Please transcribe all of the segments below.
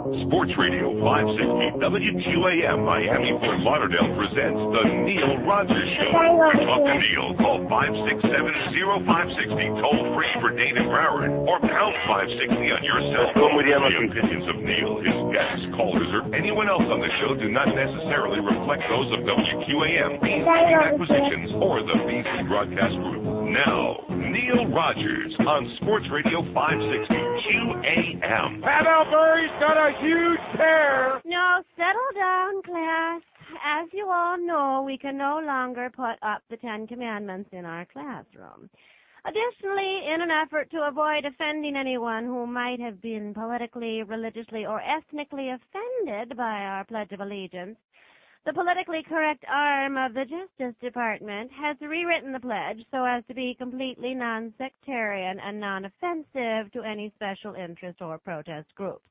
Sports Radio 560 WQAM Miami Fort Lauderdale presents The Neil Rogers Show. To talk to Neil, call 567-0560, toll free for Dana Broward, or pound 560 on your cell phone. The opinions of Neil, his guests, callers, or anyone else on the show do not necessarily reflect those of WQAM, BC Acquisitions, or the BC Broadcast Group. Now, Neil Rogers on Sports Radio 560 QAM. Pat Albury's got a huge pair. No, settle down, class. As you all know, we can no longer put up the 10 Commandments in our classroom. Additionally, in an effort to avoid offending anyone who might have been politically, religiously, or ethnically offended by our Pledge of Allegiance, the politically correct arm of the Justice Department has rewritten the pledge so as to be completely non-sectarian and non-offensive to any special interest or protest groups.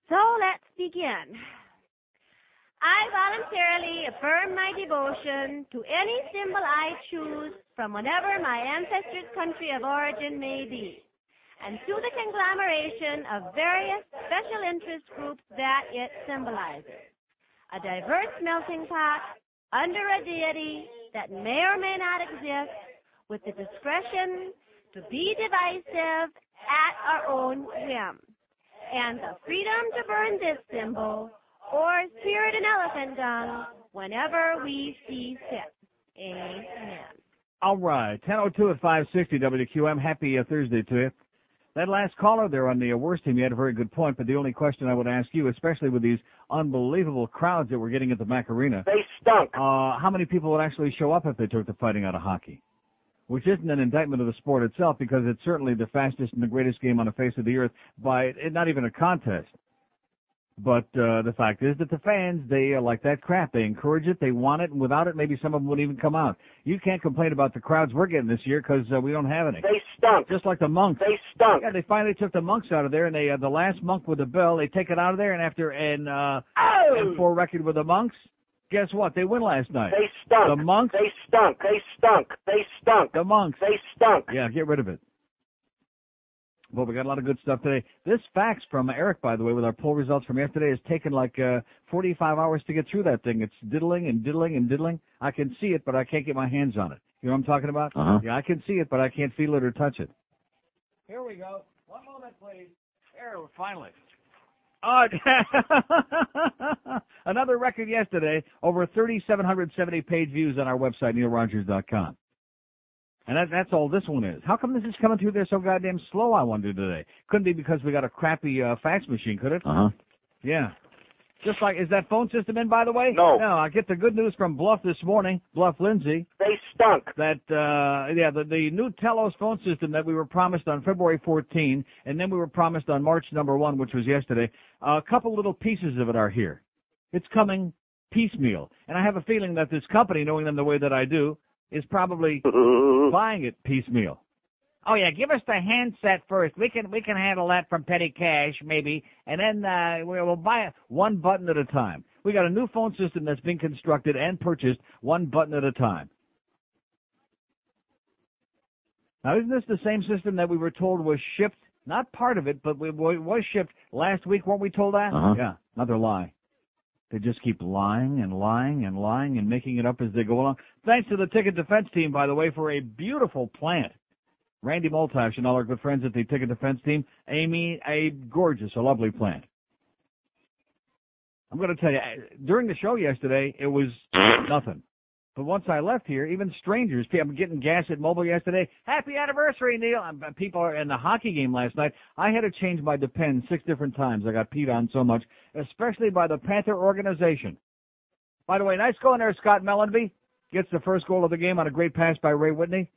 So let's begin. I voluntarily affirm my devotion to any symbol I choose from whatever my ancestors' country of origin may be, and to the conglomeration of various special interest groups that it symbolizes. A diverse melting pot under a deity that may or may not exist, with the discretion to be divisive at our own whim, and the freedom to burn this symbol or spear it in elephant dung whenever we see fit. Amen. All right, 10:02 at 560 WQM. Happy Thursday to you. That last caller there on the worst team, you had a very good point, but the only question I would ask you, especially with these unbelievable crowds that we're getting at the Mac Arena, They stunk. how many people would actually show up if they took the fighting out of hockey? Which isn't an indictment of the sport itself, because it's certainly the fastest and the greatest game on the face of the earth by not even a contest. But the fact is that the fans, they like that crap. They encourage it. They want it. And without it, maybe some of them wouldn't even come out. You can't complain about the crowds we're getting this year because we don't have any. They stunk. Just like the monks. They stunk. Yeah, they finally took the monks out of there, and they the last monk with the bell, they take it out of there, and after and for record with the monks, guess what? They win last night. They stunk. The monks. They stunk. They stunk. They stunk. The monks. They stunk. Yeah, get rid of it. Well, we got a lot of good stuff today. This fax from Eric, by the way, with our poll results from yesterday, has taken like 45 hours to get through that thing. It's diddling and diddling and diddling. I can see it, but I can't get my hands on it. You know what I'm talking about? Uh-huh. Yeah, I can see it, but I can't feel it or touch it. Here we go. One moment, please. There, finally. Another record yesterday, over 3,770 page views on our website, neilrogers.com. And that's all this one is. How come this is coming through there so goddamn slow, I wonder, today? Couldn't be because we got a crappy fax machine, could it? Uh-huh. Yeah. Just like, is that phone system in, by the way? No. No, I get the good news from Bluff this morning, Bluff Lindsay, They stunk. that, the new Telos phone system that we were promised on February 14, and then we were promised on March number 1, which was yesterday, a couple little pieces of it are here. It's coming piecemeal. And I have a feeling that this company, knowing them the way that I do, is probably buying it piecemeal. Oh yeah, give us the handset first. We can handle that from petty cash maybe, and then we'll buy it one button at a time. We got a new phone system that's been constructed and purchased one button at a time. Now, isn't this the same system that we were told was shipped? Not part of it, but it was shipped last week. Weren't we told that? Uh-huh. Yeah, another lie. They just keep lying and lying and lying and making it up as they go along. Thanks to the Ticket Defense team, by the way, for a beautiful plant. Randy Moltash and all our good friends at the Ticket Defense team. Amy, a gorgeous, a lovely plant. I'm going to tell you, during the show yesterday, it was nothing. But once I left here, even strangers, I'm getting gas at Mobile yesterday. Happy anniversary, Neil. People are in the hockey game last night. I had to change my Depend 6 different times. I got peed on so much, especially by the Panther organization. By the way, nice going there, Scott Mellenby. Gets the first goal of the game on a great pass by Ray Whitney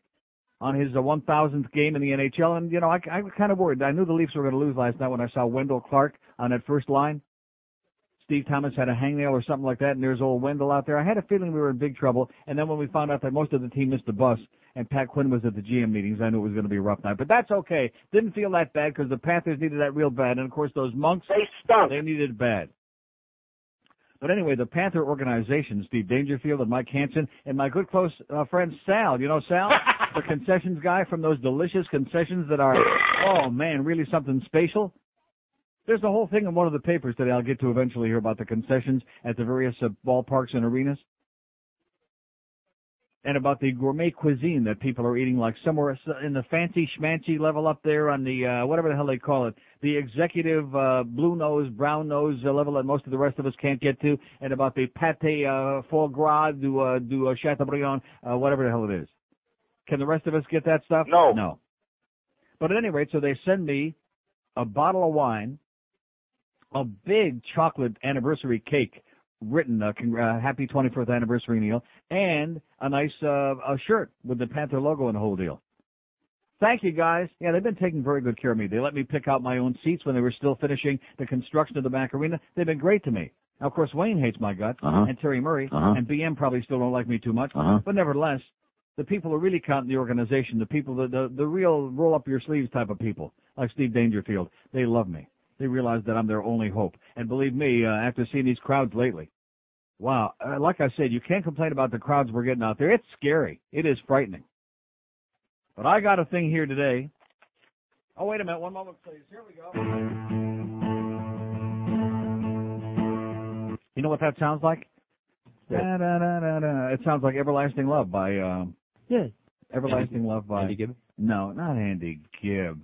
on his 1,000th game in the NHL. And, you know, I was kind of worried. I knew the Leafs were going to lose last night when I saw Wendell Clark on that first line. Steve Thomas had a hangnail or something like that, and there's old Wendell out there. I had a feeling we were in big trouble, and then when we found out that most of the team missed the bus and Pat Quinn was at the GM meetings, I knew it was going to be a rough night. But that's okay. Didn't feel that bad because the Panthers needed that real bad, and, of course, those monks, They stunk. they needed it bad. But anyway, the Panther organization, Steve Dangerfield and Mike Hansen, and my good close friend Sal. You know Sal? The concessions guy from those delicious concessions that are, oh, man, really something spatial. There's a whole thing in one of the papers that I'll get to eventually here about the concessions at the various ballparks and arenas. And about the gourmet cuisine that people are eating, like somewhere in the fancy schmancy level up there on the, whatever the hell they call it, the executive blue nose, brown nose level that most of the rest of us can't get to, and about the pate foie gras du Chateaubriand, whatever the hell it is. Can the rest of us get that stuff? No. No. But at any rate, so they send me a bottle of wine, a big chocolate anniversary cake, written, happy 24th anniversary, Neil, and a nice a shirt with the Panther logo and the whole deal. Thank you, guys. Yeah, they've been taking very good care of me. They let me pick out my own seats when they were still finishing the construction of the back arena. They've been great to me. Now, of course, Wayne hates my guts, and Terry Murray, and BM probably still don't like me too much, but nevertheless, the people who really count in the organization, the people, the real roll-up-your-sleeves type of people, like Steve Dangerfield, they love me. They realize that I'm their only hope. And believe me, after seeing these crowds lately, wow, like I said, you can't complain about the crowds we're getting out there. It's scary. It is frightening. But I got a thing here today. Oh, wait a minute. One moment, please. Here we go. You know what that sounds like? Da, da, da, da, da. It sounds like Everlasting Love by, Everlasting Love by... Andy Gibb? No, not Andy Gibb.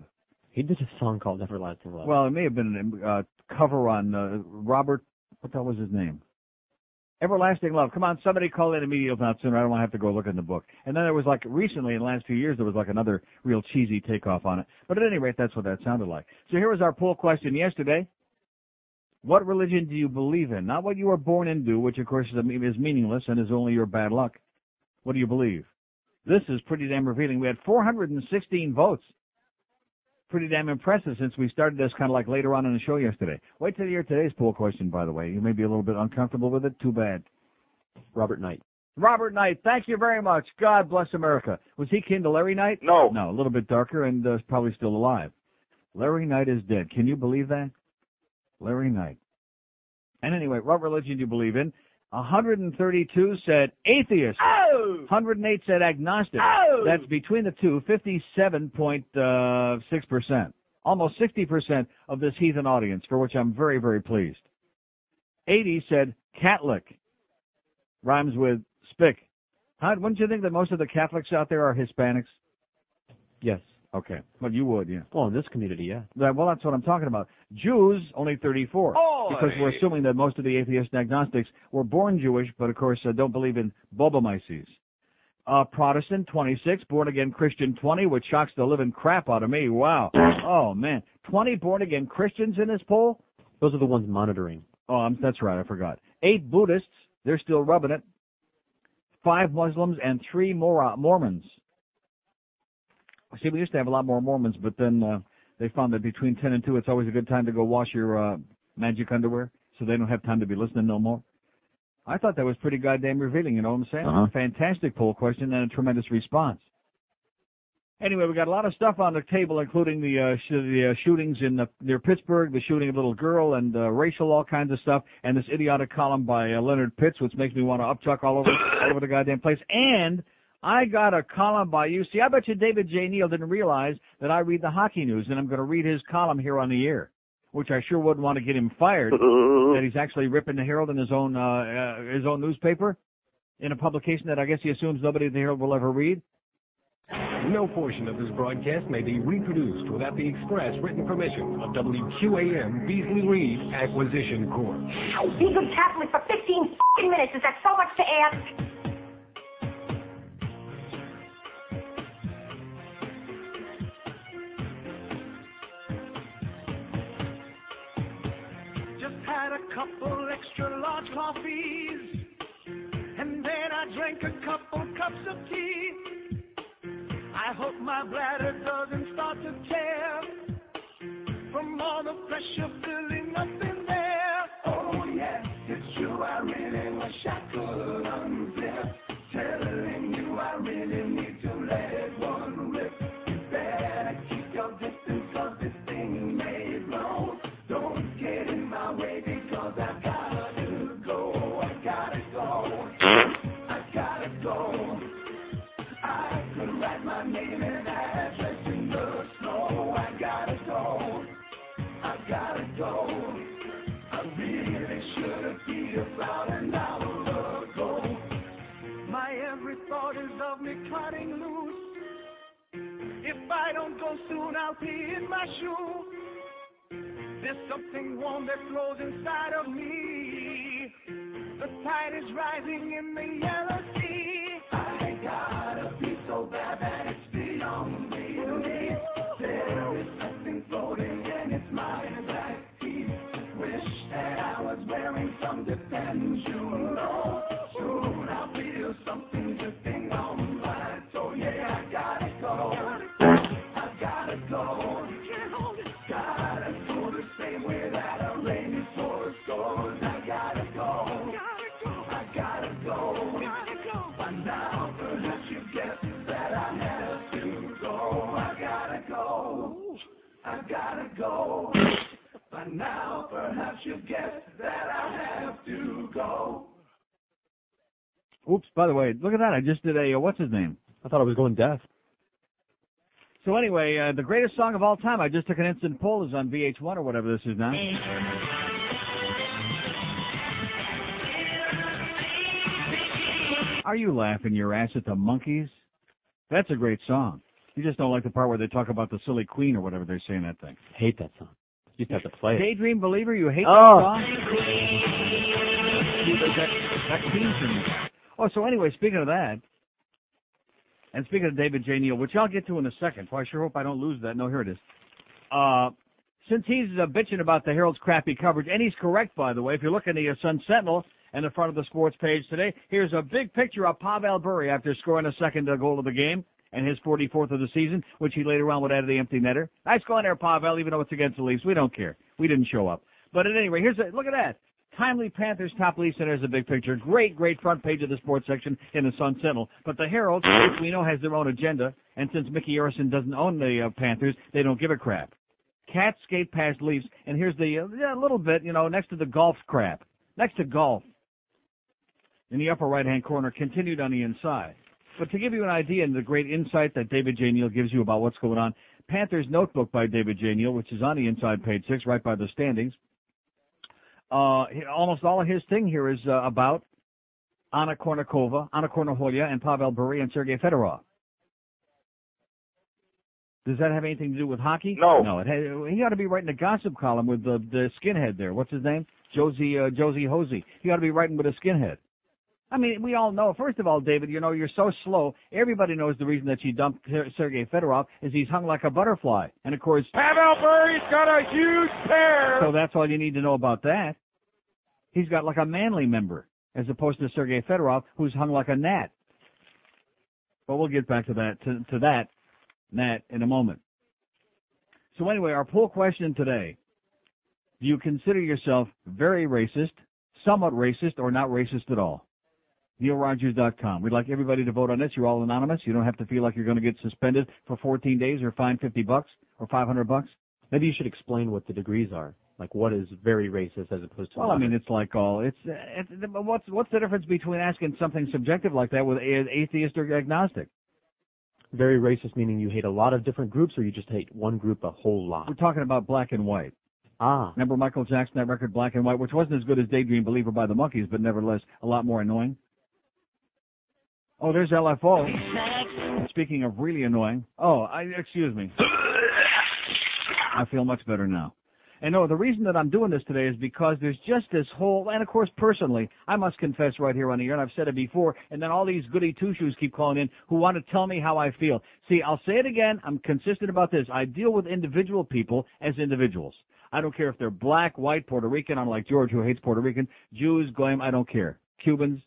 He did a song called Everlasting Love. Well, it may have been a cover on Robert, what the hell was his name? Everlasting Love. Come on, somebody call in immediately, if not sooner. I don't want to have to go look in the book. And then there was recently in the last few years, there was another real cheesy takeoff on it. But at any rate, that's what that sounded like. So here was our poll question yesterday. What religion do you believe in? Not what you were born into, which of course is meaningless and is only your bad luck. What do you believe? This is pretty damn revealing. We had 416 votes. Pretty damn impressive since we started this kind of like later on in the show yesterday. Wait till you hear today's poll question, by the way. You may be a little bit uncomfortable with it. Too bad. Robert Knight. Robert Knight, thank you very much. God bless America. Was he kin to Larry Knight? No. No, a little bit darker and probably still alive. Larry Knight is dead. Can you believe that? Larry Knight. And anyway, what religion do you believe in? 132 said atheist. Oh! 108 said agnostic. Oh! That's between the two, 57.6%. Almost 60% of this heathen audience, for which I'm very, very pleased. 80 said Catholic. Rhymes with spick. Wouldn't you think that most of the Catholics out there are Hispanics? Yes. Okay. Well, you would, yeah. Well, in this community, yeah. Well, that's what I'm talking about. Jews, only 34. Oh, because we're assuming that most of the atheists and agnostics were born Jewish, but of course don't believe in Bobomyces. Protestant, 26. Born-again Christian, 20, which shocks the living crap out of me. Wow. Oh, man. 20 born-again Christians in this poll? Those are the ones monitoring. Oh, that's right. I forgot. 8 Buddhists. They're still rubbing it. 5 Muslims and 3 Mormons. See, we used to have a lot more Mormons, but then they found that between 10 and 2, it's always a good time to go wash your magic underwear, so they don't have time to be listening no more. I thought that was pretty goddamn revealing, you know what I'm saying? Fantastic poll question and a tremendous response. Anyway, we got a lot of stuff on the table, including the shootings near Pittsburgh, the shooting of a little girl, and racial, all kinds of stuff, and this idiotic column by Leonard Pitts, which makes me want to upchuck all over the goddamn place. And I got a column by you. See, I bet you David J. Neal didn't realize that I read the hockey news, and I'm going to read his column here on the air, which I sure wouldn't want to get him fired, that he's actually ripping the Herald in his own newspaper in a publication that I guess he assumes nobody at the Herald will ever read. No portion of this broadcast may be reproduced without the express written permission of WQAM Beasley Reed Acquisition Corp. Be good Catholic for 15 minutes. Is that so much to ask? Couple extra large coffees, and then I drank a couple cups of tea. I hope my bladder doesn't start to tear from all the pressure building up in there. Oh yes, it's true, I really wish I could unzip. Telling you I really need to let one rip. You better keep your distance, 'cause this thing may blow. Don't get in my way, because I gotta go. I gotta go. I could write my name and address in the snow. I gotta go. go soon, I'll be in my shoe. There's something warm that flows inside of me. The tide is rising in the yellow sea. I gotta be so bad that it's beyond me. There is something floating and it's my anxiety. Wish that I was wearing some defense, you know. Soon I'll feel something drifting on my toe. Yeah, I gotta go. I gotta go. Gotta go the same way that a rainy horse goes. I gotta go. I gotta go. By now, perhaps you guessed that I have to go. I gotta go. I gotta go. By now, perhaps you guessed that I have to go. Oops, by the way, look at that. I just did a, what's his name? I thought I was going deaf. So anyway, the greatest song of all time, I just took an instant poll, is on VH1 or whatever this is now. Are you laughing your ass at the Monkees? That's a great song. You just don't like the part where they talk about the silly queen or whatever they're saying that thing. Hate that song. You just have to play it. Daydream Believer, you hate that song? That queen thing. Oh, so anyway, speaking of that, and speaking of David J. Neal, which I'll get to in a second, so I sure hope I don't lose that. No, here it is. Since he's bitching about the Herald's crappy coverage, and he's correct, by the way, if you look in the Sun Sentinel and the front of the sports page today, here's a big picture of Pavel Bure after scoring a second goal of the game and his 44th of the season, which he later on would add to the empty netter. Nice going there, Pavel, even though it's against the Leafs. We don't care. We didn't show up. But at any rate, look at that. Timely Panthers top Leafs, and there's a big picture. Great, great front page of the sports section in the Sun Sentinel. But the Herald, which we know has their own agenda, and since Mickey Arison doesn't own the Panthers, they don't give a crap. Cats skate past Leafs, and here's the little bit, next to the golf crap. Next to golf. In the upper right-hand corner, continued on the inside. But to give you an idea and the great insight that David J. Neal gives you about what's going on, Panthers Notebook by David J. Neal, which is on the inside page 6, right by the standings. Almost all of his thing here is about Anna Kournikova, and Pavel Bure and Sergei Fedorov. Does that have anything to do with hockey? No. No. He ought to be writing a gossip column with the skinhead there. What's his name? Josie Hosey. He ought to be writing with a skinhead. I mean, we all know. First of all, David, you're so slow. Everybody knows the reason that she dumped Sergei Fedorov is he's hung like a butterfly. And, of course, Pavel Bure's got a huge pair. So that's all you need to know about that. He's got like a manly member, as opposed to Sergei Fedorov, who's hung like a gnat. But we'll get back to that, to that gnat in a moment. So anyway, our poll question today: do you consider yourself very racist, somewhat racist, or not racist at all? NeilRogers.com. We'd like everybody to vote on this. You're all anonymous. You don't have to feel like you're going to get suspended for 14 days or fined $50 or $500. Maybe you should explain what the degrees are. Like, what is very racist as opposed to... Well, I mean, it's like what's the difference between asking something subjective like that with atheist or agnostic? Very racist meaning you hate a lot of different groups, or you just hate one group a whole lot? We're talking about black and white. Ah. Remember Michael Jackson, that record, Black and White, which wasn't as good as Daydream Believer by the Monkees, but nevertheless a lot more annoying? Oh, there's LFO. Speaking of really annoying. Excuse me. I feel much better now. And no, the reason that I'm doing this today is because there's just this whole, and of course personally, I must confess right here on the air, and I've said it before, and then all these goody two-shoes keep calling in who want to tell me how I feel. See, I'll say it again, I'm consistent about this. I deal with individual people as individuals. I don't care if they're black, white, Puerto Rican, unlike George who hates Puerto Rican, Jews, Goyim, I don't care. Cubans,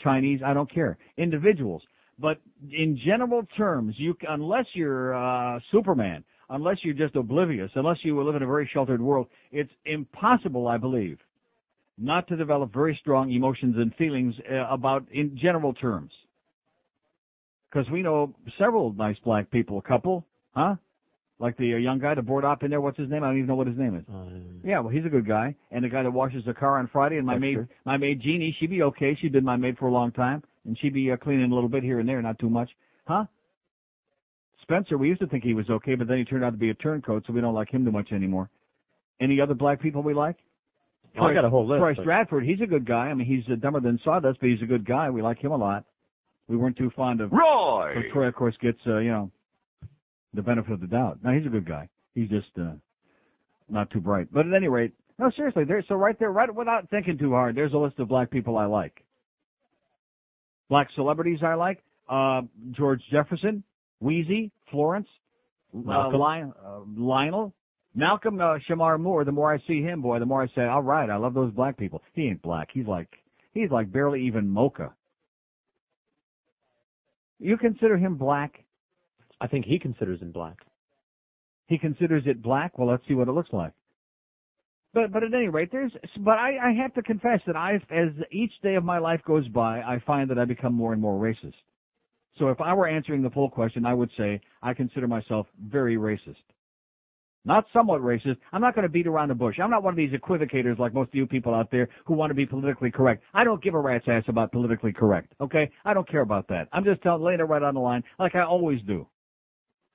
Chinese, I don't care. Individuals. But in general terms, unless you're Superman, unless you're just oblivious, unless you live in a very sheltered world, it's impossible, I believe, not to develop very strong emotions and feelings about in general terms. Because we know several nice black people, a couple, huh? Like the young guy, the board op in there, what's his name? I don't even know what his name is. Yeah, well, he's a good guy. And the guy that washes the car on Friday, and my maid Jeannie, she'd be okay. She'd been my maid for a long time, and she'd be cleaning a little bit here and there, not too much. Huh? Spencer, we used to think he was okay, but then he turned out to be a turncoat, so we don't like him too much anymore. Any other black people we like? Well, I got a whole list. Troy Stratford, he's a good guy. I mean, he's dumber than sawdust, but he's a good guy. We like him a lot. We weren't too fond of... Roy! But Troy, of course, gets, the benefit of the doubt. Now, he's a good guy. He's just not too bright. But at any rate, no, seriously, so right there, right without thinking too hard, there's a list of black people I like. Black celebrities I like, George Jefferson, Wheezy, Florence, Lionel, Malcolm Shamar Moore. The more I see him, boy, the more I say, all right, I love those black people. He ain't black. He's like barely even mocha. You consider him black? I think he considers him black. He considers it black? Well, let's see what it looks like. But at any rate, I have to confess that as each day of my life goes by, I find that I become more and more racist. So if I were answering the full question, I would say I consider myself very racist. Not somewhat racist. I'm not going to beat around the bush. I'm not one of these equivocators like most of you people out there who want to be politically correct. I don't give a rat's ass about politically correct, okay? I don't care about that. I'm just laying it right on the line like I always do.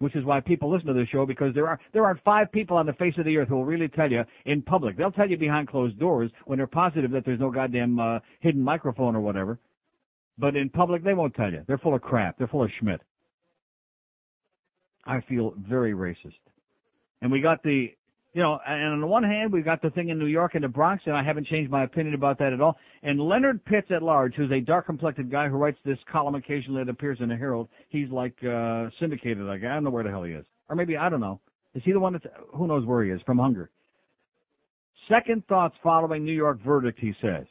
Which is why people listen to this show, because there aren't 5 people on the face of the earth who will really tell you in public. They'll tell you behind closed doors when they're positive that there's no goddamn hidden microphone or whatever. But in public, they won't tell you. They're full of crap. They're full of schmidt. I feel very racist. And we got and on the one hand, we've got the thing in New York and the Bronx, and I haven't changed my opinion about that at all. And Leonard Pitts at large, who's a dark-complected guy who writes this column occasionally that appears in the Herald, he's like syndicated. Like, I don't know where the hell he is. Or maybe, I don't know. Is he the one who knows where he is, from hunger? Second thoughts following New York verdict, he says.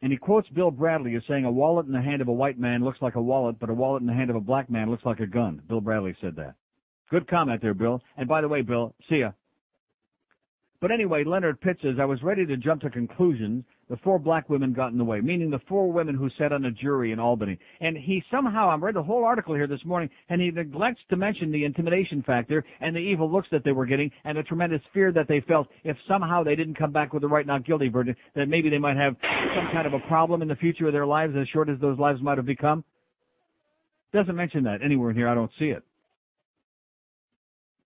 And he quotes Bill Bradley as saying, a wallet in the hand of a white man looks like a wallet, but a wallet in the hand of a black man looks like a gun. Bill Bradley said that. Good comment there, Bill. And by the way, Bill, see ya. But anyway, Leonard Pitts says, I was ready to jump to conclusions. The 4 black women got in the way, meaning the 4 women who sat on a jury in Albany. And he somehow, I read the whole article here this morning, and he neglects to mention the intimidation factor and the evil looks that they were getting and the tremendous fear that they felt if somehow they didn't come back with the right not guilty verdict, that maybe they might have some kind of a problem in the future of their lives, as short as those lives might have become. Doesn't mention that anywhere in here. I don't see it.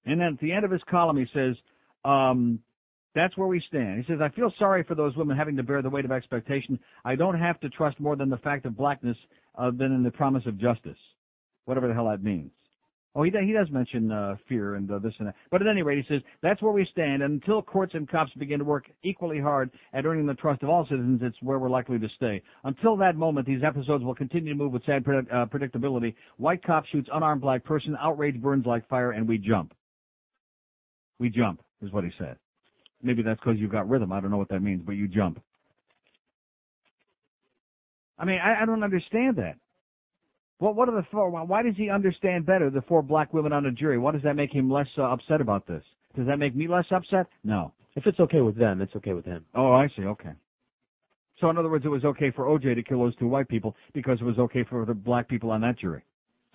And then at the end of his column, he says, that's where we stand. He says, I feel sorry for those women having to bear the weight of expectation. I don't have to trust more than the fact of blackness than in the promise of justice, whatever the hell that means. Oh, he does mention fear and this and that. But at any rate, he says, that's where we stand. And until courts and cops begin to work equally hard at earning the trust of all citizens, it's where we're likely to stay. Until that moment, these episodes will continue to move with sad predictability. White cop shoots unarmed black person, outrage burns like fire, and we jump. We jump, is what he said. Maybe that's because you've got rhythm. I don't know what that means, but you jump. I mean, I don't understand that. What are the 4? Why does he understand better the 4 black women on the jury? Why does that make him less upset about this? Does that make me less upset? No. If it's okay with them, it's okay with him. Oh, I see. Okay. So in other words, it was okay for O.J. to kill those 2 white people because it was okay for the black people on that jury.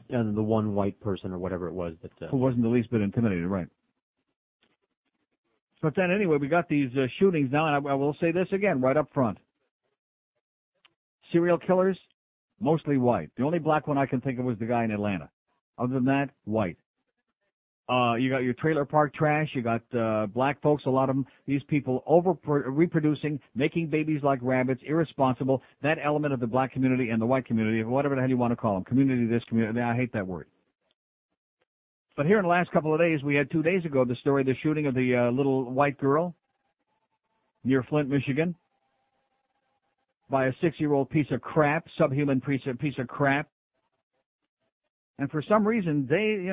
And the 1 white person or whatever it was that who wasn't the least bit intimidated, right? But then anyway, we got these shootings now, and I will say this again right up front. Serial killers, mostly white. The only black one I can think of was the guy in Atlanta. Other than that, white. You got your trailer park trash. You got black folks, a lot of them. These people reproducing, making babies like rabbits, irresponsible. That element of the black community and the white community, whatever the hell you want to call them, community this, community. I hate that word. But here in the last couple of days, we had 2 days ago the story of the shooting of the little white girl near Flint, Michigan, by a 6-year-old piece of crap, subhuman piece of crap. And for some reason, they,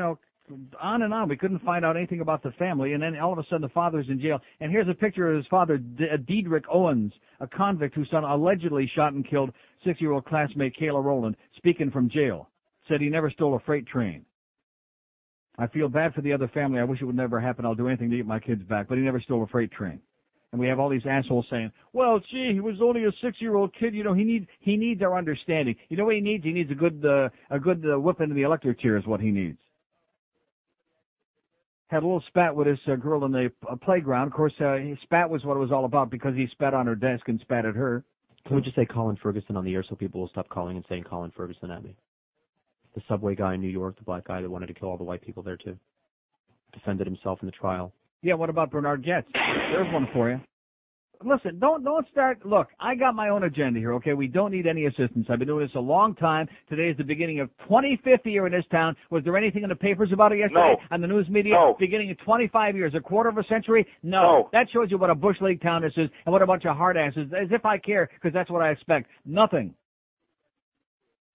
on and on, we couldn't find out anything about the family. And then all of a sudden, the father's in jail. And here's a picture of his father, Dedrick Owens, a convict whose son allegedly shot and killed 6-year-old classmate Kayla Roland, speaking from jail. Said he never stole a freight train. I feel bad for the other family. I wish it would never happen. I'll do anything to get my kids back. But he never stole a freight train. And we have all these assholes saying, well, gee, he was only a 6-year-old kid. He needs our understanding. You know what he needs? He needs a good whip into the electric chair is what he needs. Had a little spat with this girl in the playground. Of course, spat was what it was all about because he spat on her desk and spat at her. Can we just say Colin Ferguson on the air so people will stop calling and saying Colin Ferguson at me? The subway guy in New York, the black guy that wanted to kill all the white people there, too. Defended himself in the trial. Yeah, what about Bernard Getz? There's one for you. listen, don't start. Look, I got my own agenda here, okay? We don't need any assistance. I've been doing this a long time. Today is the beginning of 25th year in this town. Was there anything in the papers about it yesterday? No. On the news media? No. Beginning of 25 years, a quarter of a century? No. That shows you what a Bush League town this is and what a bunch of hard asses, as if I care, because that's what I expect. Nothing.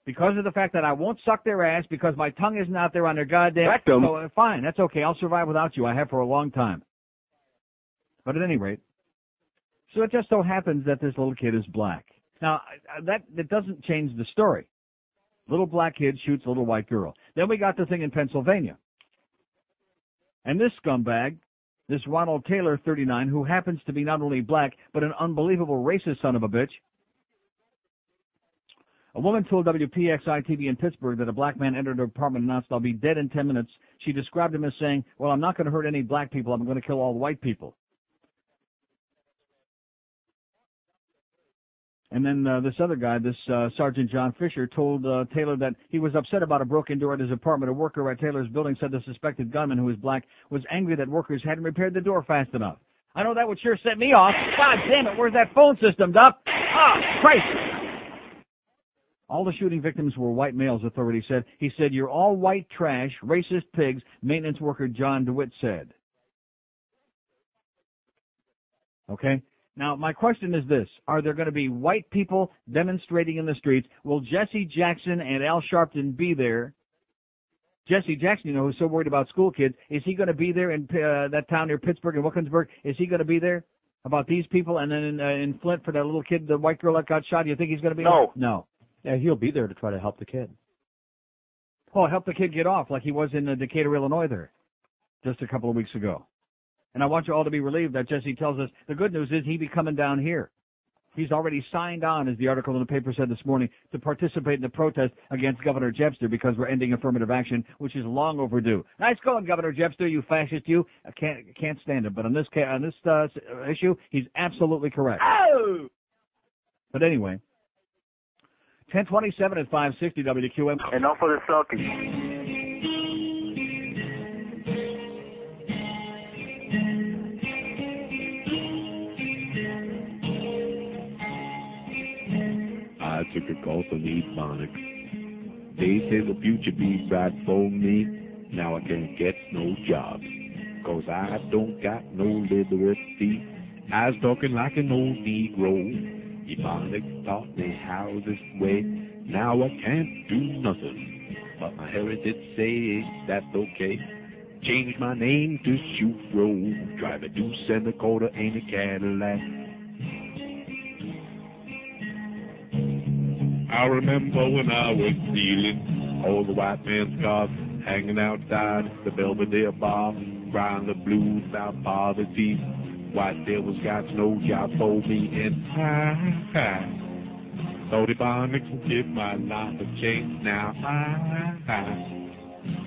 Because of the fact that I won't suck their ass, because my tongue isn't out there on their goddamn... Rectum. So, fine, that's okay. I'll survive without you. I have for a long time. But at any rate, so it just so happens that this little kid is black. Now, that doesn't change the story. Little black kid shoots a little white girl. Then we got the thing in Pennsylvania. And this scumbag, this Ronald Taylor, 39, who happens to be not only black, but an unbelievable racist son of a bitch. A woman told WPXI-TV in Pittsburgh that a black man entered her apartment and announced, "I'll be dead in 10 minutes. She described him as saying, "Well, I'm not going to hurt any black people. I'm going to kill all the white people." And then this other guy, this Sergeant John Fisher, told Taylor that he was upset about a broken door at his apartment. A worker at Taylor's building said the suspected gunman, who was black, was angry that workers hadn't repaired the door fast enough. I know that would sure set me off. God damn it, where's that phone system, Doc? Ah, Christ! All the shooting victims were white males, authorities said. He said, "You're all white trash, racist pigs," maintenance worker John DeWitt said. Okay? Now, my question is this. Are there going to be white people demonstrating in the streets? Will Jesse Jackson and Al Sharpton be there? Jesse Jackson, you know, who's so worried about school kids, is he going to be there in that town near Pittsburgh and Wilkinsburg? Is he going to be there about these people? And then in Flint for that little kid, the white girl that got shot, do you think he's going to be No. there? No. Yeah, he'll be there to try to help the kid. Oh, help the kid get off like he was in Decatur, Illinois there just a couple of weeks ago. And I want you all to be relieved that Jesse tells us the good news is he'll be coming down here. He's already signed on, as the article in the paper said this morning, to participate in the protest against Governor Jebster because we're ending affirmative action, which is long overdue. Nice going, Governor Jebster, you fascist, you. I can't stand it. But on this issue, he's absolutely correct. Oh! But anyway, 1027 at 560 WQM. Enough of the sucking. I took a call from Ebonics. They said the future be bright for me. Now I can't get no jobs, 'cause I don't got no literacy. I was talking like an old Negro. Ebonics taught me how this way. Now I can't do nothing, but my heritage say that's okay. Change my name to Shufro. Drive a deuce and a quarter, ain't a Cadillac. I remember when I was stealing all the white man's cars, hanging outside the Belvedere bar, crying the blues about poverty. White devils got no job for me, and I thought Ebonics would give my life a change. Now I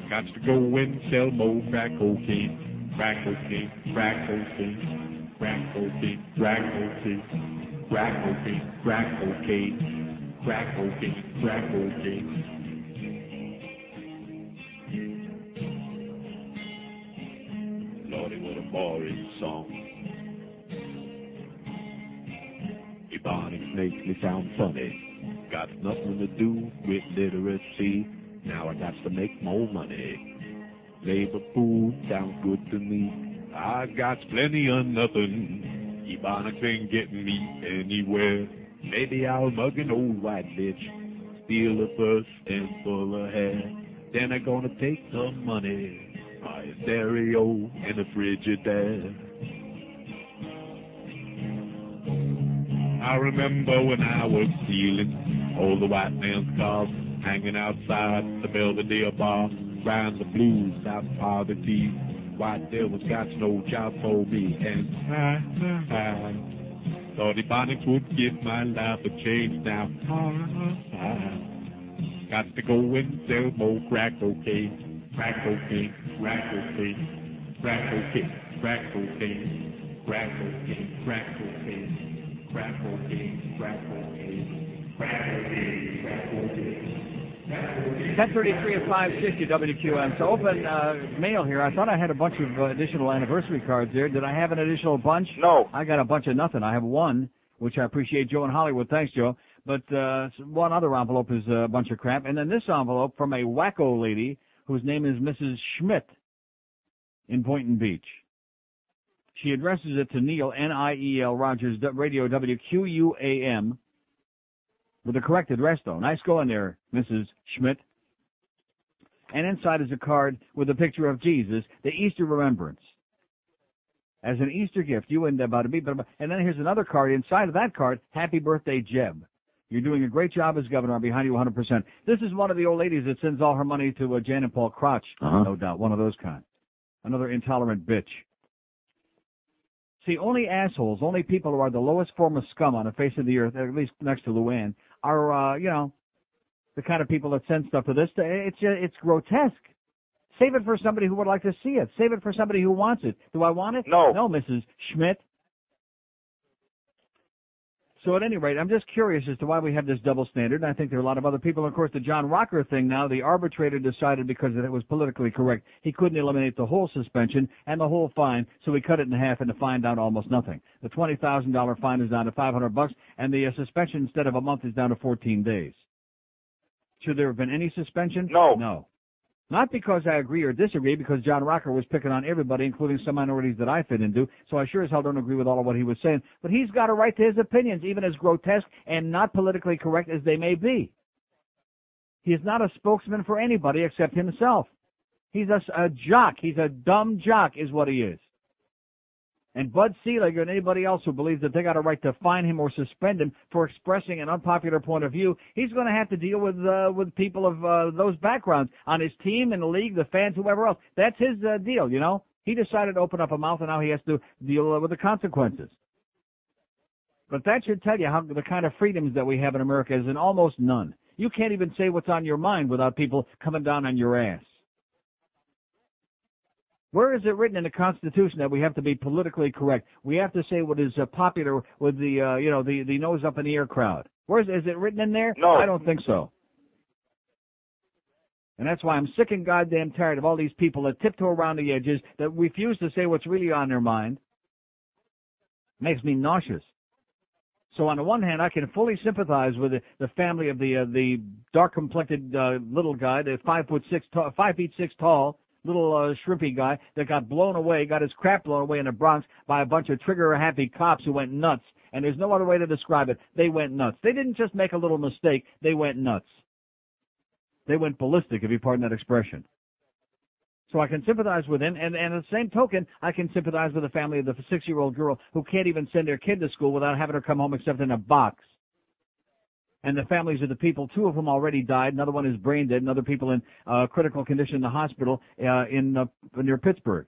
got to go and sell more crack cocaine, crack cocaine, crack cocaine, crack cocaine, crack cocaine, crack cocaine, crack cocaine. Crack cocaine, crack cocaine. Lordy, what a boring song. Ebonics makes me sound funny. Got nothing to do with literacy. Now I got to make more money. Labor food sounds good to me. I got plenty of nothing. Ebonics ain't getting me anywhere. Maybe I'll mug an old white bitch, steal a purse and full of hair. Then I'm gonna take the money, buy a stereo and a Frigidaire. I remember when I was stealing all the white man's cars, hanging outside the Belvedere bar, crying the blues about poverty. White devils got no job for me, and I thought Ebonics would give my life a change. Now I got to go and sell more crack cocaine, crack cocaine, crack cocaine, crack cocaine, crack cocaine, crack cocaine, crack cocaine, crack cocaine, crack cocaine, crack cocaine, crack cocaine, crack cocaine, 10:33 at 560 WQM. So open mail here. I thought I had a bunch of additional anniversary cards there. Did I have an additional bunch? No. I got a bunch of nothing. I have one, which I appreciate Joe in Hollywood. Thanks, Joe. But one other envelope is a bunch of crap. And then this envelope from a wacko lady whose name is Mrs. Schmidt in Boynton Beach. She addresses it to Neil, N-I-E-L, Rogers, Radio WQUAM, with the correct address, though. Nice going there, Mrs. Schmidt. And inside is a card with a picture of Jesus, the Easter Remembrance. As an Easter gift, you and about to be. And then here's another card. Inside of that card, Happy Birthday, Jeb. You're doing a great job as governor. I'm behind you 100%. This is one of the old ladies that sends all her money to Jan and Paul Crotch, no doubt. One of those kind. Another intolerant bitch. See, only assholes, only people who are the lowest form of scum on the face of the earth, at least next to Luann, are, the kind of people that send stuff to this. It's grotesque. Save it for somebody who would like to see it. Save it for somebody who wants it. Do I want it? No. No, Mrs. Schmidt. So at any rate, I'm just curious as to why we have this double standard. And I think there are a lot of other people. Of course, the John Rocker thing now, the arbitrator decided because it was politically correct, he couldn't eliminate the whole suspension and the whole fine, so he cut it in half and the fine down to almost nothing. The $20,000 fine is down to $500, and the suspension instead of a month is down to 14 days. Should there have been any suspension? No. No. Not because I agree or disagree, because John Rocker was picking on everybody, including some minorities that I fit into, so I sure as hell don't agree with all of what he was saying. But he's got a right to his opinions, even as grotesque and not politically correct as they may be. He is not a spokesman for anybody except himself. He's a jock. He's a dumb jock is what he is. And Bud Selig and anybody else who believes that they got a right to fine him or suspend him for expressing an unpopular point of view, he's going to have to deal with people of those backgrounds on his team, in the league, the fans, whoever else. That's his deal, you know. He decided to open up a mouth, and now he has to deal with the consequences. But that should tell you how the kind of freedoms that we have in America is in almost none. You can't even say what's on your mind without people coming down on your ass. Where is it written in the Constitution that we have to be politically correct? We have to say what is popular with the nose up in the air crowd. Is it written in there? No. I don't think so. And that's why I'm sick and goddamn tired of all these people that tiptoe around the edges, that refuse to say what's really on their mind. Makes me nauseous. So on the one hand, I can fully sympathize with the family of the dark-complected little guy, the 5 feet 6 tall, little shrimpy guy that got blown away, got his crap blown away in the Bronx by a bunch of trigger-happy cops who went nuts. And there's no other way to describe it. They went nuts. They didn't just make a little mistake. They went nuts. They went ballistic, if you pardon that expression. So I can sympathize with him, and at the same token, I can sympathize with the family of the 6-year-old girl who can't even send their kid to school without having her come home except in a box. And the families of the people, 2 of them already died. Another one is brain dead. And other people in critical condition in the hospital near Pittsburgh.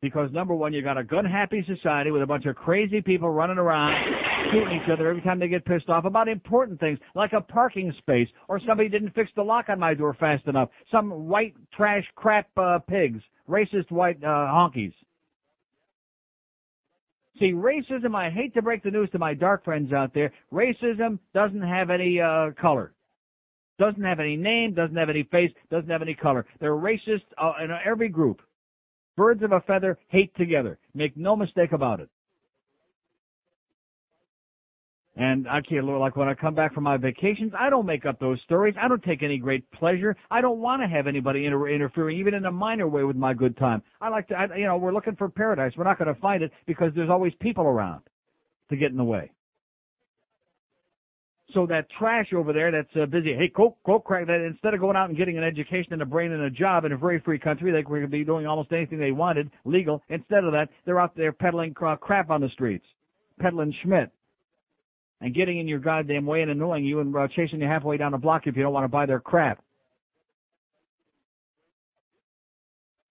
Because, number one, you got a gun-happy society with a bunch of crazy people running around, shooting each other every time they get pissed off about important things, like a parking space, or somebody didn't fix the lock on my door fast enough. Some white trash crap pigs, racist white honkies. See, racism, I hate to break the news to my dark friends out there, racism doesn't have any color. Doesn't have any name, doesn't have any face, doesn't have any color. They're racist in every group. Birds of a feather hate together. Make no mistake about it. And I can't, like when I come back from my vacations, I don't make up those stories. I don't take any great pleasure. I don't want to have anybody interfering, even in a minor way, with my good time. I like to, we're looking for paradise. We're not going to find it because there's always people around to get in the way. So that trash over there that's busy, hey, coke, crack, that instead of going out and getting an education and a brain and a job in a very free country, they could be doing almost anything they wanted, legal. Instead of that, they're out there peddling crap on the streets, peddling Schmidt, and getting in your goddamn way and annoying you and chasing you halfway down the block if you don't want to buy their crap.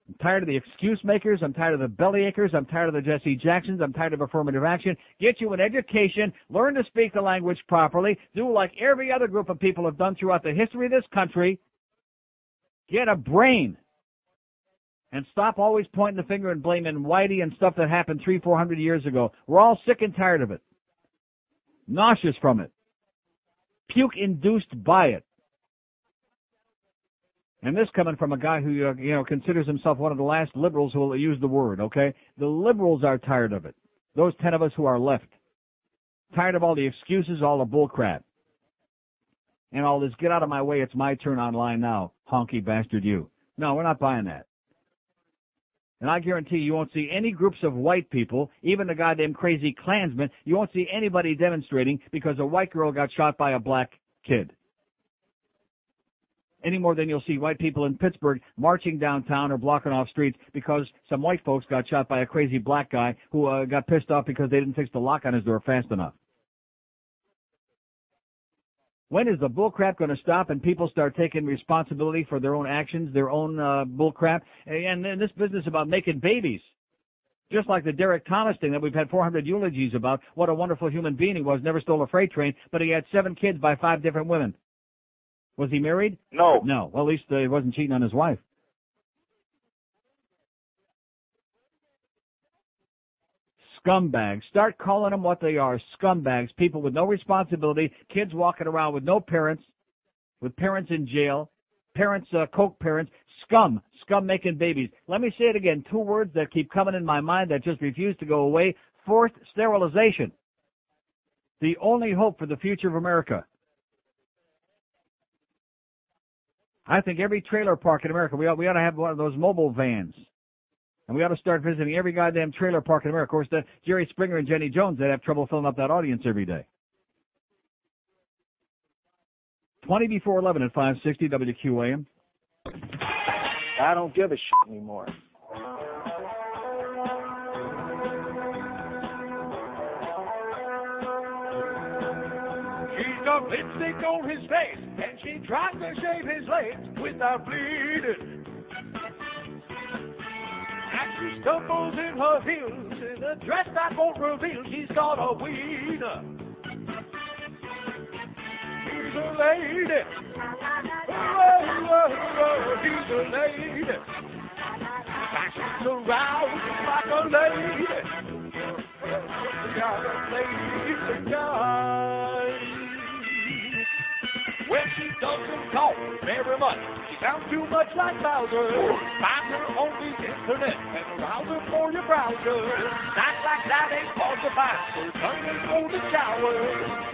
I'm tired of the excuse makers. I'm tired of the bellyachers. I'm tired of the Jesse Jacksons. I'm tired of affirmative action. Get you an education. Learn to speak the language properly. Do like every other group of people have done throughout the history of this country. Get a brain. And stop always pointing the finger and blaming Whitey and stuff that happened 300-400 years ago. We're all sick and tired of it. Nauseous from it. puke-induced by it. And this coming from a guy who, considers himself one of the last liberals who will use the word, okay? The liberals are tired of it. Those 10 of us who are left. Tired of all the excuses, all the bull crap. And all this, get out of my way, it's my turn online now, honky bastard you. No, we're not buying that. And I guarantee you won't see any groups of white people, even the goddamn crazy Klansmen, you won't see anybody demonstrating because a white girl got shot by a black kid. Any more than you'll see white people in Pittsburgh marching downtown or blocking off streets because some white folks got shot by a crazy black guy who got pissed off because they didn't fix the lock on his door fast enough. When is the bullcrap going to stop and people start taking responsibility for their own actions, their own bullcrap? And then this business about making babies, just like the Derek Thomas thing that we've had 400 eulogies about, what a wonderful human being he was, never stole a freight train, but he had 7 kids by 5 different women. Was he married? No. No. Well, at least he wasn't cheating on his wife. Scumbags. Start calling them what they are, scumbags. People with no responsibility, kids walking around with no parents, with parents in jail, parents, coke parents, scum making babies. Let me say it again, 2 words that keep coming in my mind that just refuse to go away. Forced sterilization. The only hope for the future of America. I think every trailer park in America, we ought to have one of those mobile vans. And we ought to start visiting every goddamn trailer park in America. Of course, Jerry Springer and Jenny Jones, they'd have trouble filling up that audience every day. 20 before 11 at 560 WQAM. I don't give a shit anymore. She's got lipstick on his face, and she tries to shave his legs without bleeding. And she stumbles in her heels in a dress that won't reveal she's got a wiener. She's a lady. She's a lady. She's around like a lady. Got a lady guy. When she doesn't talk very much, she sounds too much like Bowser. Find her on the internet and around her for your browser. Nights like that ain't falsified, so turning for the shower.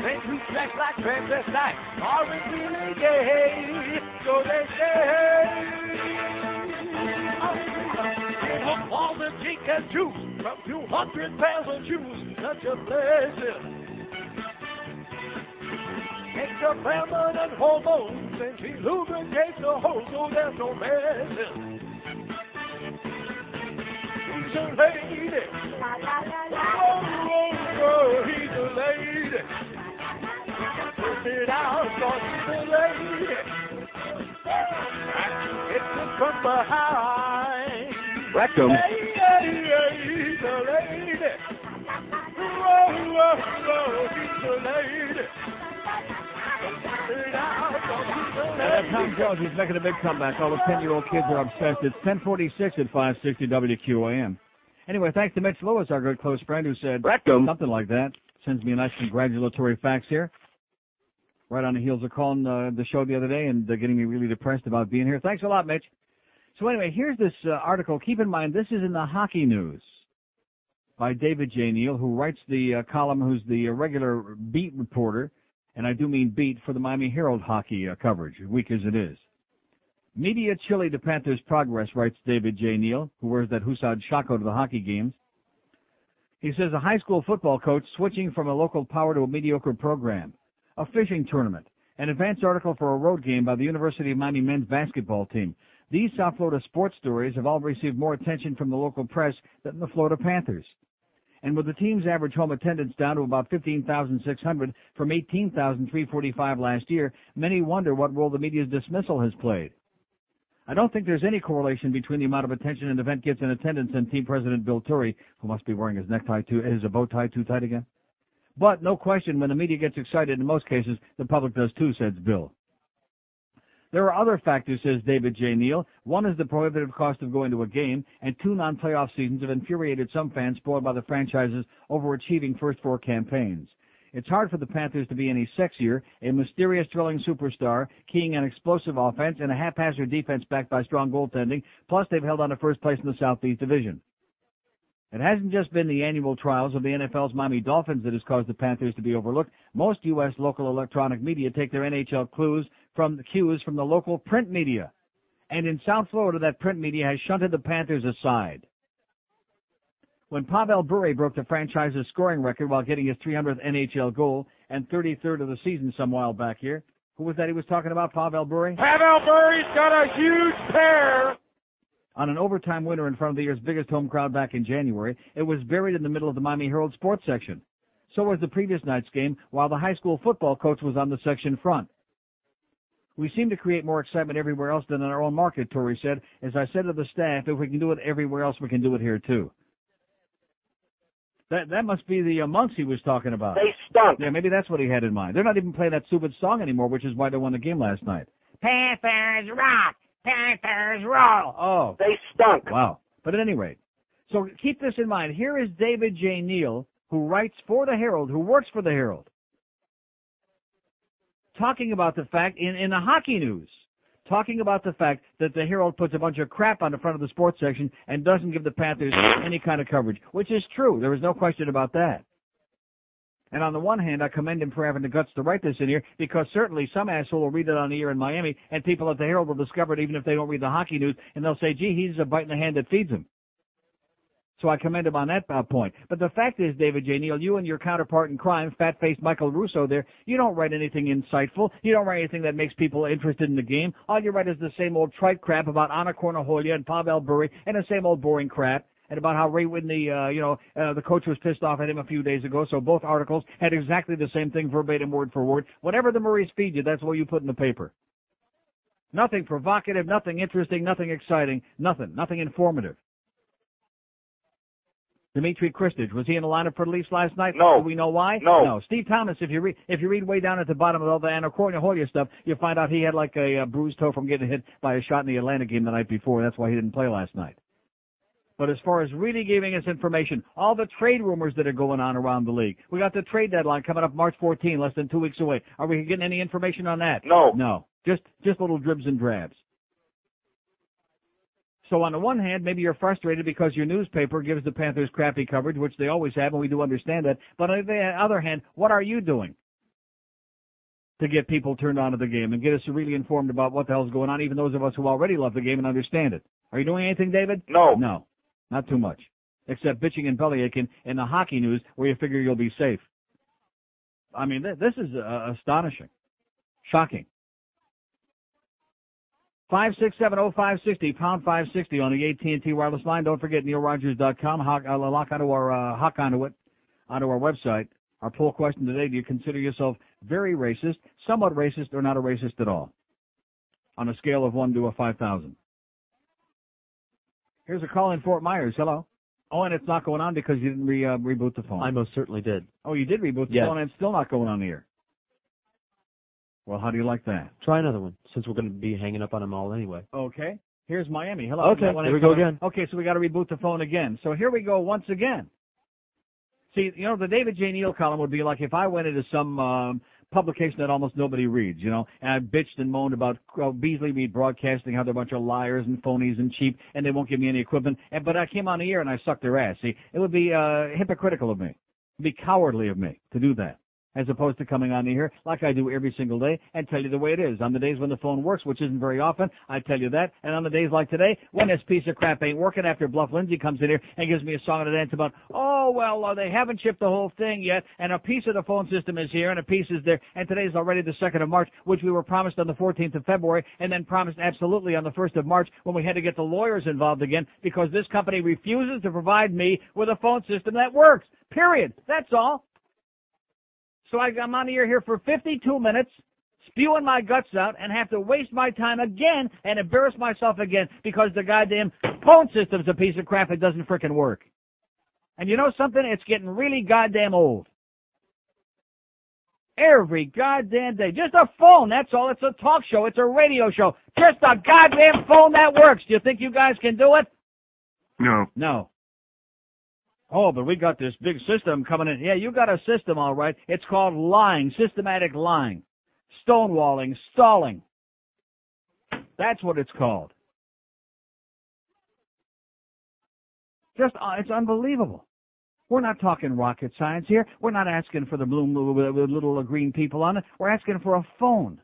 Men who dress like transvestites aren't really gay, so they say. In her closet she can choose from 200 pairs of shoes, such a blessing. Takes her feminine hormones and she lubricates the hole so there's no messing. He's a lady. Oh, he's a lady. Put it out, cause he's a lady. And she hits it from behind. Rectum. He's a lady. Oh, he's a lady. Tom Jones, he's making a big comeback. All the 10-year-old kids are obsessed. It's 10:46 at 560 WQAM. Anyway, thanks to Mitch Lewis, our good close friend, who said something like that. Sends me a nice congratulatory fax here. Right on the heels of calling the show the other day and getting me really depressed about being here. Thanks a lot, Mitch. So anyway, here's this article. Keep in mind, this is in the hockey news by David J. Neal, who writes the column, who's the regular beat reporter. And I do mean beat for the Miami Herald hockey coverage, weak as it is. Media chilly to Panthers' progress, writes David J. Neal, who wears that Husad Shako to the hockey games. He says a high school football coach switching from a local power to a mediocre program, a fishing tournament, an advance article for a road game by the University of Miami men's basketball team. These South Florida sports stories have all received more attention from the local press than the Florida Panthers. And with the team's average home attendance down to about 15,600 from 18,345 last year, many wonder what role the media's dismissal has played. I don't think there's any correlation between the amount of attention an event gets in attendance and team president Bill Turry, who must be wearing his bow tie too tight again. But no question, when the media gets excited, in most cases, the public does too, says Bill. There are other factors, says David J. Neal. One is the prohibitive cost of going to a game, and 2 non-playoff seasons have infuriated some fans spoiled by the franchise's overachieving first 4 campaigns. It's hard for the Panthers to be any sexier, a mysterious, thrilling superstar, keying an explosive offense and a haphazard defense backed by strong goaltending, plus they've held on to first place in the Southeast Division. It hasn't just been the annual trials of the NFL's Miami Dolphins that has caused the Panthers to be overlooked. Most U.S. local electronic media take their NHL cues from the local print media. And in South Florida, that print media has shunted the Panthers aside. When Pavel Bure broke the franchise's scoring record while getting his 300th NHL goal and 33rd of the season some while back here, who was that he was talking about, Pavel Bure? Pavel Bure's got a huge pair! On an overtime winner in front of the year's biggest home crowd back in January, it was buried in the middle of the Miami Herald sports section. So was the previous night's game, while the high school football coach was on the section front. We seem to create more excitement everywhere else than in our own market, Torrey said. As I said to the staff, if we can do it everywhere else, we can do it here too. That must be the monks he was talking about. They stunk. Yeah, maybe that's what he had in mind. They're not even playing that stupid song anymore, which is why they won the game last night. Panthers rock! Panthers roll! Oh. They stunk. Wow. But at any rate, so keep this in mind. Here is David J. Neal, who writes for the Herald, who works for the Herald, talking about the fact, in the hockey news, talking about the fact that the Herald puts a bunch of crap on the front of the sports section and doesn't give the Panthers any kind of coverage, which is true. There is no question about that. And on the one hand, I commend him for having the guts to write this in here, because certainly some asshole will read it on the air in Miami, and people at the Herald will discover it even if they don't read the hockey news, and they'll say, gee, he's a bite in the hand that feeds him. So I commend him on that point. But the fact is, David J. Neal, you and your counterpart in crime, fat-faced Michael Russo there, you don't write anything insightful. You don't write anything that makes people interested in the game. All you write is the same old trite crap about Anna Cornaholia and Pavel Bure and the same old boring crap. And about how Ray Whitney, the coach was pissed off at him a few days ago. So both articles had exactly the same thing, verbatim, word for word. Whatever the Murrays feed you, that's what you put in the paper. Nothing provocative, nothing interesting, nothing exciting, nothing informative. Dmitry Kristich, was he in the lineup for the Leafs last night? No. Do we know why? No. Steve Thomas, if you read way down at the bottom of all the Anna Cornaholia stuff, you'll find out he had like a bruised toe from getting hit by a shot in the Atlanta game the night before. That's why he didn't play last night. But as far as really giving us information, all the trade rumors that are going on around the league. We got the trade deadline coming up March 14, less than 2 weeks away. Are we getting any information on that? No. No. Just little dribs and drabs. So on the one hand, maybe you're frustrated because your newspaper gives the Panthers crappy coverage, which they always have, and we do understand that. But on the other hand, what are you doing to get people turned on to the game and get us really informed about what the hell's going on, even those of us who already love the game and understand it? Are you doing anything, David? No. No. Not too much, except bitching and bellyaching in the hockey news where you figure you'll be safe. I mean, this is astonishing, shocking. 5670560, pound 560 on the AT&T wireless line. Don't forget NeilRogers.com. Lock onto our Hawk onto our website. Our poll question today: do you consider yourself very racist, somewhat racist, or not a racist at all? On a scale of 1 to 5,000. Here's a call in Fort Myers. Hello. Oh, and it's not going on because you didn't reboot the phone. I most certainly did. Oh, you did reboot the phone and it's still not going on the air. Well, how do you like that? Try another one, since we're going to be hanging up on them all anyway. Okay. Here's Miami. Hello. Okay, here we go again. Okay, so we got to reboot the phone again. So here we go once again. See, the David J. Neal column would be like if I went into some publication that almost nobody reads, and I bitched and moaned about Beasley Reed Broadcasting, how they're a bunch of liars and phonies and cheap, and they won't give me any equipment. But I came on the air and I sucked their ass. See, it would be hypocritical of me. It would be cowardly of me to do that, as opposed to coming on here like I do every single day and tell you the way it is. On the days when the phone works, which isn't very often, I tell you that. And on the days like today, when this piece of crap ain't working, after Bluff Lindsay comes in here and gives me a song and a dance about, they haven't shipped the whole thing yet, and a piece of the phone system is here and a piece is there, and today's already the 2nd of March, which we were promised on the 14th of February, and then promised absolutely on the 1st of March when we had to get the lawyers involved again because this company refuses to provide me with a phone system that works. Period. That's all. So I'm on the air here for 52 minutes, spewing my guts out, and have to waste my time again and embarrass myself again because the goddamn phone system's a piece of crap that doesn't frickin' work. And you know something? It's getting really goddamn old. Every goddamn day. Just a phone, that's all. It's a talk show. It's a radio show. Just a goddamn phone that works. Do you think you guys can do it? No. No. Oh, but we got this big system coming in. Yeah, you got a system, all right. It's called lying, systematic lying, stonewalling, stalling. That's what it's called. Just, it's unbelievable. We're not talking rocket science here. We're not asking for the blue with little green people on it. We're asking for a phone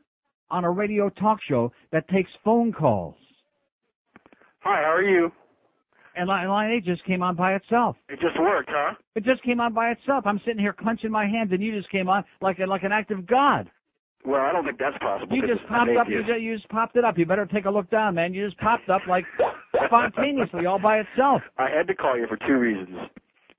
on a radio talk show that takes phone calls. Hi, how are you? And line 8 just came on by itself. It just worked, huh? It just came on by itself. I'm sitting here clenching my hands, and you just came on like an act of God. Well, I don't think that's possible. You just popped up. You just popped it up. You better take a look down, man. You just popped up like spontaneously, all by itself. I had to call you for two reasons.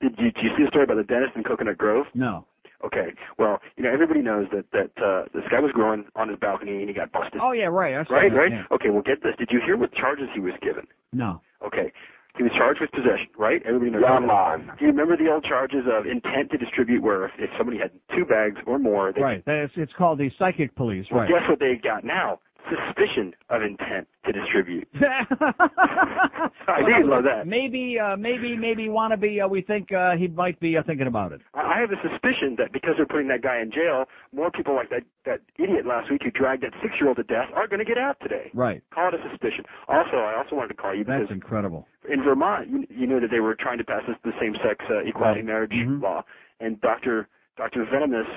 Did you see the story about the dentist in Coconut Grove? No. Okay. Well, everybody knows that this guy was growing on his balcony and he got busted. Oh yeah, right. Right. Yeah. Okay. Well, get this. Did you hear what charges he was given? No. Okay. He was charged with possession, right? Everybody knows. Come on. Do you remember the old charges of intent to distribute, where if somebody had 2 bags or more, right? It's called the psychic police, right? Well, guess what they got now? Suspicion of intent to distribute. I did love that. Maybe wannabe. We think he might be thinking about it. I have a suspicion that because they're putting that guy in jail, more people like that idiot last week who dragged that 6-year-old to death are going to get out today. Right. Call it a suspicion. Also, I also wanted to call you because that's incredible. In Vermont, you know that they were trying to pass the same-sex equality marriage law, and Dr. Venomous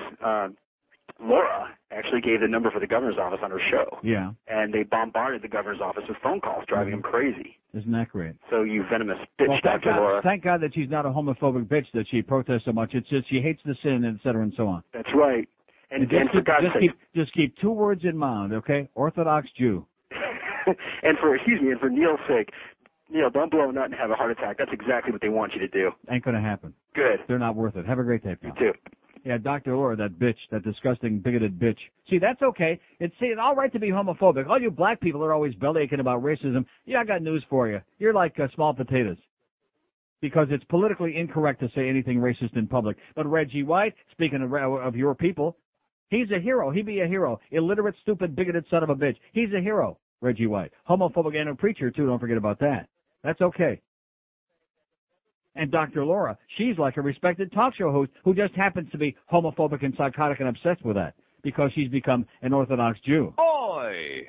Laura actually gave the number for the governor's office on her show. Yeah. And they bombarded the governor's office with phone calls, driving him crazy. Isn't that great? So you venomous bitch, Dr. Laura. Thank God that she's not a homophobic bitch, that she protests so much. It's just she hates the sin, et cetera, and so on. That's right. And for God's sake. Just keep 2 words in mind, okay? Orthodox Jew. and for Neil's sake, Neil, don't blow a nut and have a heart attack. That's exactly what they want you to do. Ain't going to happen. Good. They're not worth it. Have a great day, pal. You too. Yeah, Dr. Laura, that bitch, that disgusting, bigoted bitch. See, that's okay. It's all right to be homophobic. All you black people are always bellyaking about racism. Yeah, I got news for you. You're like small potatoes. Because it's politically incorrect to say anything racist in public. But Reggie White, speaking of your people, he's a hero. He be a hero. Illiterate, stupid, bigoted son of a bitch. He's a hero, Reggie White. Homophobic and a preacher, too. Don't forget about that. That's okay. And Dr. Laura, she's like a respected talk show host who just happens to be homophobic and psychotic and obsessed with that because she's become an Orthodox Jew. Oi!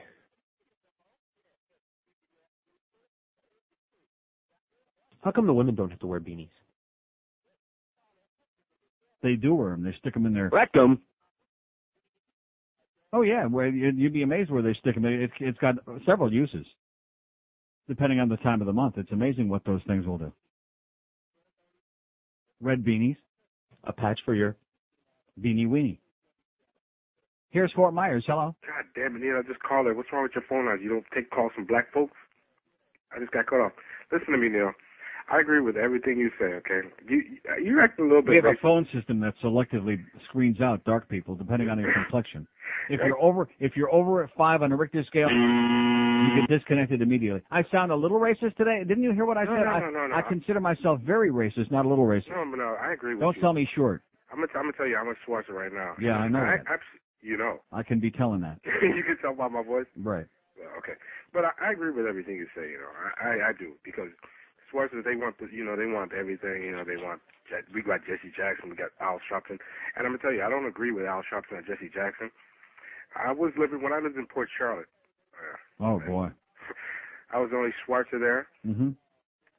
How come the women don't have to wear beanies? They do wear them. They stick them in their rectum. Oh, yeah. Well, you'd be amazed where they stick them. It's got several uses, depending on the time of the month. It's amazing what those things will do. Red beanies. A patch for your beanie weenie. Here's Fort Myers. Hello. God damn it, Neil. I just called her. What's wrong with your phone lines? You don't take calls from black folks? I just got cut off. Listen to me, Neil. I agree with everything you say, okay? You act a little bit... We have a phone system that selectively screens out dark people depending on your complexion. If you're over at 5 on the Richter scale, you get disconnected immediately. I sound a little racist today. Didn't you hear what I said? No. I consider myself very racist, not a little racist. No, I agree with you. Don't sell me short. I'm gonna tell you how much Schwarzer right now. Yeah, I know that. You know. I can be telling that. You can tell by my voice? Right. Well, okay. But I agree with everything you say, you know. I do, because Schwarzer, they want everything, you know, we got Jesse Jackson, we got Al Sharpton. And I'm going to tell you, I don't agree with Al Sharpton and Jesse Jackson. When I lived in Port Charlotte. Oh, boy. I was only Schwarzer there. Mm-hmm.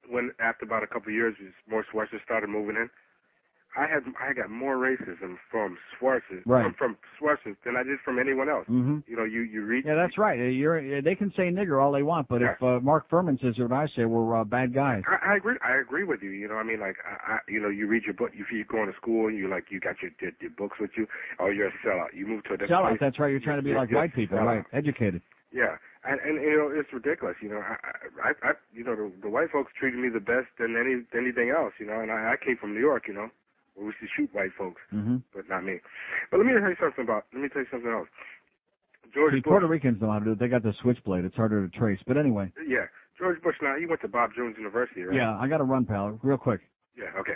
When, after about a couple of years, more Schwarzer started moving in. I got more racism from Schwarzer, from Schwarzer than I did from anyone else. Mm-hmm. You know, you read. Yeah, that's right. They can say nigger all they want, but if Mark Furman says what I say, we're bad guys. I agree. I agree with you. You know, I mean, like, you know, you read your book. If you go to school and you got your books with you, oh, you're a sellout. You move to a different place. Sellout. That's right. You're trying to be like white people, right? Educated. Yeah, and you know, it's ridiculous. You know, I you know, the white folks treated me the best than anything else. You know, and I came from New York. You know. We used to shoot white folks, but not me. But let me tell you something else. George Bush. Puerto Ricans know how to do it. They got the switchblade. It's harder to trace. But anyway. Yeah. George Bush, now, he went to Bob Jones University, right? Yeah, I got to run, pal, real quick. Yeah, okay.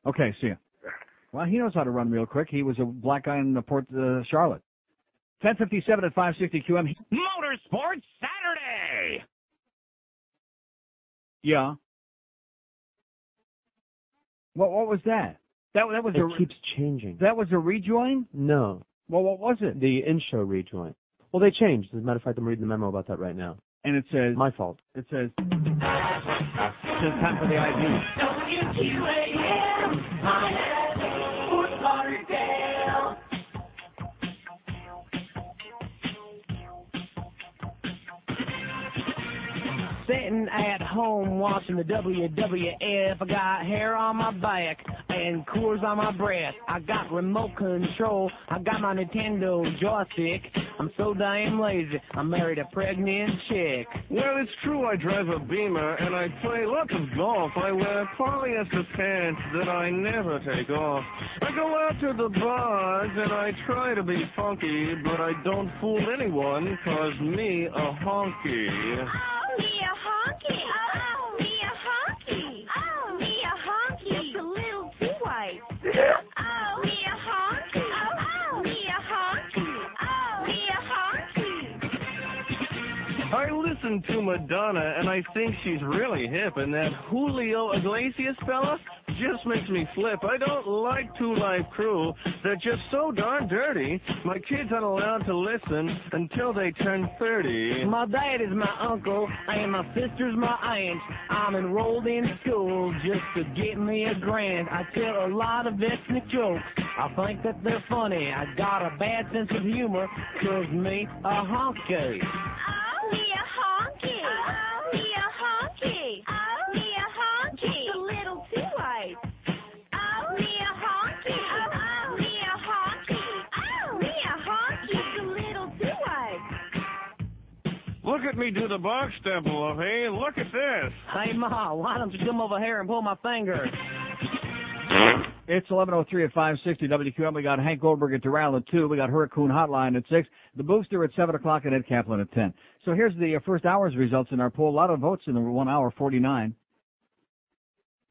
Okay, see ya. Yeah. Well, he knows how to run real quick. He was a black guy in Port Charlotte. 10:57 at 560 QM. Motorsports Saturday! Yeah. What was that? That was It keeps changing. That was a rejoin? No. Well, what was it? The in-show rejoin. Well, they changed. As a matter of fact, I'm reading the memo about that right now. And it says... My fault. It says time for the ID. WQAM, Fort Lauderdale. Sitting at home watching the WWF. I got hair on my back and Coors on my breath. I got remote control. I got my Nintendo joystick. I'm so damn lazy. I married a pregnant chick. Well, it's true I drive a Beamer and I play lots of golf. I wear polyester pants that I never take off. I go out to the bars and I try to be funky, but I don't fool anyone 'cause me a honky. Oh, me a honky. Oh, me a honky. Oh, me a honky. Just a little too white. Oh, me a honky. Oh, me a honky. Oh, me a honky. I listen to Madonna and I think she's really hip, and that Julio Iglesias fella just makes me flip. I don't like Two Live Crew. They're just so darn dirty. My kids aren't allowed to listen until they turn 30. My dad is my uncle, and my sister's my aunt. I'm enrolled in school just to get me a grant. I tell a lot of ethnic jokes. I think that they're funny. I got a bad sense of humor, 'cause me a honky. Oh, me a honky. Oh, me a honky. Oh, me a honky. Just a little too white. Oh, me a honky. Oh, me a honky. Oh, me a honky. Just a little too white. Look at me do the box step, Wolfie. Look at this. Hey, Ma, why don't you come over here and pull my finger? It's 11:03 at 560 WQM. We got Hank Goldberg at Doral at 2. We got Hurricane Hotline at 6. The Booster at 7 o'clock and Ed Kaplan at 10. So here's the first hour's results in our poll. A lot of votes in the 1 hour, 49.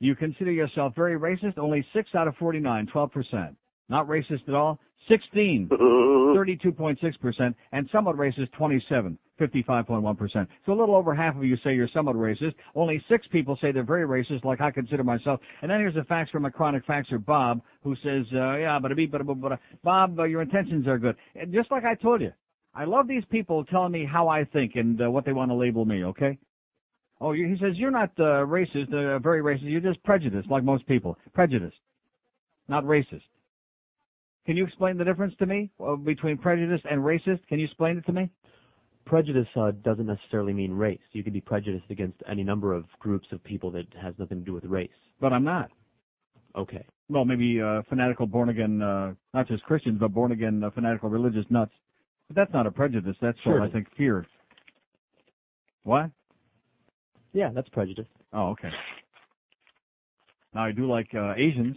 You consider yourself very racist? Only 6 out of 49, 12%. Not racist at all? 16, 32.6%. And somewhat racist, 27, 55.1%. So a little over half of you say you're somewhat racist. Only 6 people say they're very racist, like I consider myself. And then here's a fax from a chronic faxer, Bob, who says, Bob, your intentions are good. And just like I told you, I love these people telling me how I think and what they want to label me, okay? Oh, he says, you're not racist, very racist. You're just prejudiced, like most people. Prejudiced, not racist. Can you explain the difference to me between prejudice and racist? Can you explain it to me? Prejudice doesn't necessarily mean race. You can be prejudiced against any number of groups of people that has nothing to do with race. But I'm not. Okay. Well, maybe fanatical born-again, not just Christians, but born-again fanatical religious nuts. But that's not a prejudice. That's sure. I think, fear. What? Yeah, that's prejudice. Oh, okay. Now, I do like Asians.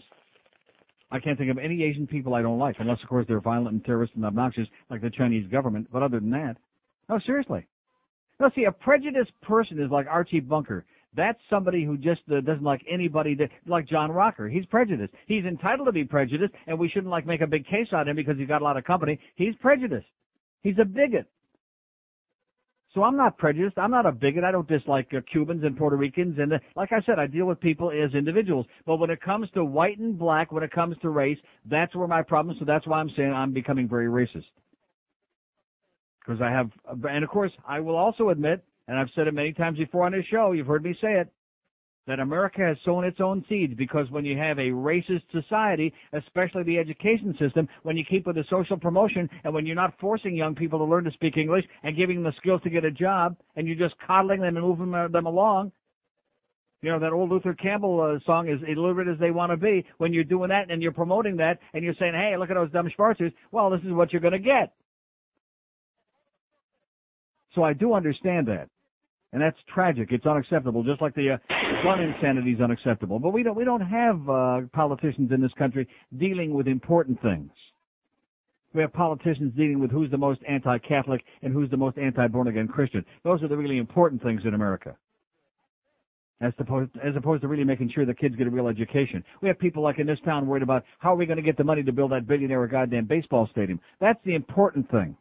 I can't think of any Asian people I don't like, unless, of course, they're violent and terrorist and obnoxious, like the Chinese government. But other than that, no, seriously. No, see, a prejudiced person is like Archie Bunker. That's somebody who just doesn't like anybody, like John Rocker. He's prejudiced. He's entitled to be prejudiced, and we shouldn't, make a big case out of him because he's got a lot of company. He's prejudiced. He's a bigot. So I'm not prejudiced. I'm not a bigot. I don't dislike Cubans and Puerto Ricans. And like I said, I deal with people as individuals. But when it comes to white and black, when it comes to race, that's where my problem is. So that's why I'm saying I'm becoming very racist. Because I have, and of course, I will also admit, and I've said it many times before on this show, you've heard me say it, that America has sown its own seeds, because when you have a racist society, especially the education system, when you keep with the social promotion and when you're not forcing young people to learn to speak English and giving them the skills to get a job, and you're just coddling them and moving them along, you know, that old Luther Campbell song is illiterate as they want to be. When you're doing that and you're promoting that and you're saying, hey, look at those dumb schwarzers, well, this is what you're going to get. So I do understand that. And that's tragic. It's unacceptable, just like the gun insanity is unacceptable. But we don't have politicians in this country dealing with important things. We have politicians dealing with who's the most anti-Catholic and who's the most anti-born-again Christian. Those are the really important things in America, as opposed to really making sure the kids get a real education. We have people like in this town worried about how are we going to get the money to build that billionaire goddamn baseball stadium. That's the important thing.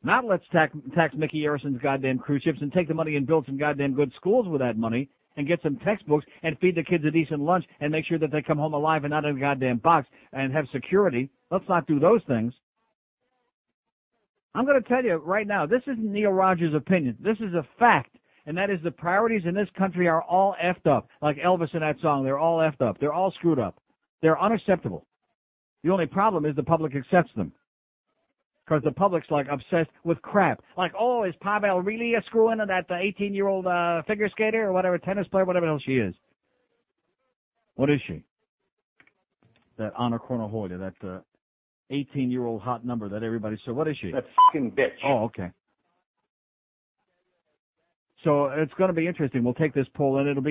Not let's tax Mickey Harrison's goddamn cruise ships and take the money and build some goddamn good schools with that money and get some textbooks and feed the kids a decent lunch and make sure that they come home alive and not in a goddamn box and have security. Let's not do those things. I'm going to tell you right now, this isn't Neil Rogers' opinion. This is a fact, and that is the priorities in this country are all effed up. Like Elvis in that song, they're all effed up. They're all screwed up. They're unacceptable. The only problem is the public accepts them. Because the public's, like, obsessed with crap. Like, oh, is Pavel really a screw-in of that 18-year-old figure skater or whatever, tennis player, whatever the hell she is? What is she? That Anna Kournihoida, that 18-year-old hot number that everybody saw. What is she? That fucking bitch. Oh, okay. So it's going to be interesting. We'll take this poll, and it'll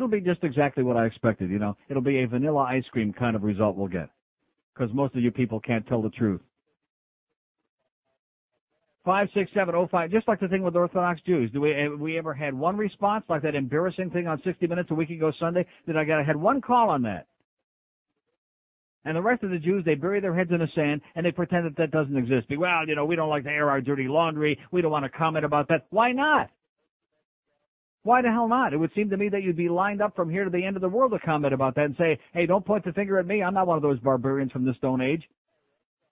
be just exactly what I expected, you know. It'll be a vanilla ice cream kind of result we'll get. Because most of you people can't tell the truth. 56705, just like the thing with Orthodox Jews. Have we ever had one response like that embarrassing thing on 60 Minutes a week ago Sunday? I had one call on that. And the rest of the Jews, they bury their heads in the sand and they pretend that that doesn't exist. Well, you know, we don't like to air our dirty laundry. We don't want to comment about that. Why not? Why the hell not? It would seem to me that you'd be lined up from here to the end of the world to comment about that and say, hey, don't point the finger at me. I'm not one of those barbarians from the Stone Age.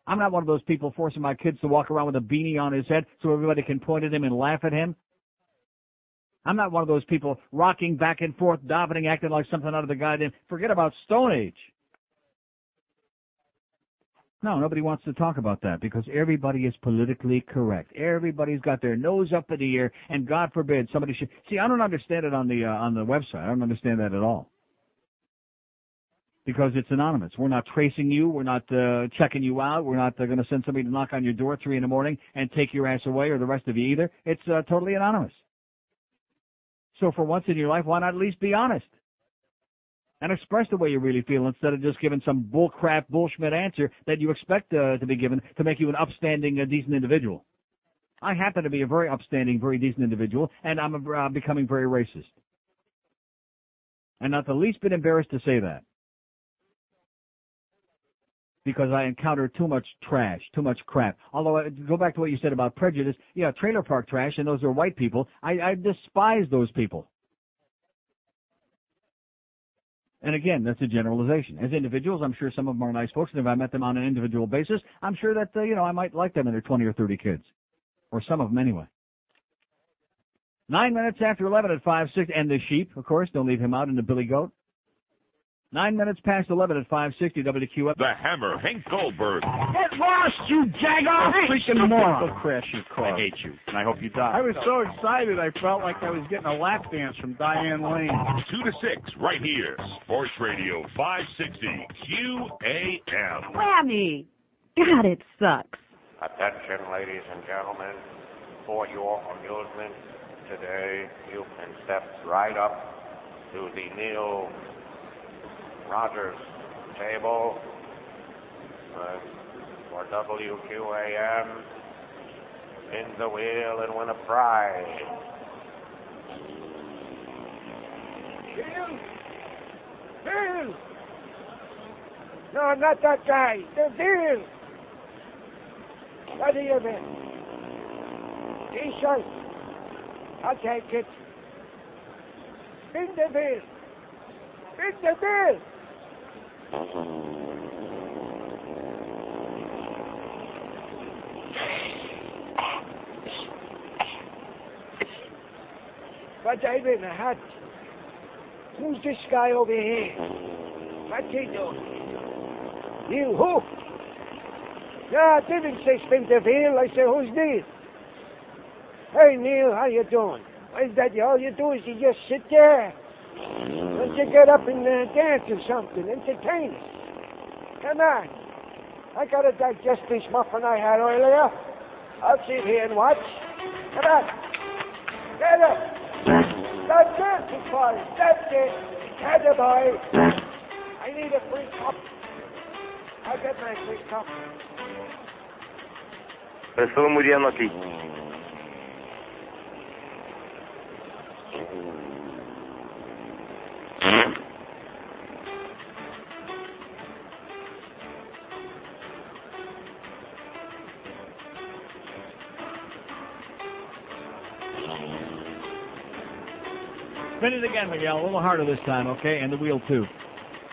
I'm not one of those people forcing my kids to walk around with a beanie on his head so everybody can point at him and laugh at him. I'm not one of those people rocking back and forth, davening, acting like something out of the goddamn. Forget about Stone Age. No, nobody wants to talk about that because everybody is politically correct. Everybody's got their nose up in the air, and God forbid somebody should. See, I don't understand it on the website. I don't understand that at all. Because it's anonymous. We're not tracing you. We're not checking you out. We're not going to send somebody to knock on your door 3 a.m. and take your ass away, or the rest of you either. It's totally anonymous. So for once in your life, why not at least be honest? And express the way you really feel instead of just giving some bullcrap, bullshit answer that you expect to be given to make you an upstanding, decent individual. I happen to be a very upstanding, very decent individual, and I'm becoming very racist. And not the least bit embarrassed to say that. Because I encounter too much trash, too much crap. Although, go back to what you said about prejudice. Yeah, trailer park trash, and those are white people. I despise those people. And again, that's a generalization. As individuals, I'm sure some of them are nice folks, and if I met them on an individual basis, I'm sure that, I might like them and their 20 or 30 kids. Or some of them anyway. 9 minutes after 11 at 5:06, and the sheep, of course, don't leave him out in the billy goat. 9 minutes past 11 at 560 WQF. The Hammer, Hank Goldberg. Get lost, you jagoff! Freaking moron. Crash your car. I hate you, and I hope you die. I was so excited I felt like I was getting a lap dance from Diane Lane. 2 to 6, right here. Sports Radio 560 QAM. Whammy! God, it sucks. Attention, ladies and gentlemen. For your amusement, today you can step right up to the Neil Rogers table for WQAM, spin the wheel and win a prize. Bill! No, not that guy. The Bill! What do you mean? T-shirt. I'll take it. Spin the bill. Spin the bill. But I'm in a hat. Who's this guy over here? What's he doing? You who? No, I didn't say spin the wheel. I said, who's this? Hey, Neil, how you doing? Is that all you do is you just sit there? Don't you get up and dance or something? Entertain us. Come on. I got to digest this muffin I had earlier. I'll sit here and watch. Come on. Get up. That's it, boys. That's it. Get it, boy. I need a free cup. I'll get my free cup. Estuvo muy bien aquí. Spin it again, Miguel. A little harder this time, okay? And the wheel, too.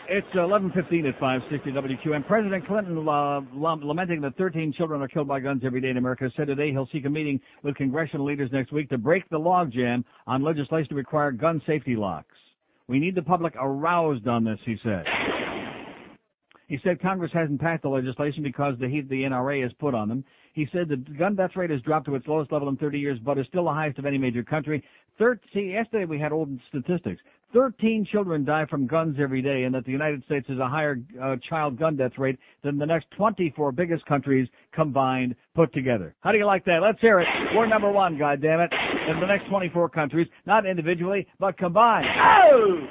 It's 11:15 at 560 WQM. President Clinton, lamenting that 13 children are killed by guns every day in America, said today he'll seek a meeting with congressional leaders next week to break the logjam on legislation to require gun safety locks. We need the public aroused on this, he said. He said Congress hasn't passed the legislation because the heat the NRA has put on them. He said the gun death rate has dropped to its lowest level in 30 years, but is still the highest of any major country. Yesterday we had old statistics. 13 children die from guns every day, and that the United States has a higher child gun death rate than the next 24 biggest countries combined put together. How do you like that? Let's hear it. We're number one, goddammit, in the next 24 countries, not individually, but combined. Oh!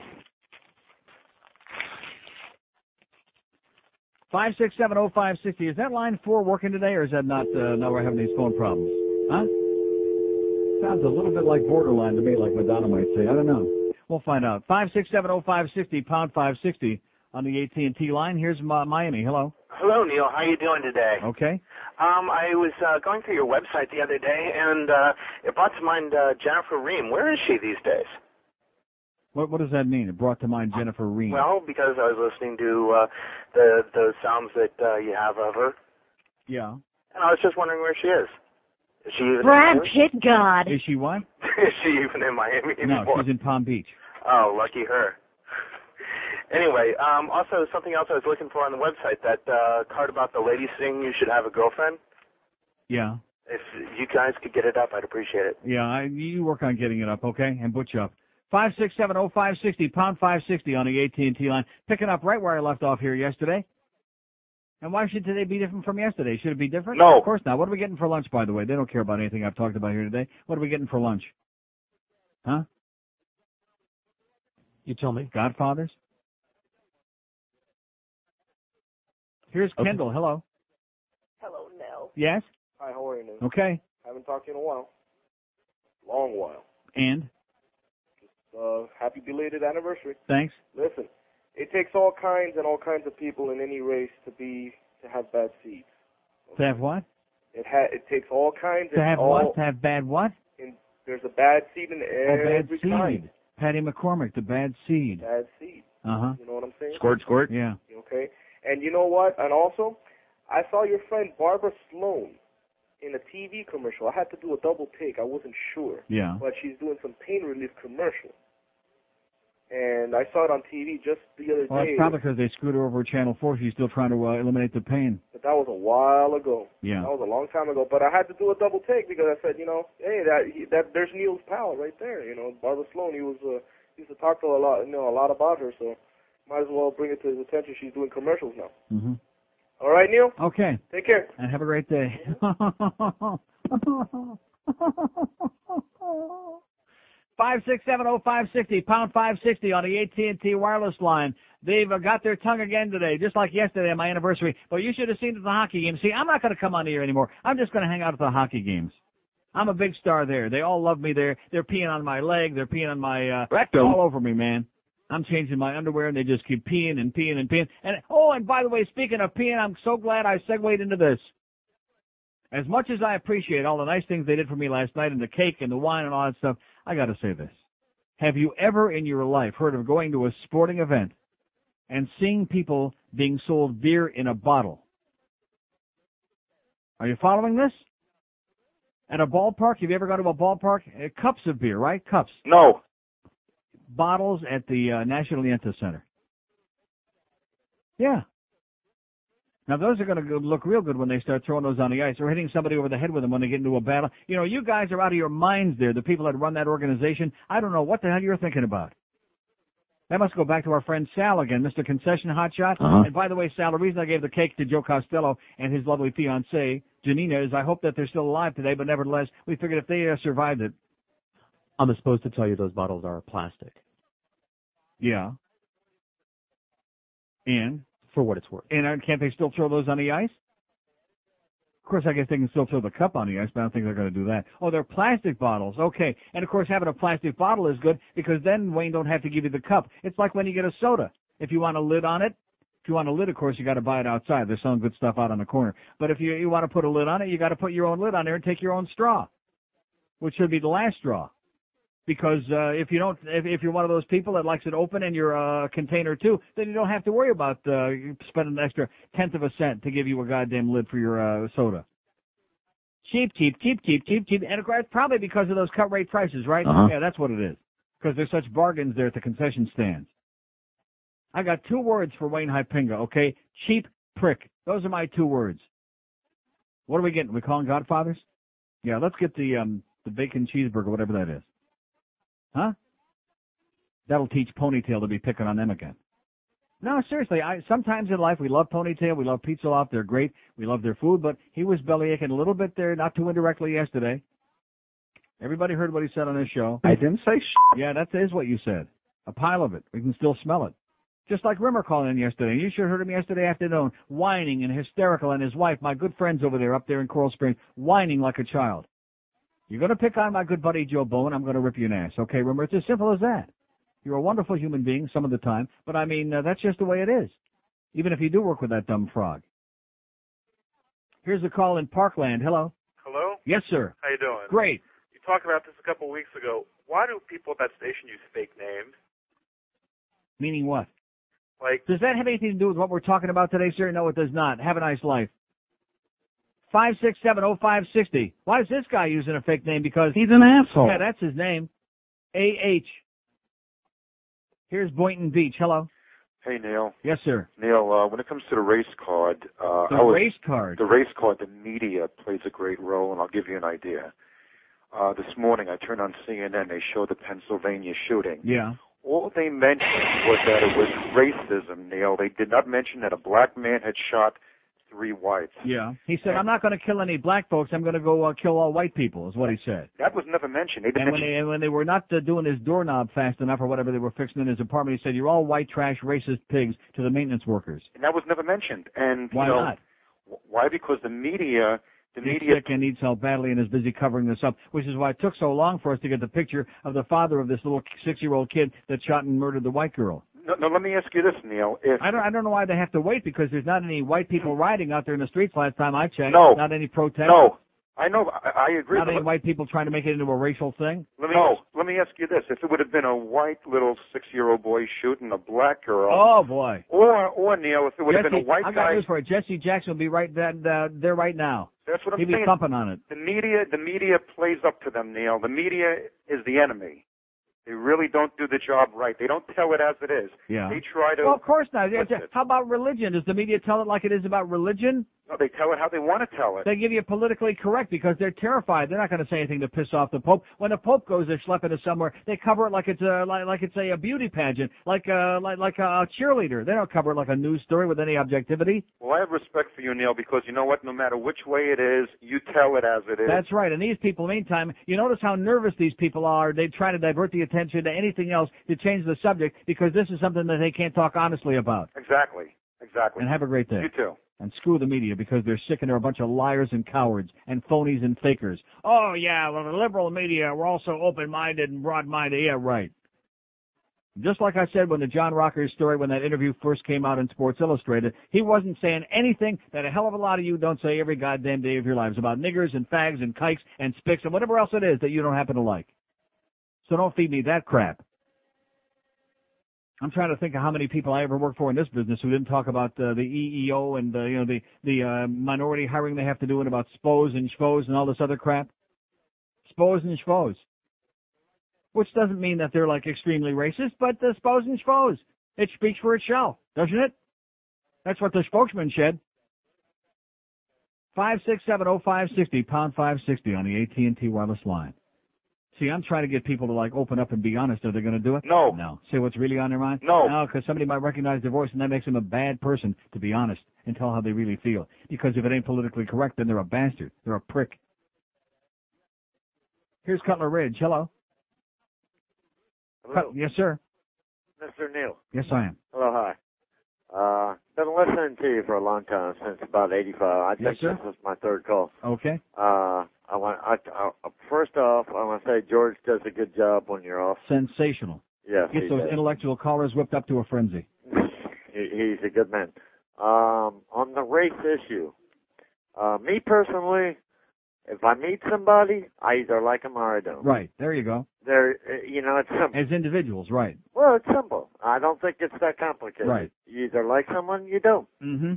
5670560. Is that line 4 working today, or is that not? Now we're having these phone problems. Huh? Sounds a little bit like borderline to me, like Madonna might say. I don't know. We'll find out. 5670560, pound 560 on the AT&T line. Here's Miami. Hello. Hello, Neil. How are you doing today? Okay. I was going through your website the other day, and it brought to mind Jennifer Ream. Where is she these days? What does that mean? It brought to mind Jennifer Ream. Well, because I was listening to the sounds that you have of her. Yeah. And I was just wondering where she is. Is she even Brad in Pitt God. Is she what? Is she even in Miami anymore? No, she's in Palm Beach. Oh, lucky her. Anyway, also something else I was looking for on the website, that card about the lady saying you should have a girlfriend. Yeah. If you guys could get it up, I'd appreciate it. Yeah, you work on getting it up, okay? And butch up. 5670560, pound 560 on the AT&T line. Picking up right where I left off here yesterday. And why should today be different from yesterday? Should it be different? No. Of course not. What are we getting for lunch, by the way? They don't care about anything I've talked about here today. What are we getting for lunch? Huh? You tell me. Godfathers? Here's Kendall. Hello. Hello, Nell. Yes? Hi, how are you, Nell? Okay. Haven't talked to you in a while. Long while. And? Happy belated anniversary. Thanks. Listen, it takes all kinds of people in any race to have bad seeds. To have what? It takes all kinds. To have what? To have bad what? There's a bad seed in every bad seed. kind. Patty McCormick, the bad seed. Bad seed. Uh-huh. You know what I'm saying? Squirt. Yeah. Okay. And you know what? And also, I saw your friend Barbara Sloan in a TV commercial. I had to do a double take. I wasn't sure. Yeah. But she's doing some pain relief commercial. And I saw it on TV just the other Well, day. it's probably because they screwed her over Channel 4. She's still trying to eliminate the pain. But that was a while ago. Yeah. That was a long time ago. But I had to do a double take because I said, hey, that there's Neil's pal right there. Barbara Sloan. He used to talk to a lot about her. So might as well bring it to his attention. She's doing commercials now. Mm-hmm. All right, Neil. Okay. Take care. And have a great day. 5670560, pound 560 on the AT&T wireless line. They've got their tongue again today, just like yesterday on my anniversary. But you should have seen it at the hockey game. See, I'm not going to come on the air anymore. I'm just going to hang out at the hockey games. I'm a big star there. They all love me there. They're peeing on my leg. They're peeing on my all over me, man. I'm changing my underwear, and they just keep peeing and peeing and peeing. And by the way, speaking of peeing, I'm so glad I segued into this. As much as I appreciate all the nice things they did for me last night and the cake and the wine and all that stuff, I got to say this. Have you ever in your life heard of going to a sporting event and seeing people being sold beer in a bottle? Are you following this? At a ballpark, have you ever gone to a ballpark? Cups of beer, right? Cups. No. Bottles at the National Yenta Center. Yeah. Now, those are going to look real good when they start throwing those on the ice or hitting somebody over the head with them when they get into a battle. You guys are out of your minds there, the people that run that organization. I don't know what the hell you're thinking about. That must go back to our friend Sal again, Mr. Concession Hotshot. Uh-huh. And by the way, Sal, the reason I gave the cake to Joe Costello and his lovely fiancée, Janina, is I hope that they're still alive today, but nevertheless, we figured if they survived it. I'm supposed to tell you those bottles are plastic. Yeah. And? For what it's worth. And can't they still throw those on the ice? Of course, I guess they can still throw the cup on the ice, but I don't think they're going to do that. Oh, they're plastic bottles. Okay. And, of course, having a plastic bottle is good because then Wayne don't have to give you the cup. It's like when you get a soda. If you want a lid on it, of course, you got to buy it outside. There's some good stuff out on the corner. But if you want to put a lid on it, you got to put your own lid on there and take your own straw, which should be the last straw. Because if you're one of those people that likes it open and you're a container too, then you don't have to worry about spending an extra 1/10 of a cent to give you a goddamn lid for your soda. Cheap. And of course, probably because of those cut rate prices, right? Uh-huh. Yeah, that's what it is. Because there's such bargains there at the concession stands. I got 2 words for Wayne Hypinga, okay? Cheap prick. Those are my 2 words. What are we getting? We calling Godfathers? Yeah, let's get the bacon cheeseburger, whatever that is. Huh? That'll teach Ponytail to be picking on them again. No, seriously, sometimes in life we love Ponytail, we love Pizza Loft, they're great, we love their food, but he was bellyaching a little bit there, not too indirectly yesterday. Everybody heard what he said on his show. I didn't say Yeah, that is what you said. A pile of it. We can still smell it. Just like Rimmer calling in yesterday. You sure heard him yesterday afternoon, whining and hysterical, and his wife, my good friends over there, up there in Coral Springs, whining like a child. You're going to pick on my good buddy Joe Bone, I'm going to rip you an ass. Okay, Rimmer, it's as simple as that. You're a wonderful human being some of the time, but I mean, that's just the way it is. Even if you do work with that dumb frog. Here's a call in Parkland. Hello. Hello? Yes, sir. How you doing? Great. You talked about this a couple of weeks ago. Why do people at that station use fake names? Meaning what? Like, does that have anything to do with what we're talking about today, sir? No, it does not. Have a nice life. 5670560. Why is this guy using a fake name? Because he's an asshole. Yeah, that's his name. A.H. Here's Boynton Beach. Hello. Hey, Neil. Yes, sir. Neil, when it comes to the race card, race card, the media plays a great role, and I'll give you an idea. This morning I turned on CNN. They showed the Pennsylvania shooting. Yeah. All they mentioned was that it was racism, Neil. They did not mention that a black man had shot 3 whites. Yeah. He said, I'm not going to kill any black folks. I'm going to go kill all white people, is what he said. That was never mentioned. They didn't mention when they were not doing his doorknob fast enough or whatever they were fixing in his apartment, he said, you're all white trash, racist pigs to the maintenance workers. And that was never mentioned. And why not? Why? Because the media... He's sick and needs help badly and is busy covering this up, which is why it took so long for us to get the picture of the father of this little 6-year-old kid that shot and murdered the white girl. No, let me ask you this, Neil. I don't know why they have to wait, because there's not any white people riding out there in the streets last time I checked. No. Not any protests. No. I know. I agree. Not any white people trying to make it into a racial thing. Let me ask you this: if it would have been a white little 6-year-old boy shooting a black girl, oh boy, or Neil, if it would have been a white guy, I got news for it. Jesse Jackson will be right there right now. That's what I'm saying. He'd be thumping on it. The media plays up to them, Neil. The media is the enemy. They really don't do the job right. They don't tell it as it is. Yeah. They try to. Well, of course not. How about religion? Does the media tell it like it is about religion? No, they tell it how they want to tell it. They give you politically correct because they're terrified. They're not going to say anything to piss off the Pope. When the Pope goes there schlepping to somewhere, they cover it like it's a beauty pageant, like a cheerleader. They don't cover it like a news story with any objectivity. Well, I have respect for you, Neil, because you know what? No matter which way it is, you tell it as it is. That's right. And these people, meantime, you notice how nervous these people are. They try to divert the attention to anything else to change the subject because this is something that they can't talk honestly about. Exactly. And have a great day. You too. And screw the media because they're sick and they're a bunch of liars and cowards and phonies and fakers. Oh, yeah, well, the liberal media were also open-minded and broad-minded. Yeah, right. Just like I said when the John Rocker story, when that interview first came out in Sports Illustrated, he wasn't saying anything that a hell of a lot of you don't say every goddamn day of your lives about niggers and fags and kikes and spicks and whatever else it is that you don't happen to like. So don't feed me that crap. I'm trying to think of how many people I ever worked for in this business who didn't talk about the EEO and the minority hiring they have to do and about SPOs and SHPOs and all this other crap. SPOs and SHPOs. Which doesn't mean that they're like extremely racist, but the SPOs and SHPOs. It speaks for itself, doesn't it? That's what the spokesman said. 5670560, pound 560 on the AT&T wireless line. See, I'm trying to get people to, open up and be honest. Are they going to do it? No. No. Say what's really on their mind? No. No, because somebody might recognize their voice, and that makes them a bad person, to be honest, and tell how they really feel. Because if it ain't politically correct, then they're a bastard. They're a prick. Here's Cutler Ridge. Hello. Hello. Yes, sir. Mr. Neil. Yes, I am. Hello, hi. Been listening to you for a long time, since about 85. I think sir. This is my third call. Okay. First off, I want to say George does a good job when you're off. Sensational. Yes, Gets those intellectual callers whipped up to a frenzy. He's a good man. On the race issue, me personally, if I meet somebody, I either like them or I don't. Right. There you go. They're, it's simple. As individuals, right. Well, it's simple. I don't think it's that complicated. Right. You either like someone, you don't. Mm-hmm.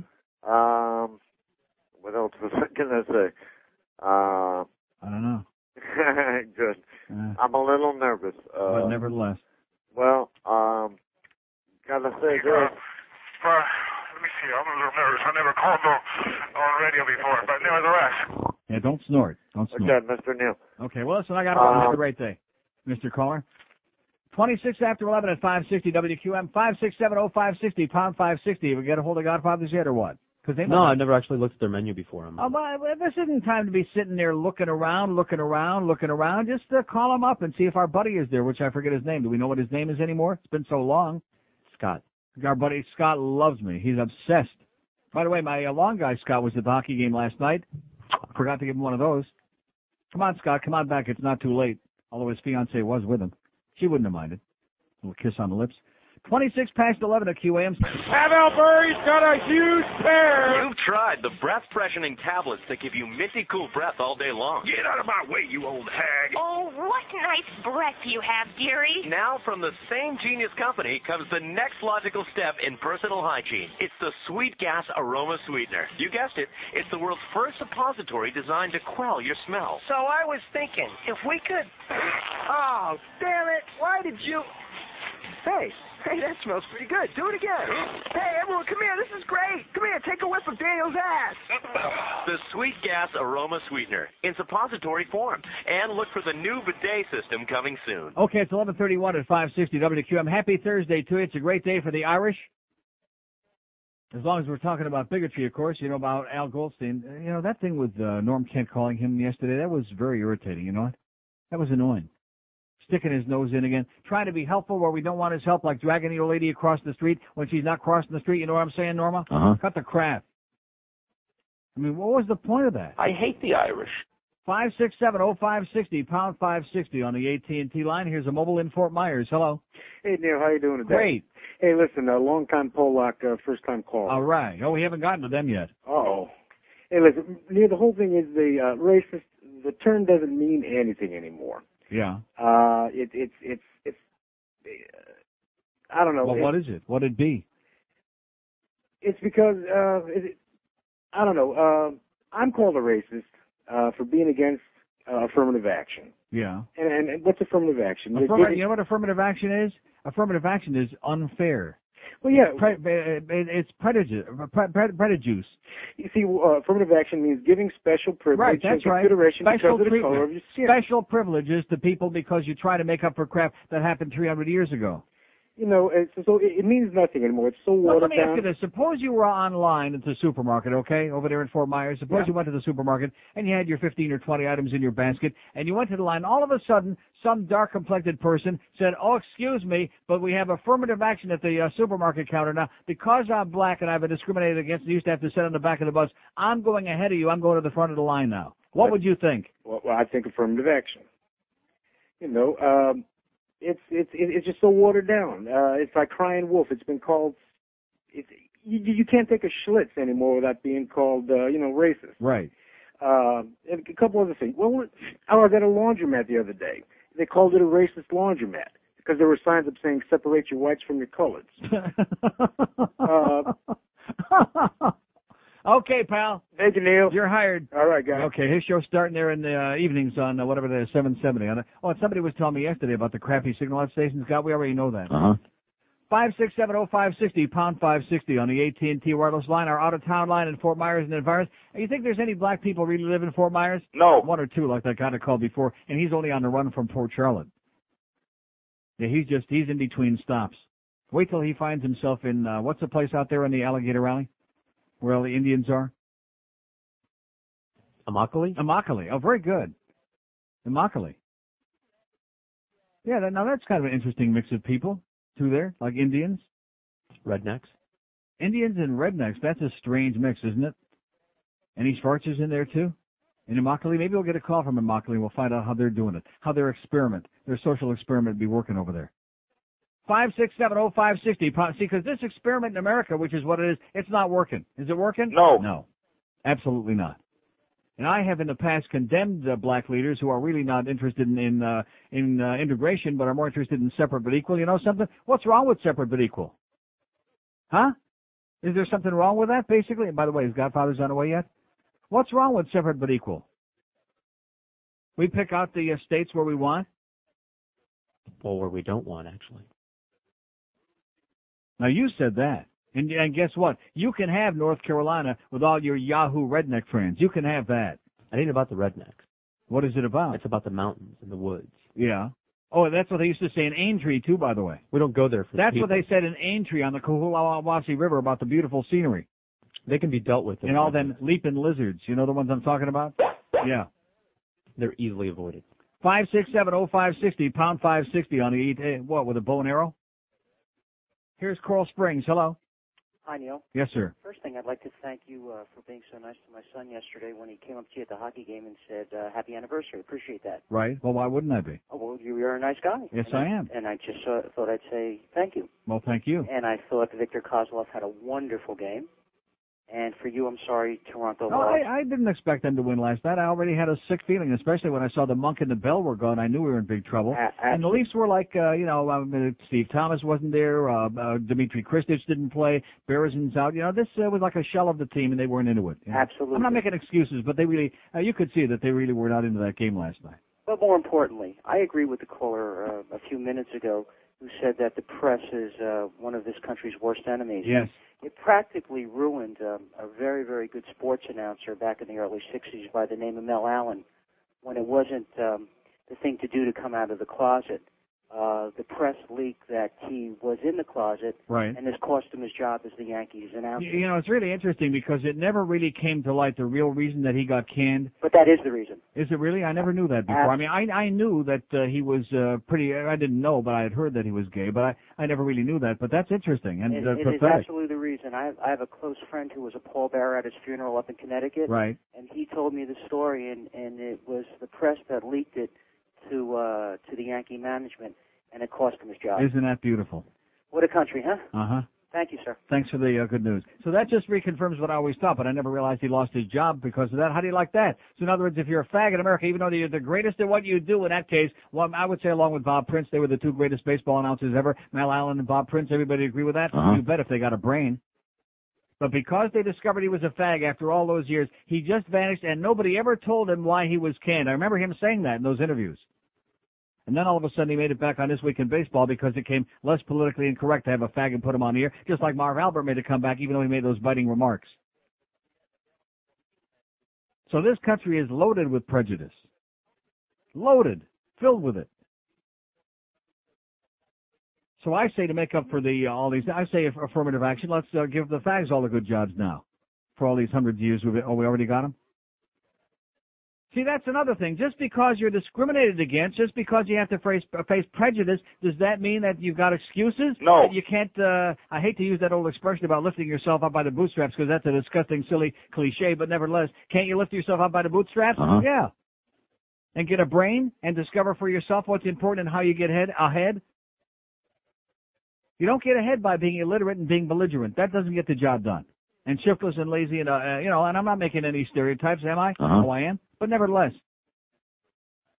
What else was I going to say? I don't know. Good. I'm a little nervous. But nevertheless. Well, gotta say this. Let me see. I'm a little nervous. I never called on radio before, but nevertheless. Yeah, don't snort. Don't snort. Okay, Mr. Neil. Okay, well, listen, I got to go. Have a great day, Mr. Caller. 26 after 11 at 560 WQM, 5670560, pound 560. Have we got a hold of Godfathers yet or what? No, I've never actually looked at their menu before. Well, this isn't time to be sitting there looking around. Just call him up and see if our buddy is there, which I forget his name. Do we know what his name is anymore? It's been so long. Scott. Our buddy Scott loves me. He's obsessed. By the way, my long guy Scott was at the hockey game last night. Forgot to give him one of those. Come on, Scott. Come on back. It's not too late. Although his fiancée was with him. She wouldn't have minded. A little kiss on the lips. 26 past 11 at QAM. Pavel Bury's got a huge pair. You've tried the breath-freshening tablets that give you minty cool breath all day long. Get out of my way, you old hag. Oh, what nice breath you have, dearie. Now from the same genius company comes the next logical step in personal hygiene. It's the Sweet Gas Aroma Sweetener. You guessed it. It's the world's first suppository designed to quell your smell. So I was thinking, if we could... Oh, damn it. Why did you... Hey, that smells pretty good. Do it again. Hey, everyone, come here. This is great. Come here, take a whiff of Daniel's ass. The Sweet Gas Aroma Sweetener in suppository form. And look for the new bidet system coming soon. Okay, it's 11:31 at 560 WQM. Happy Thursday to you. It's a great day for the Irish. As long as we're talking about bigotry, of course, about Al Goldstein. That thing with Norm Kent calling him yesterday, that was very irritating, you know what? That was annoying. Sticking his nose in again, trying to be helpful where we don't want his help, like dragging the old lady across the street when she's not crossing the street. You know what I'm saying, Norma? Cut the crap. I mean, what was the point of that? I hate the Irish. 5670560, pound 560 on the AT&T line. Here's a mobile in Fort Myers. Hello. Hey, Neil, how you doing today? Great. Hey, listen, long-time Polak, first-time caller. All right. Oh, we haven't gotten to them yet. Uh-oh. Hey, listen, Neil, the whole thing is the racist, the term doesn't mean anything anymore. Yeah. It's I don't know. Well, what is it? What'd it be? It's because, I don't know, I'm called a racist for being against affirmative action. Yeah. And what's affirmative action? You know what affirmative action is? Affirmative action is unfair. Well, yeah. It's prejudice. You see, affirmative action means giving special privilege right, that's and consideration because of the color of your skin. Special privileges to people because you try to make up for crap that happened 300 years ago. So it means nothing anymore. It's so watered down. Let me ask you this. Suppose you were online at the supermarket, okay, over there in Fort Myers. Suppose you went to the supermarket and you had your 15 or 20 items in your basket, and you went to the line. All of a sudden, some dark-complected person said, "Oh, excuse me, but we have affirmative action at the supermarket counter now. Because I'm black and I've been discriminated against and used to have to sit on the back of the bus, I'm going ahead of you. I'm going to the front of the line now." What would you think? Well, I think affirmative action. It's just so watered down. It's like crying wolf. It's been called. You can't take a Schlitz anymore without being called, racist. Right. And a couple other things. Well, I was at a laundromat the other day. They called it a racist laundromat because there were signs up saying "separate your whites from your coloreds." Okay, pal. Thank you, Neil. You're hired. All right, guys. Okay, his show's starting there in the evenings on whatever the 770. And somebody was telling me yesterday about the crappy signal out stations. God, we already know that. 5670560, pound 560 on the AT&T wireless line, our out-of-town line in Fort Myers and environs. And you think there's any black people really live in Fort Myers? No. One or two, like that guy that called before, and he's only on the run from Port Charlotte. Yeah, he's in between stops. Wait till he finds himself in, what's the place out there in the Alligator Alley? Where all the Indians are? Immokalee. Oh, very good. Immokalee. Yeah, now that's kind of an interesting mix of people, too, there, like Indians. Rednecks. Indians and rednecks, that's a strange mix, isn't it? Any Schwarzers in there, too? In Immokalee? Maybe we'll get a call from Immokalee and we'll find out how they're doing it, how their social experiment be working over there. 5670560. See, because this experiment in America, which is what it is, it's not working. Is it working? No. No. Absolutely not. And I have in the past condemned black leaders who are really not interested in integration, but are more interested in separate but equal. You know something? What's wrong with separate but equal? Huh? Is there something wrong with that, basically? And by the way, is Godfather's on the way yet? What's wrong with separate but equal? We pick out the states where we want? Well, where we don't want, actually. Now, you said that. And guess what? You can have North Carolina with all your Yahoo redneck friends. You can have that. It ain't about the rednecks. What is it about? It's about the mountains and the woods. Yeah. Oh, that's what they used to say in Aintree, too, by the way. We don't go there for That's the what they said in Aintree on the Coolawawasee River about the beautiful scenery. They can be dealt with. And all them leaping lizards. You know the ones I'm talking about? Yeah. They're easily avoided. 567-0560, pound 560 on the, what, with a bow and arrow? Here's Coral Springs. Hello. Hi, Neil. Yes, sir. First thing, I'd like to thank you for being so nice to my son yesterday when he came up to you at the hockey game and said, happy anniversary. Appreciate that. Right. Well, why wouldn't I be? Oh, well, you're a nice guy. Yes, I am. And I just thought I'd say thank you. Well, thank you. And I thought Victor Kozlov had a wonderful game. And for you, I'm sorry Toronto No, lost. I didn't expect them to win last night. I already had a sick feeling, especially when I saw the Monk and the Bell were gone. I knew we were in big trouble. And the Leafs were like, Steve Thomas wasn't there. Dmitry Kristich didn't play. Berezzin's out. This was like a shell of the team, and they weren't into it. Absolutely. I'm not making excuses, but they really, you could see that they really were not into that game last night. But more importantly, I agree with the caller a few minutes ago who said that the press is one of this country's worst enemies. Yes. It practically ruined a very, very good sports announcer back in the early 60s by the name of Mel Allen when it wasn't the thing to do to come out of the closet. The press leaked that he was in the closet, right, and this cost him his job as the Yankees announcer. It's really interesting because it never really came to light the real reason that he got canned. But that is the reason. Is it really? I never knew that before. I mean, I knew that he was I didn't know, but I had heard that he was gay, but I never really knew that. But that's interesting and it pathetic. is absolutely the reason. I have a close friend who was a pallbearer at his funeral up in Connecticut. Right. And he told me the story, and it was the press that leaked it to the Yankee management. And it cost him his job. Isn't that beautiful? What a country, huh? Uh-huh. Thank you, sir. Thanks for the good news. So that just reconfirms what I always thought, but I never realized he lost his job because of that. How do you like that? So in other words, if you're a fag in America, even though you're the greatest at what you do in that case, well, I would say along with Bob Prince, they were the two greatest baseball announcers ever, Mel Allen and Bob Prince. Everybody agree with that? Uh-huh. You bet if they got a brain. But because they discovered he was a fag after all those years, he just vanished, and nobody ever told him why he was canned. I remember him saying that in those interviews. And then all of a sudden he made it back on This Week in Baseball because it became less politically incorrect to have a fag and put him on the air, just like Marv Albert made a comeback even though he made those biting remarks. So this country is loaded with prejudice. Loaded. Filled with it. So I say to make up for all these, I say affirmative action, let's give the fags all the good jobs now. For all these hundreds of years, we already got them? See, that's another thing. Just because you're discriminated against, just because you have to face prejudice, does that mean that you've got excuses? No. That you can't, I hate to use that old expression about lifting yourself up by the bootstraps because that's a disgusting, silly cliche, but nevertheless, can't you lift yourself up by the bootstraps? Uh-huh. Yeah. And get a brain and discover for yourself what's important and how you get ahead? You don't get ahead by being illiterate and being belligerent. That doesn't get the job done. And shiftless and lazy and, and I'm not making any stereotypes, am I? Uh-huh. Oh, I am? But nevertheless.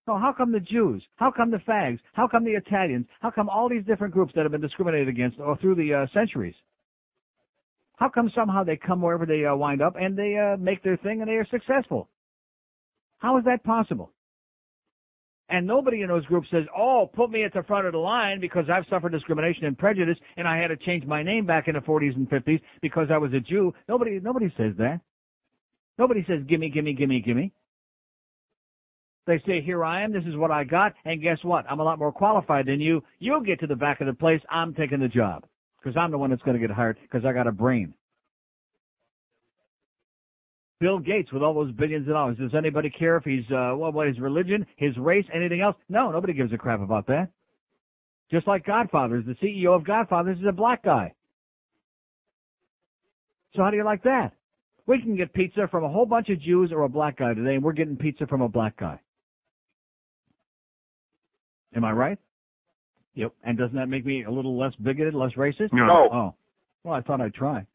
So how come the Jews? How come the fags? How come the Italians? How come all these different groups that have been discriminated against through the centuries? How come somehow they come wherever they wind up and they make their thing and they are successful? How is that possible? And nobody in those groups says, oh, put me at the front of the line because I've suffered discrimination and prejudice and I had to change my name back in the 40s and 50s because I was a Jew. Nobody says that. Nobody says, gimme, gimme, gimme, gimme. They say, here I am, this is what I got, and guess what? I'm a lot more qualified than you. You'll get to the back of the place. I'm taking the job because I'm the one that's going to get hired because I got a brain. Bill Gates with all those billions of dollars. Does anybody care if he's, what his religion, his race, anything else? No, nobody gives a crap about that. Just like Godfathers. The CEO of Godfathers is a black guy. So how do you like that? We can get pizza from a whole bunch of Jews or a black guy today, and we're getting pizza from a black guy. Am I right? Yep. And doesn't that make me a little less bigoted, less racist? No. Oh. Well, I thought I'd try.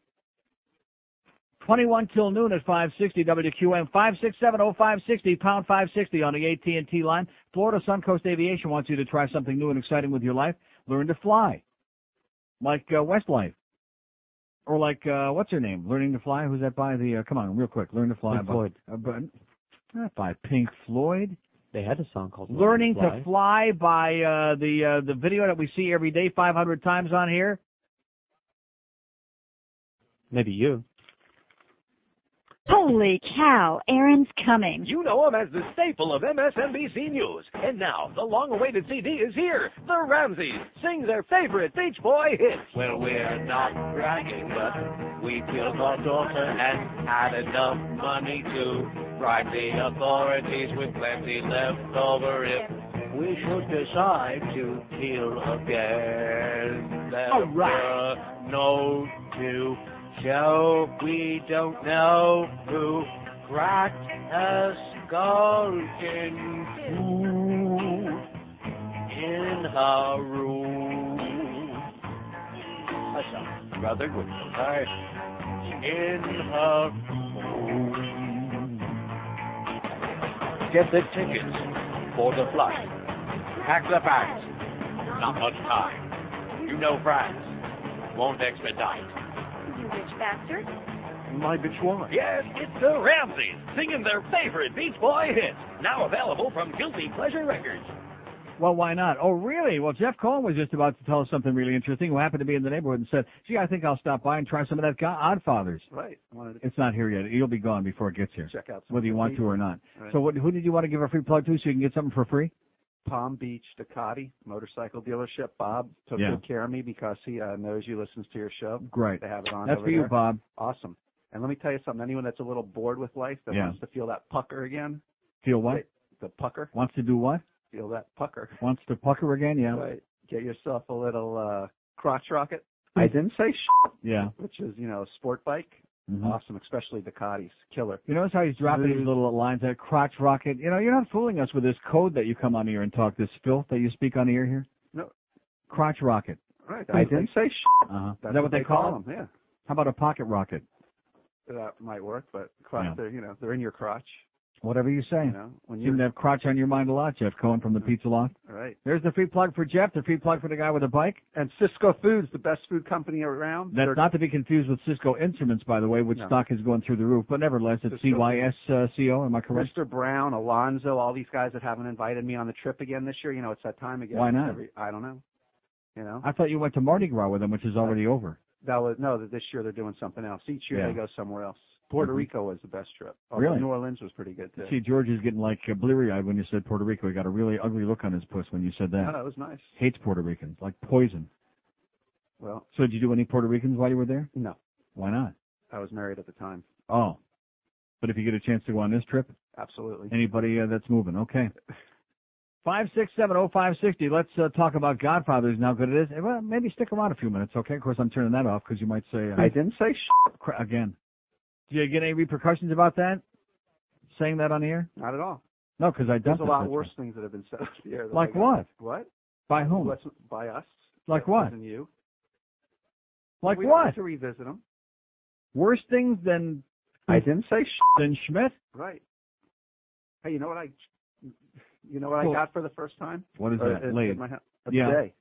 21 till noon at 560 WQM, 5670560, pound 560 on the AT&T line. Florida Suncoast Aviation wants you to try something new and exciting with your life. Learn to fly. Like Westlife. Or like, what's her name? Learning to Fly? Who's that by the, come on, real quick. Learn to Fly. Pink Floyd. Not by Pink Floyd. They had a song called Learning to Fly by the video that we see every day 500 times on here. Maybe you. Holy cow, Aaron's coming. You know him as the staple of MSNBC News. And now, the long-awaited CD is here. The Ramseys sing their favorite Beach Boy hits. Well, we're not bragging, but we killed our daughter and had enough money to bribe the authorities with plenty left over if we should decide to kill again. All right. No to show we don't know who cracked a skull in her room. That's a rather good one. In her room. Get the tickets for the flight. Pack the bags. Not much time. You know France won't expedite. You rich bastard. My bitch why? Yes, it's the Ramseys singing their favorite Beach Boy hits. Now available from Guilty Pleasure Records. Well, why not? Oh, really? Well, Jeff Cohen was just about to tell us something really interesting, who happened to be in the neighborhood and said, gee, I think I'll stop by and try some of that Oddfathers. Right. It's not here yet. You'll be gone before it gets here. Check out some whether you want to or not. Right. So who did you want to give a free plug to so you can get something for free? Palm Beach Ducati motorcycle dealership. Bob took good care of me because he knows you, listens to your show. Great. They have it on That's over for you, there. Bob. Awesome. And let me tell you something. Anyone that's a little bored with life that wants to feel that pucker again. Feel what? The pucker. Wants to do what? Feel that pucker. Wants to pucker again, yeah. Right. Get yourself a little crotch rocket. I didn't say Yeah. Which is, a sport bike. Mm-hmm. Awesome, especially Ducatis. Killer. You notice how he's dropping these little lines there, crotch rocket. You're not fooling us with this code that you come on here and talk, this filth that you speak on the air here. No. Crotch rocket. Right. I didn't say Uh-huh. Is That's that what they call them? Yeah. How about a pocket rocket? That might work, but crotch, they're in your crotch. Whatever you say. When you seem to have crotch on your mind a lot, Jeff Cohen from the Pizza Loft. All right. There's the free plug for Jeff, the free plug for the guy with the bike. And Cisco Foods, the best food company around. That's not to be confused with Cisco Instruments, by the way, which stock is going through the roof. But nevertheless, it's CYSCO, am I correct? Mr. Brown, Alonzo, all these guys that haven't invited me on the trip again this year. It's that time again. Why not? I don't know. I thought you went to Mardi Gras with them, which is already over. This year they're doing something else. Each year they go somewhere else. Puerto Rico was the best trip. Really? New Orleans was pretty good too. See, George is getting like bleary-eyed when you said Puerto Rico. He got a really ugly look on his puss when you said that. No, it was nice. Hates Puerto Ricans, like poison. Well. So did you do any Puerto Ricans while you were there? No. Why not? I was married at the time. Oh. But if you get a chance to go on this trip? Absolutely. Anybody that's moving, okay. 5670560. Let's talk about Godfathers and how good it is. Well, maybe stick around a few minutes, okay? Of course, I'm turning that off because you might say... I didn't say again. Do you get any repercussions about that? Saying that on the air? Not at all. No, because I There's dumped a lot worse things that have been said off the air. Like what? What? By whom? By us. Like what? And you. Like we what? Have to revisit them. Worse things than... I didn't say than Schmidt? Right. Hey, you know what I got for the first time? What is that? Laid. Today.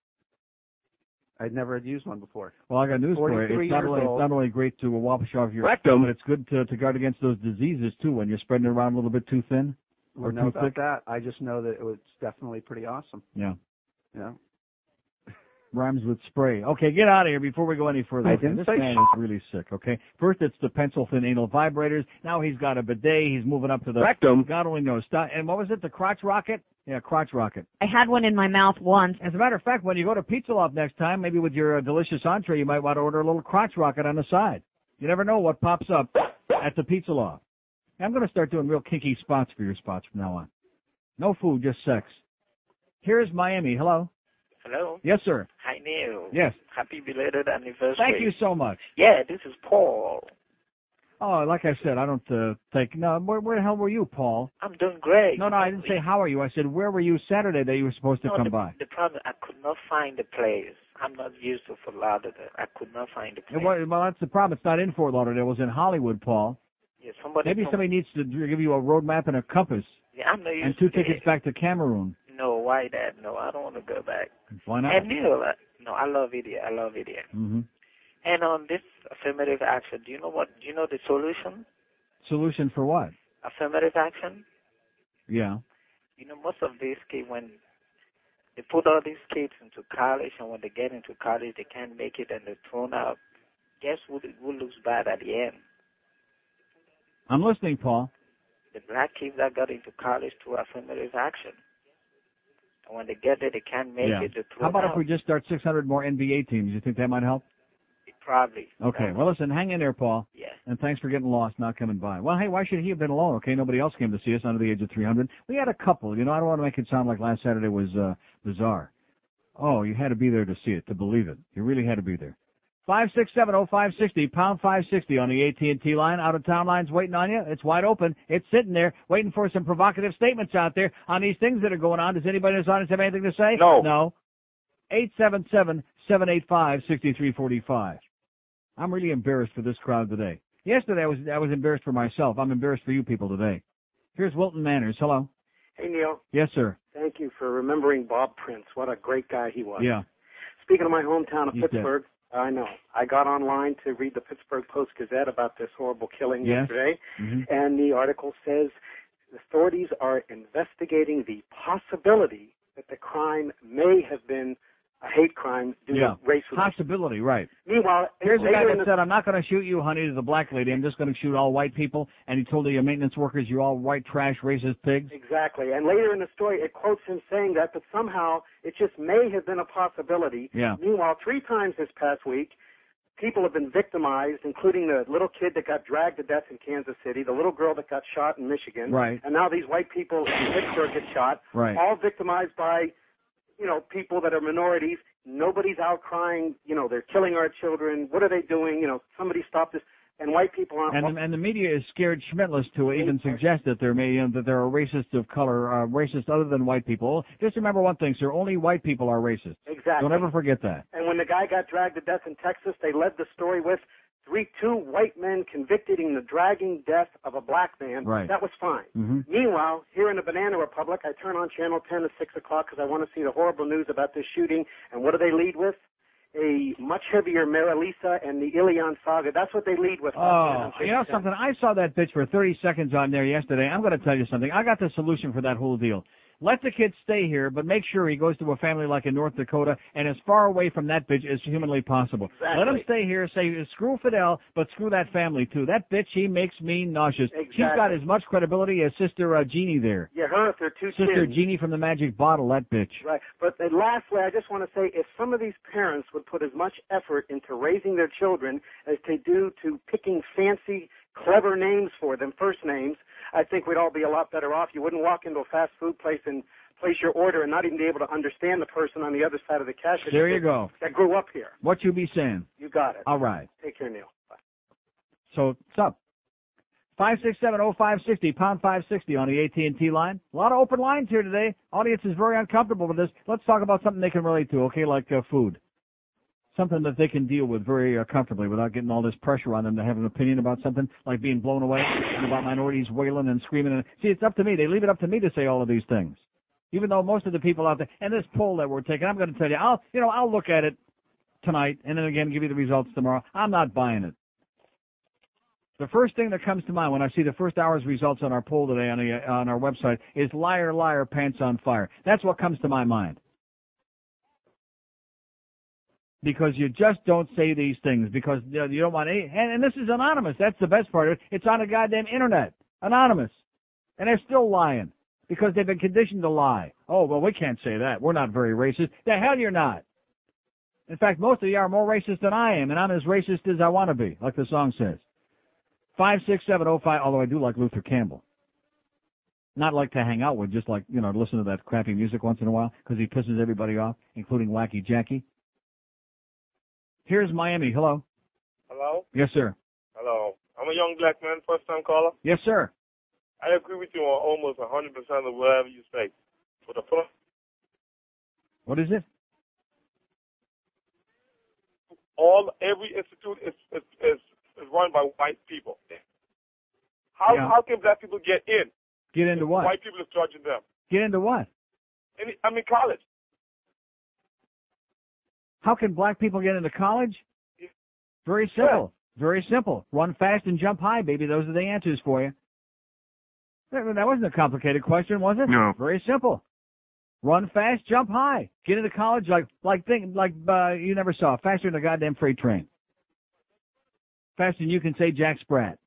I'd never had used one before. Well, I got news for you. It's not only great to wash off your rectum, but it's good to guard against those diseases, too, when you're spreading it around a little bit too thin or know too about thick. That. I just know that it was definitely pretty awesome. Yeah. Yeah. Rhymes with spray. Okay, get out of here before we go any further. I didn't this say man is really sick, okay? First, it's the pencil thin anal vibrators. Now he's got a bidet. He's moving up to the rectum. God only knows. And what was it, the crotch rocket? Yeah, crotch rocket. I had one in my mouth once. As a matter of fact, when you go to Pizza Loft next time, maybe with your delicious entree, you might want to order a little crotch rocket on the side. You never know what pops up at the Pizza Loft. I'm going to start doing real kinky spots for your spots from now on. No food, just sex. Here's Miami. Hello. Hello? Yes, sir. Hi, Neil. Yes. Happy belated anniversary. Thank you so much. Yeah, this is Paul. Oh, like I said, I don't think. No, where the hell were you, Paul? I'm doing great. No, I didn't say how are you. I said where were you Saturday that you were supposed to come by? The problem, I could not find the place. I'm not used to Fort Lauderdale. I could not find the place. Well, that's the problem. It's not in Fort Lauderdale. It was in Hollywood, Paul. Yeah, Maybe somebody needs to give you a road map and a compass. Yeah, I'm not used and 2 to tickets back to Cameroon. No, why that? No, I don't want to go back. Why not? And Neil, no, I love it here. I love it here. Mm-hmm. And on this affirmative action, do you know the solution? Solution for what? Affirmative action? Yeah. You know, most of these kids, when they put all these kids into college, and when they get into college, they can't make it and they're thrown out. Guess who looks bad at the end? I'm listening, Paul. The black kids that got into college through affirmative action. And when they get there, they can't make it. They're thrown How about out. if we just start 600 more NBA teams? You think that might help? Probably. Okay. Well, listen, hang in there, Paul. Yeah. And thanks for getting lost, not coming by. Well, hey, why should he have been alone? Okay, nobody else came to see us under the age of 300. We had a couple. You know, I don't want to make it sound like last Saturday was bizarre. Oh, you had to be there to see it, to believe it. You really had to be there. 5670560, pound 560 on the AT&T line. Out-of-town line's waiting on you. It's wide open. It's sitting there waiting for some provocative statements out there on these things that are going on. Does anybody in this audience have anything to say? No. No. 877-785-6345. I'm really embarrassed for this crowd today. Yesterday I was embarrassed for myself. I'm embarrassed for you people today. Here's Wilton Manners. Hello. Hey, Neil. Yes, sir. Thank you for remembering Bob Prince. What a great guy he was. Yeah. Speaking of my hometown of He's Pittsburgh, I know. I got online to read the Pittsburgh Post-Gazette about this horrible killing yesterday, and the article says authorities are investigating the possibility that the crime may have been a hate crime due to race relations. Possibility, right. Meanwhile, here's a guy that said, I'm not going to shoot you, honey, to the black lady. I'm just going to shoot all white people. And he told the maintenance workers, you're all white trash, racist pigs. Exactly. And later in the story, it quotes him saying that, but somehow it just may have been a possibility. Yeah. Meanwhile, 3 times this past week, people have been victimized, including the little kid that got dragged to death in Kansas City, the little girl that got shot in Michigan. Right. And now these white people in Pittsburgh get shot. Right. All victimized by, people that are minorities. Nobody's out crying, they're killing our children. What are they doing? Somebody stop this. And white people aren't. And the media is scared schmittless to even suggest that there that there are racists of color, racists other than white people. Just remember one thing, sir. Only white people are racist. Exactly. Don't ever forget that. And when the guy got dragged to death in Texas, they led the story with 2 white men convicted in the dragging death of a black man. Right. That was fine. Mm-hmm. Meanwhile, here in the Banana Republic, I turn on Channel 10 at 6 o'clock because I want to see the horrible news about this shooting. And what do they lead with? A much heavier Mara Lisa and the Ilion saga. That's what they lead with. Oh, you know something? I saw that bitch for 30 seconds on there yesterday. I'm going to tell you something. I got the solution for that whole deal. Let the kid stay here, but make sure he goes to a family like in North Dakota and as far away from that bitch as humanly possible. Exactly. Let him stay here. Say, screw Fidel, but screw that family, too. That bitch, she makes me nauseous. Exactly. She's got as much credibility as Sister Jeannie there. Yeah, her with her 2 Sister kids. Jeannie from the Magic Bottle, that bitch. Right. But lastly, I just want to say, if some of these parents would put as much effort into raising their children as they do to picking fancy, clever names for them, first names, I think we'd all be a lot better off. You wouldn't walk into a fast food place and place your order and not even be able to understand the person on the other side of the cash register. There you go. That grew up here. What you be saying? You got it. All right. Take care, Neil. Bye. So, what's up? 5670560, pound 560 on the AT&T line. A lot of open lines here today. Audience is very uncomfortable with this. Let's talk about something they can relate to, okay, like food. Something that they can deal with very comfortably without getting all this pressure on them to have an opinion about something, like being blown away and about minorities wailing and screaming. See, it's up to me. They leave it up to me to say all of these things. Even though most of the people out there, and this poll that we're taking, I'm going to tell you, I'll look at it tonight and then again give you the results tomorrow. I'm not buying it. The first thing that comes to mind when I see the first hour's results on our poll today on our website is liar, liar, pants on fire. That's what comes to my mind. Because you just don't say these things because you don't want any, and this is anonymous. That's the best part of it. It's on the goddamn internet. Anonymous. And they're still lying. Because they've been conditioned to lie. Oh, well, we can't say that. We're not very racist. The hell you're not. In fact, most of you are more racist than I am, and I'm as racist as I want to be, like the song says. 56705, although I do like Luther Campbell. Not like to hang out with, just like, listen to that crappy music once in a while, because he pisses everybody off, including Wacky Jackie. Here's Miami. Hello. Hello? Yes, sir. Hello. I'm a young black man, first-time caller. Yes, sir. I agree with you on almost 100% of whatever you say. For the first, What is it? every institute is run by white people. How can black people get in? Get into what? White people is charging them. Get into what? College. How can black people get into college? Very simple. Very simple. Run fast and jump high, baby. Those are the answers for you. That wasn't a complicated question, was it? No. Very simple. Run fast, jump high. Get into college like you never saw. Faster than a goddamn freight train. Faster than you can say Jack Sprat.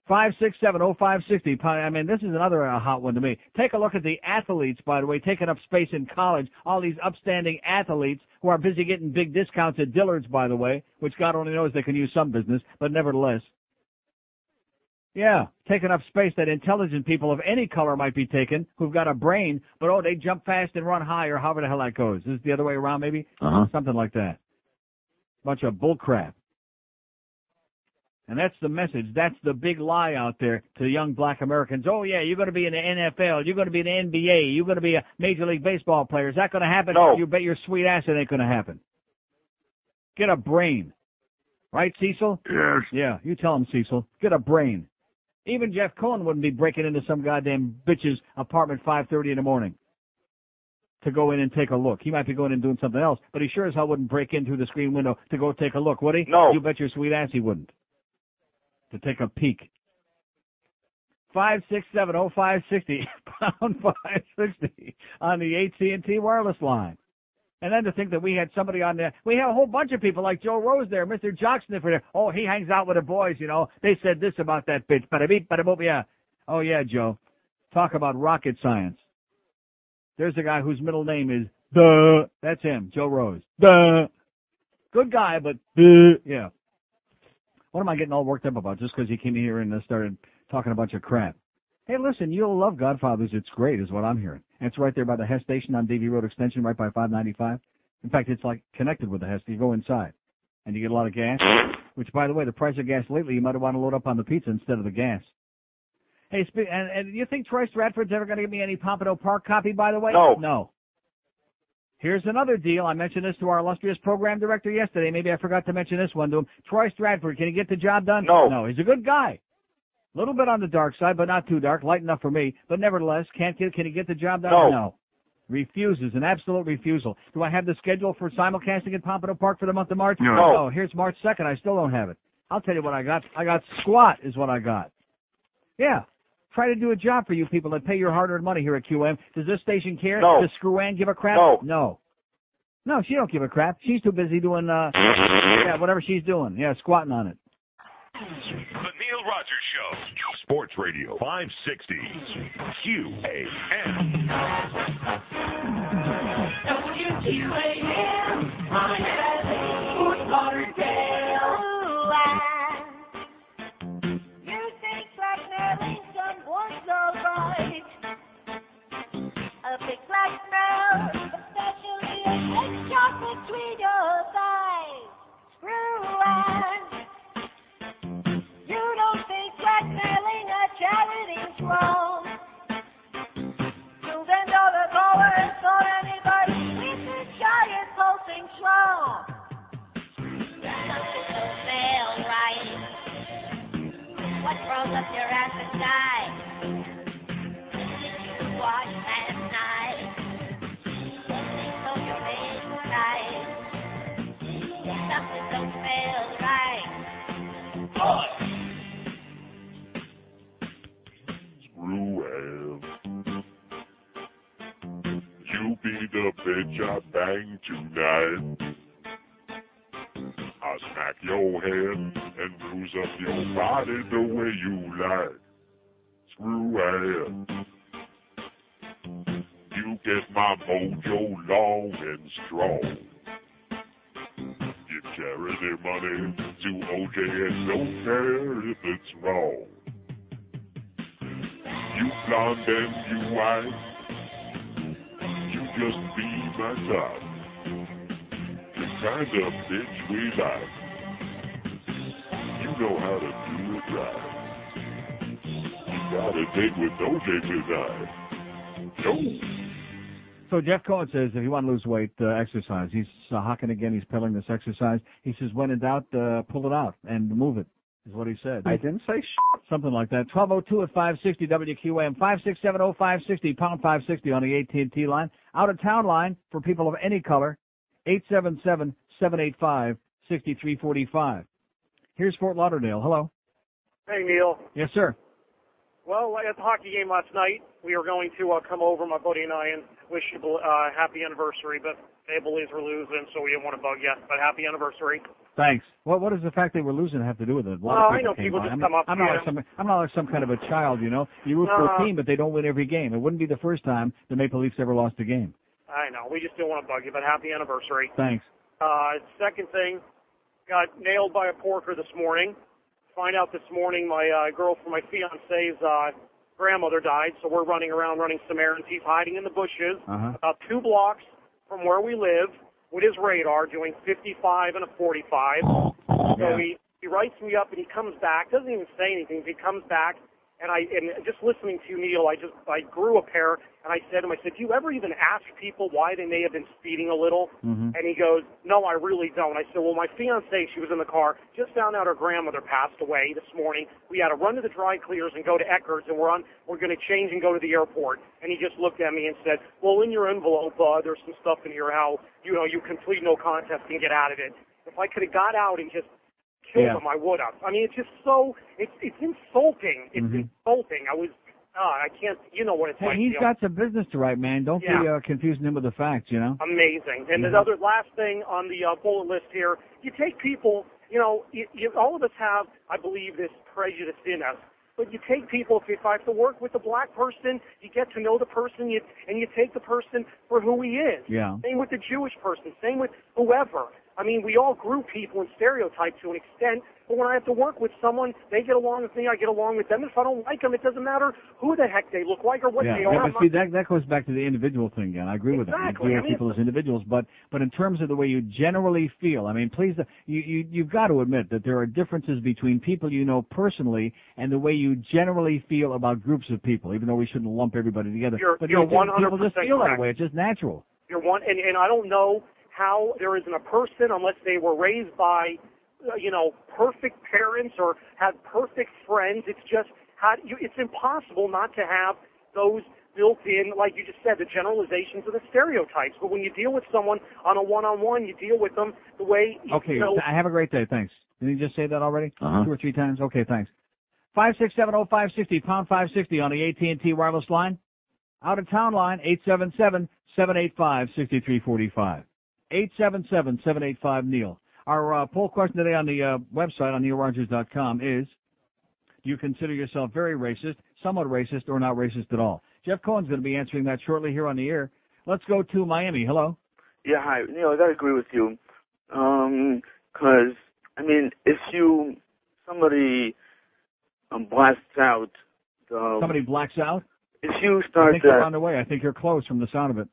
5670560. I mean, this is another hot one to me. Take a look at the athletes, by the way, taking up space in college. All these upstanding athletes who are busy getting big discounts at Dillard's, by the way, which God only knows they can use some business, but nevertheless. Yeah, taking up space that intelligent people of any color might be taking, who've got a brain, but they jump fast and run high, or however the hell that goes. Is it the other way around, maybe? Something like that. Bunch of bull crap. And that's the message. That's the big lie out there to young black Americans. Oh, yeah, you're going to be in the NFL. You're going to be in the NBA. You're going to be a Major League Baseball player. Is that going to happen? No. You bet your sweet ass it ain't going to happen. Get a brain. Right, Cecil? Yes. Yeah, you tell him, Cecil. Get a brain. Even Jeff Cohen wouldn't be breaking into some goddamn bitch's apartment 5:30 in the morning to go in and take a look. He might be going in and doing something else, but he sure as hell wouldn't break in through the screen window to go take a look, would he? No. You bet your sweet ass he wouldn't. To take a peek. 5670560, pound 560 on the AT&T wireless line. And then to think that we had somebody on there. We have a whole bunch of people like Joe Rose there, Mr. Jocksniffer there. Oh, he hangs out with the boys, you know. They said this about that bitch. Bada beep, bada boop, yeah. Oh, yeah, Joe. Talk about rocket science. There's a guy whose middle name is Duh. That's him, Joe Rose. Duh. Good guy, but yeah. What am I getting all worked up about just because he came here and started talking a bunch of crap? Hey, listen, you'll love Godfathers. It's great is what I'm hearing. And it's right there by the Hess Station on Davie Road Extension, right by 595. In fact, it's like connected with the Hess. You go inside, and you get a lot of gas, which, by the way, the price of gas lately, you might want to load up on the pizza instead of the gas. Hey, and you think Troy Stratford's ever going to give me any Pompano Park copy, by the way? No. No. Here's another deal. I mentioned this to our illustrious program director yesterday. Maybe I forgot to mention this one to him. Troy Stratford, can he get the job done? No. No, he's a good guy. A little bit on the dark side, but not too dark. Light enough for me. But nevertheless, can he get the job done? No. Refuses. An absolute refusal. Do I have the schedule for simulcasting at Pompano Park for the month of March? No. Oh, here's March 2nd. I still don't have it. I'll tell you what I got. I got squat is what I got. Yeah. Try to do a job for you people that pay your hard-earned money here at QM. Does this station care? No. Does Screw Ann give a crap? No. No, she don't give a crap. She's too busy doing, whatever she's doing. Yeah, squatting on it. The Neil Rogers Show. Sports Radio 560. QAM. WQAM. Miami. Fort Lauderdale. Music like Arlington was alright. A big black smell, especially a egg chocolate between your thighs. Screw on. You don't think blackmailing a charity's wrong. $2 callers on anybody with a giant pulsing strong. Something don't feel right. What froze up your appetite? Watch last night. So you're inside. Something don't feel right. Screw Am. You be the bitch I bang tonight. I'll smack your head and bruise up your body the way you like. Screw Am. You get my mojo long and strong. Give charity money to OJ and don't care if it's wrong. You blonde and you white, you just be my type. The kind of bitch we like. You know how to do drive. Got a date with OJ tonight. No. So Jeff Cohen says if you want to lose weight, exercise. He's hawking again. He's peddling this exercise. He says when in doubt, pull it out and move it, is what he said. I didn't say something like that. 1202 at 560 WQAM, 5670560, pound 560 on the AT&T line. Out-of-town line for people of any color, 877-785-6345. Here's Fort Lauderdale. Hello. Hey, Neil. Yes, sir. Well, at the hockey game last night, we were going to come over, my buddy and I, and wish you a happy anniversary, but they believes we're losing, so we didn't want to bug you. But happy anniversary. Thanks. What does the fact that we're losing have to do with it? I know people just come up to you. I'm not like some kind of a child, you know. You root for a team, but they don't win every game. It wouldn't be the first time the Maple Leafs ever lost a game. I know. We just didn't want to bug you, but happy anniversary. Thanks. Second thing, got nailed by a porker this morning. Find out this morning my girlfriend, my fiance's grandmother died, so we're running around running some errands. He's hiding in the bushes about 2 blocks from where we live with his radar doing 55 and a 45. So he writes me up and he comes back, doesn't even say anything. He comes back and just listening to you, Neil, I grew a pair and I said to him, do you ever even ask people why they may have been speeding a little? And he goes, no, I really don't. I said, well, my fiancée, she was in the car, just found out her grandmother passed away this morning. We had to run to the dry cleaners and go to Eckerd's, and we're going to change and go to the airport. And he just looked at me and said, well, in your envelope, there's some stuff in here, how, you complete no contest and get out of it. If I could have got out and just killed him, I would have. I mean, it's just so, it's insulting. It's insulting. I can't, you know what it's like. He's got some business to write, man. Don't be confusing him with the facts, you know? Amazing. And the other last thing on the bullet list here, you take people, all of us have, I believe, this prejudice in us. But you take people, if I have to work with a black person, you get to know the person, and you take the person for who he is. Yeah. Same with the Jewish person, same with whoever. I mean, we all group people and stereotype to an extent, but when I have to work with someone, they get along with me, I get along with them. If I don't like them, it doesn't matter who the heck they look like or what they are. But see, that goes back to the individual thing again. I agree with that. You deal with people as individuals, but in terms of the way you generally feel, I mean, please, you've got to admit that there are differences between people you know personally and the way you generally feel about groups of people, even though we shouldn't lump everybody together. You're 100% people just feel correct. that way. It's just natural. And I don't know how there isn't a person, unless they were raised by, perfect parents or had perfect friends. It's just, it's impossible not to have those built in, like you just said, the generalizations of the stereotypes. But when you deal with someone on a one-on-one, you deal with them the way Okay, have a great day. Thanks. Did you just say that already? 2 or 3 times? Okay, thanks. 5670560, pound 560 on the AT&T wireless line. Out-of-town line, 877-785-6345. 877-785-NEIL. Our poll question today on the website on neilrogers.com is, do you consider yourself very racist, somewhat racist, or not racist at all? Jeff Cohen's going to be answering that shortly here on the air. Let's go to Miami. Hello. Yeah, hi. Neil, I got to agree with you. Because, if somebody blasts out somebody blacks out? If you start I think you're on the way. I think you're close from the sound of it.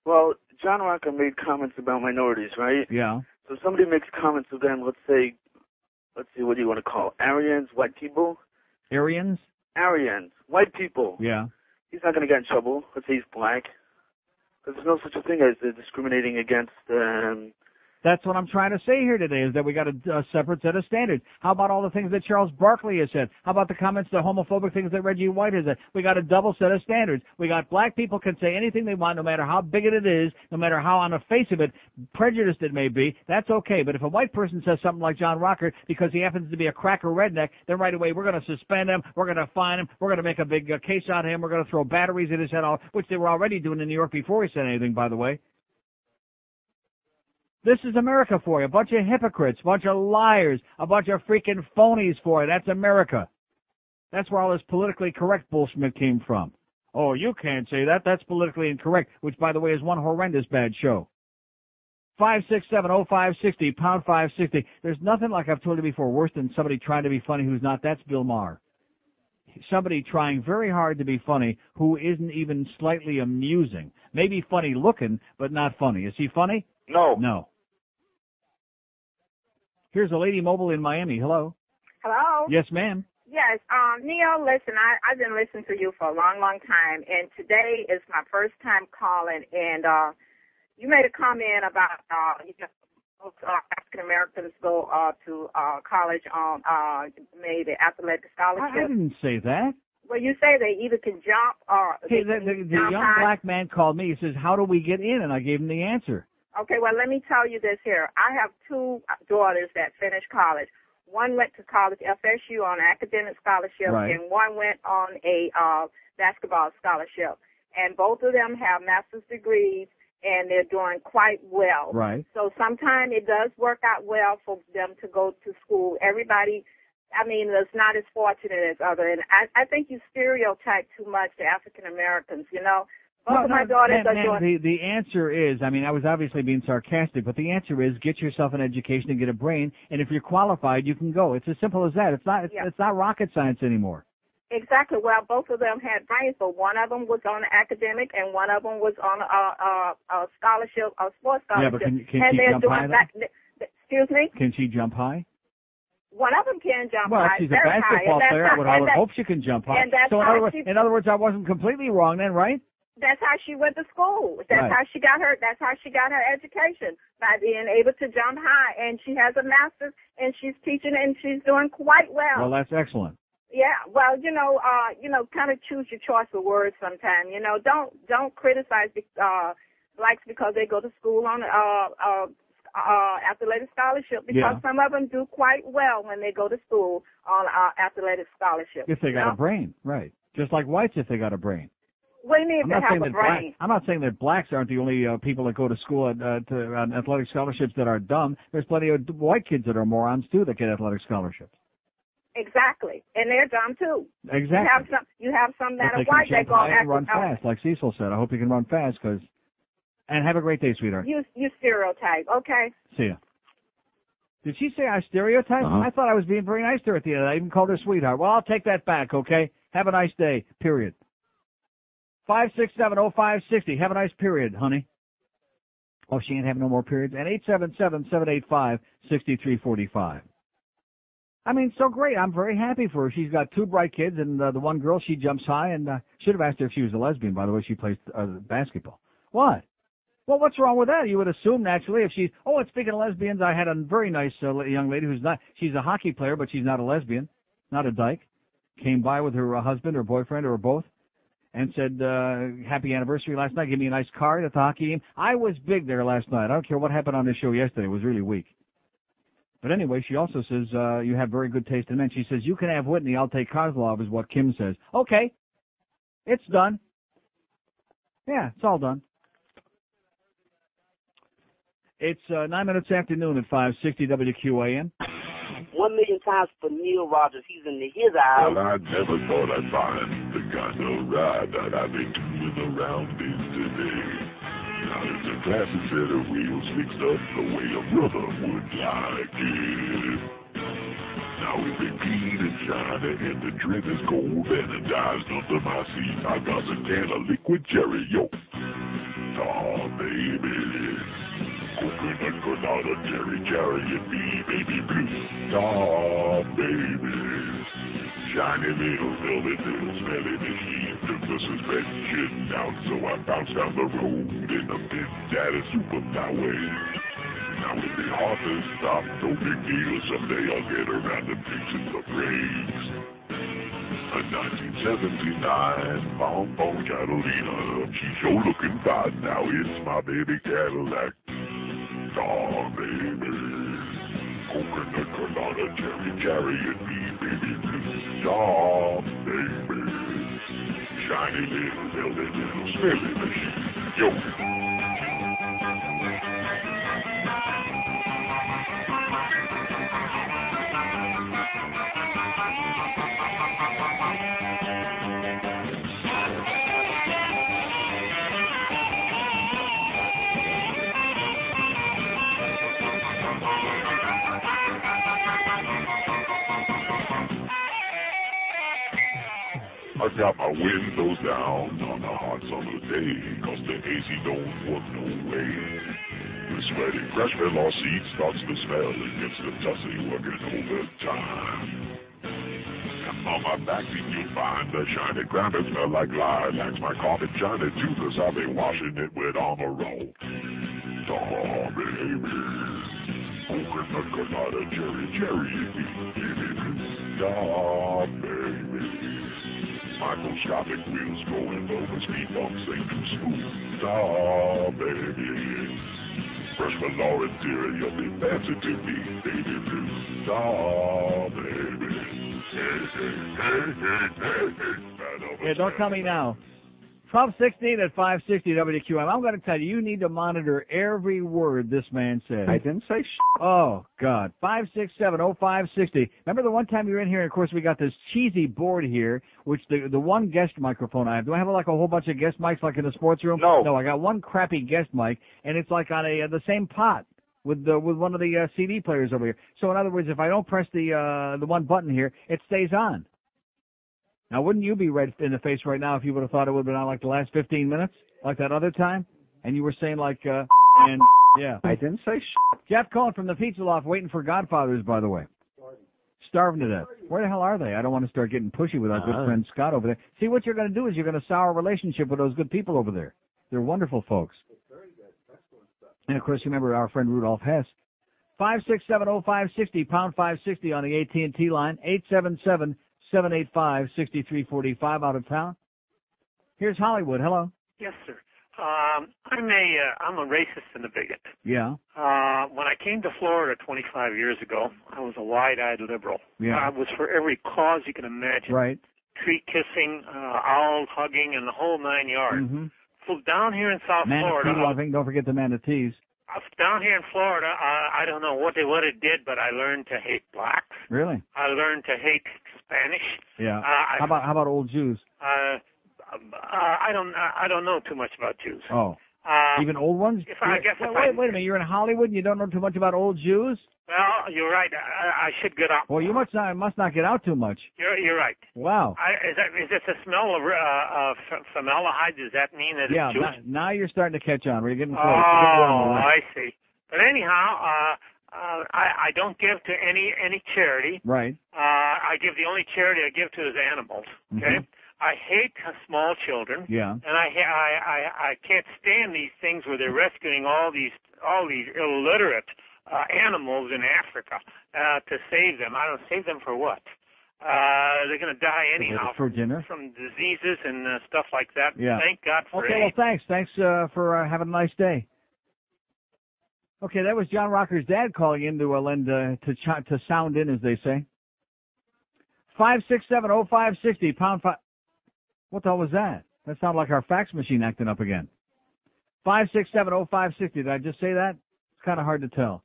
Well, John Rocker made comments about minorities, right? Yeah. So somebody makes comments again, let's say, what do you want to call Aryans, white people? Aryans, white people. Yeah. He's not going to get in trouble. Let's say he's black. Because there's no such a thing as discriminating against That's what I'm trying to say here today, is that we got a separate set of standards. How about all the things that Charles Barkley has said? How about the comments, the homophobic things that Reggie White has said? We got a double set of standards. We got black people can say anything they want, no matter how bigoted it is, no matter how on the face of it prejudiced it may be. That's okay. But if a white person says something like John Rocker because he happens to be a cracker redneck, then right away we're going to suspend him, we're going to fine him, we're going to make a big case out of him, we're going to throw batteries at his head, which they were already doing in New York before he said anything, by the way. This is America for you. A bunch of hypocrites, a bunch of liars, a bunch of freaking phonies for you. That's America. That's where all this politically correct bullshit came from. Oh, you can't say that. That's politically incorrect, which, by the way, is one horrendous bad show. 567-0560, pound 560. There's nothing, like I've told you before, worse than somebody trying to be funny who's not. That's Bill Maher. Somebody trying very hard to be funny who isn't even slightly amusing. Maybe funny looking, but not funny. Is he funny? No. No. Here's a lady mobile in Miami. Hello. Hello? Yes, ma'am. Yes, Neil, listen, I've been listening to you for a long, long time, and today is my first time calling, and you made a comment about, African Americans go to college on maybe athletic scholarship. I didn't say that. Well, you say they either can jump or Hey, they the can jump young high. black man called me. He says, how do we get in? And I gave him the answer. Okay, well, let me tell you this here. I have two daughters that finished college. One went to college, FSU, on an academic scholarship, Right. and one went on a basketball scholarship. And both of them have master's degrees, and they're doing quite well. Right. So sometimes it does work out well for them to go to school. Everybody, I mean, is not as fortunate as other. And I think you stereotype too much the African Americans, you know. Both of my daughters are doing... The answer is, I mean, I was obviously being sarcastic, but the answer is get yourself an education and get a brain, and if you're qualified, you can go. It's as simple as that. It's not rocket science anymore. Exactly. Well, both of them had brains, but one of them was on academic and one of them was on a scholarship, a sports scholarship. Yeah, but can and she they're jump doing high? Excuse me? Can she jump high? One of them can jump Well, high. she's a very basketball high, player. I would hope she can jump high. And that's So in other words, I wasn't completely wrong then, right? That's how she went to school. That's Right. how she got her. That's how she got her education, by being able to jump high. And she has a master's, and she's teaching, and she's doing quite well. Well, that's excellent. Yeah, well, kind of choose your choice of words sometime. You know, don't criticize blacks because they go to school on athletic scholarship, because some of them do quite well when they go to school on athletic scholarship. If they got a brain, right? Just like whites, if they got a brain. What do you mean if they have a brain? I'm not saying that blacks aren't the only people that go to school on athletic scholarships that are dumb. There's plenty of white kids that are morons too that get athletic scholarships. Exactly, and they're dumb too. Exactly. You have some that But are they white can that jump go high and run fast, like Cecil said. I hope you can run fast, and have a great day, sweetheart. You stereotype, okay? See ya. Did she say I stereotyped? I thought I was being very nice to her at the end. I even called her sweetheart. Well, I'll take that back, okay? Have a nice day, period. 5670560. Have a nice period, honey. Oh, she ain't having no more periods. And 877-785-6345. I mean, so great. I'm very happy for her. She's got two bright kids, and the one girl, she jumps high, and should have asked her if she was a lesbian. By the way, she plays basketball. What? Well, what's wrong with that? You would assume naturally if she's... Oh, and speaking of lesbians, I had a very nice young lady who's not... She's a hockey player, but she's not a lesbian, not a dyke. Came by with her husband or boyfriend or both and said, happy anniversary last night. Give me a nice card at the hockey game. I was big there last night. I don't care what happened on this show yesterday. It was really weak. But anyway, she also says, you have very good taste in men. She says, you can have Whitney. I'll take Kozlov, is what Kim says. Okay. It's done. Yeah, it's all done. It's 9 minutes after noon at 560 WQAM. 1 million times for Neil Rogers. He's in his eyes. Well, I never thought I'd find the kind of ride that I've been doing around this today. Now it's a classic set of wheels fixed up the way a brother would like it. Now it's been clean and shiny and the trim is gold anodized under my seat. I got a can of liquid cherry, yo. Oh, baby. Coconut, colada, cherry, and me, baby blue. Oh, baby. Shiny little, velvet little, smelly machine took the suspension down, so I bounced down the road in a Benz at a superhighway. Now it'd be hard to stop, no big deal. Someday I'll get around to fixing the brakes. A 1979 Bonbon Catalina. She's sure looking fine now. It's my baby Cadillac. Oh, baby. Coconut, colada, cherry, and me, baby blue. Oh, baby. Shiny little, velvet little, smelly machine. Yo. I got my windows down on a hot summer day, 'cause the AC don't work no way. The sweaty fresh fell off seat starts to smell and gets the tussy working overtime. my backseat, you'll find the shiny ground that smell like lilacs. My carpet shiny too, 'cause I've been washing it with on a roll. Oh, baby. Coconut, colada, cherry. Oh, baby. Microscopic wheels going over speed bumps, ain't too smooth. Oh, baby. Fresh velour interior, be fancy to me, baby blue. Oh, baby. Hey. Yeah, don't tell me now. 12:16 at 560 WQM. I'm going to tell you, you need to monitor every word this man says. I didn't say Oh, God. 567-0560. Remember the one time you were in here, and of course we got this cheesy board here, which the one guest microphone I have. Do I have like a whole bunch of guest mics like in the sports room? No. No, I got one crappy guest mic, and it's like on the same pot with one of the CD players over here. So in other words, if I don't press the one button here, it stays on. Now, wouldn't you be red in the face right now if you would have thought it would have been on like the last 15 minutes, like that other time? And you were saying like, and yeah. I didn't say Jeff calling from the Pizza Loft, waiting for Godfathers, by the way. Starving to death. Where the hell are they? I don't want to start getting pushy with our good friend Scott over there. See, what you're going to do is you're going to sour a relationship with those good people over there. They're wonderful folks. And of course, you remember our friend Rudolph Hess. 567-0560, pound 560 on the AT&T line, 877-785-6345 out of town. Here's Hollywood. Hello. Yes, sir. I'm a racist and a bigot. Yeah. When I came to Florida 25 years ago, I was a wide-eyed liberal. Yeah. I was for every cause you can imagine. Right. Tree kissing, owl hugging, and the whole 9 yards. Mm-hmm. So down here in South Florida, Manatee loving. Don't forget the manatees. down here in Florida, I don't know what it did, but I learned to hate blacks. Really? I learned to hate Spanish. Yeah. How about old Jews? I don't know too much about Jews. Oh. Even old ones? Wait a minute. You're in Hollywood and you don't know too much about old Jews? Well, you're right. I should get out. Well, you must not get out too much. You're right. Wow. Is it the smell of formaldehyde? Does that mean that it's Jewish? Now you're starting to catch on. We're getting close. Oh, I see. But anyhow, I don't give to any charity. Right. I give the only charity I give to is animals. Okay. Mm-hmm. I hate small children. Yeah. And I can't stand these things where they're rescuing all these illiterate animals in Africa to save them. I don't save them for what? They're going to die anyhow for dinner from diseases and stuff like that. Yeah. Thank God for Okay, well, thanks. Thanks for having a nice day. Okay, that was John Rocker's dad calling in to lend to sound in, as they say. 567-0560, pound 5. What the hell was that? That sounded like our fax machine acting up again. 567-0560. Did I just say that? It's kind of hard to tell.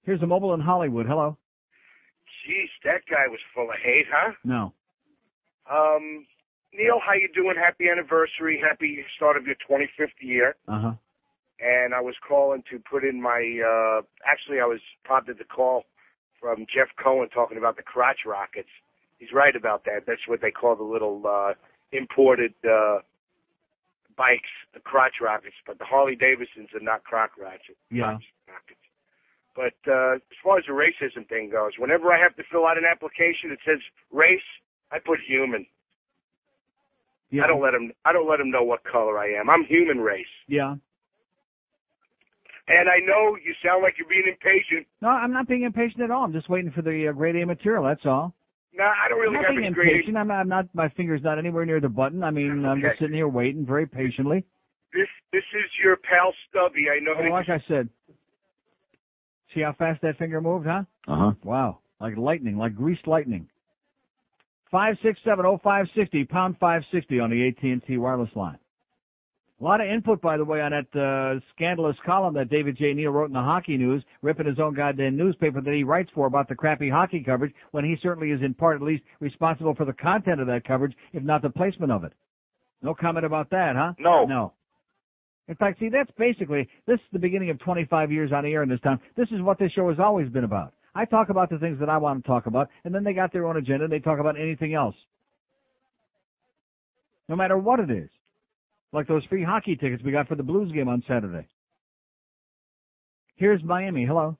Here's the mobile in Hollywood. Hello. Jeez, that guy was full of hate, huh? No. Neil, how you doing? Happy anniversary. Happy start of your 25th year. Uh-huh. And I was calling to put in my, actually I was prompted to call from Jeff Cohen talking about the crotch rockets. He's right about that. That's what they call the little imported bikes, the crotch rockets. But the Harley Davidsons are not crotch rockets. Yeah. But as far as the racism thing goes, whenever I have to fill out an application that says race, I put human. Yeah. I don't let them know what color I am. I'm human race. Yeah. And I know you sound like you're being impatient. No, I'm not being impatient at all. I'm just waiting for the grade A material. That's all. No, I don't really I'm have not any being grade. impatient. I'm not. My finger's not anywhere near the button. I mean, I'm just sitting here waiting very patiently. This is your pal Stubby. I know. Oh, like I said. See how fast that finger moved, huh? Uh-huh. Wow. Like lightning, like greased lightning. 567-0560, pound 560 on the AT&T wireless line. A lot of input, by the way, on that scandalous column that David J. Neal wrote in the Hockey News, ripping his own goddamn newspaper that he writes for about the crappy hockey coverage, when he certainly is in part at least responsible for the content of that coverage, if not the placement of it. No comment about that, huh? No. No. In fact, see, this is the beginning of 25 years on the air in this town. This is what this show has always been about. I talk about the things that I want to talk about, and then they got their own agenda, and they talk about anything else. No matter what it is. Like those free hockey tickets we got for the Blues game on Saturday. Here's Miami. Hello.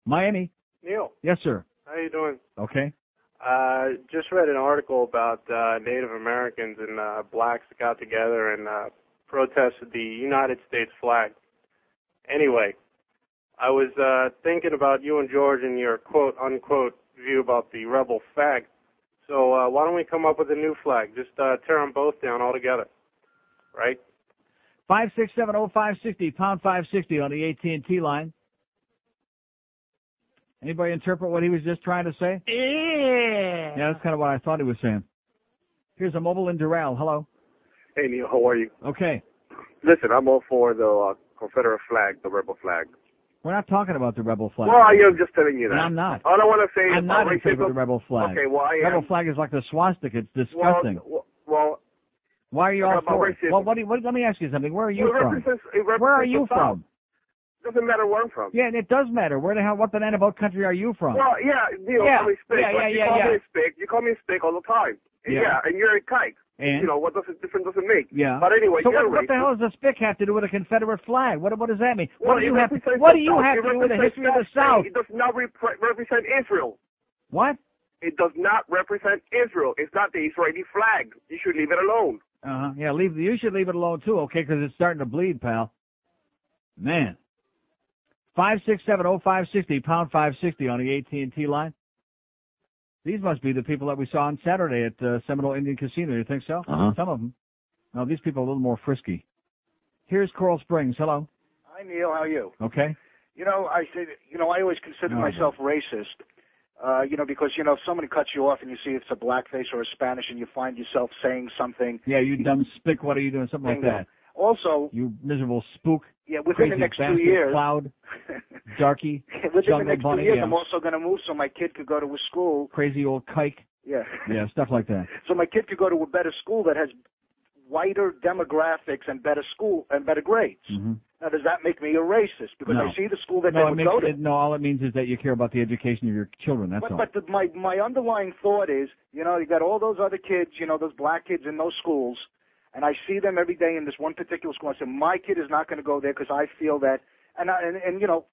Miami. Neil. Yes, sir. How you doing? Okay. Just read an article about Native Americans and blacks that got together and protested the United States flag. Anyway, I was thinking about you and George and your quote-unquote view about the rebel flag. So why don't we come up with a new flag? Just tear them both down altogether, right? 5670560, pound 560 on the AT&T line. Anybody interpret what he was just trying to say? Yeah, that's kind of what I thought he was saying. Here's a mobile in Doral. Hello. Hey, Neil, how are you? Okay. Listen, I'm all for the Confederate flag, the rebel flag. We're not talking about the rebel flag. Well, I'm just telling you that. And I'm not. All I want to say I'm is not in favor of the rebel flag. Okay, well, I am. Rebel flag is like the swastika. It's disgusting. Well, why are you all for it? Well, let me ask you something. Where are you from? Where are you from? Doesn't matter where I'm from. Yeah, and it does matter. Where the hell? What the boat country are you from? Well, yeah, Neil, Yeah. call me Spick. You call me Spick all the time. Yeah. And you're a kike. And? You know, what difference does it make? Yeah. But anyway, so you're what the hell does a spick have to do with a Confederate flag? What does that mean? Well, what do you have to do with the history of the South? It does not represent Israel. What? It does not represent Israel. It's not the Israeli flag. You should leave it alone. Yeah, you should leave it alone too, okay, because it's starting to bleed, pal. Man. 5670560, pound 560 on the AT&T line. These must be the people that we saw on Saturday at Seminole Indian Casino. You think so? Some of them. No, these people are a little more frisky. Here's Coral Springs. Hello. Hi, Neil. How are you? Okay. I always consider myself racist. Because, if somebody cuts you off and you see it's a blackface or a Spanish and you find yourself saying something. Yeah, you dumb spick, what are you doing? Something like that. Also. You miserable spook. Yeah, within the next 2 years. Cloud. Darky. Within the next 2 years, I'm also going to move so my kid could go to a school. Crazy old kike. Yeah. Yeah, stuff like that. So my kid could go to a better school that has whiter demographics and better grades. Mm-hmm. Now, does that make me a racist? Because I see the school that they would go to. No, all it means is that you care about the education of your children, that's all. But my underlying thought is, you got all those other kids, those black kids in those schools, and I see them every day in this one particular school. I say, my kid is not going to go there because I feel that, and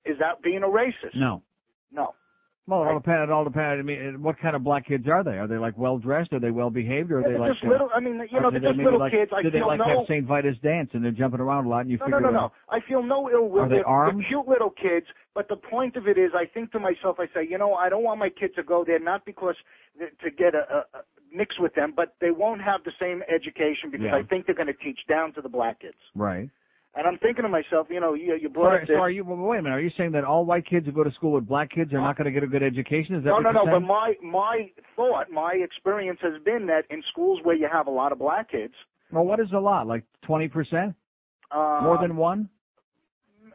is that being a racist? No. Well, it all depends. I mean, what kind of black kids are they? Are they like well dressed? Are they well behaved? Or are they like just little? I mean, they're just little kids. Do they have St. Vitus dance and they're jumping around a lot? And you figure No. I feel no ill will. Are they armed? They're cute little kids. But the point of it is, I think to myself, I say, I don't want my kid to go there, not because to get a mix with them, but they won't have the same education because I think they're going to teach down to the black kids. Right. And I'm thinking to myself, you brought up this. So wait a minute, are you saying that all white kids who go to school with black kids are not going to get a good education? Is that No, but my experience has been that in schools where you have a lot of black kids. Well, what is a lot? Like 20%? More than one?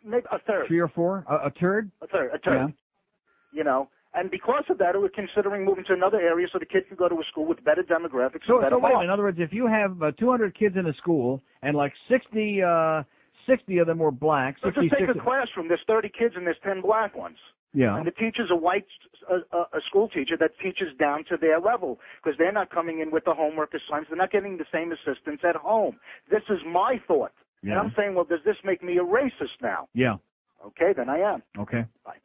Maybe a third. 3 or 4? A third? A third. Yeah. And because of that, we're considering moving to another area so the kids can go to a school with better demographics. So wait, in other words, if you have 200 kids in a school and like 60 of them were black. So just take a classroom. There's 30 kids and there's 10 black ones. Yeah. And the teacher's a school teacher that teaches down to their level because they're not coming in with the homework assignments. They're not getting the same assistance at home. This is my thought. Yeah. And I'm saying, well, does this make me a racist now? Yeah. Okay, then I am. Okay. Bye.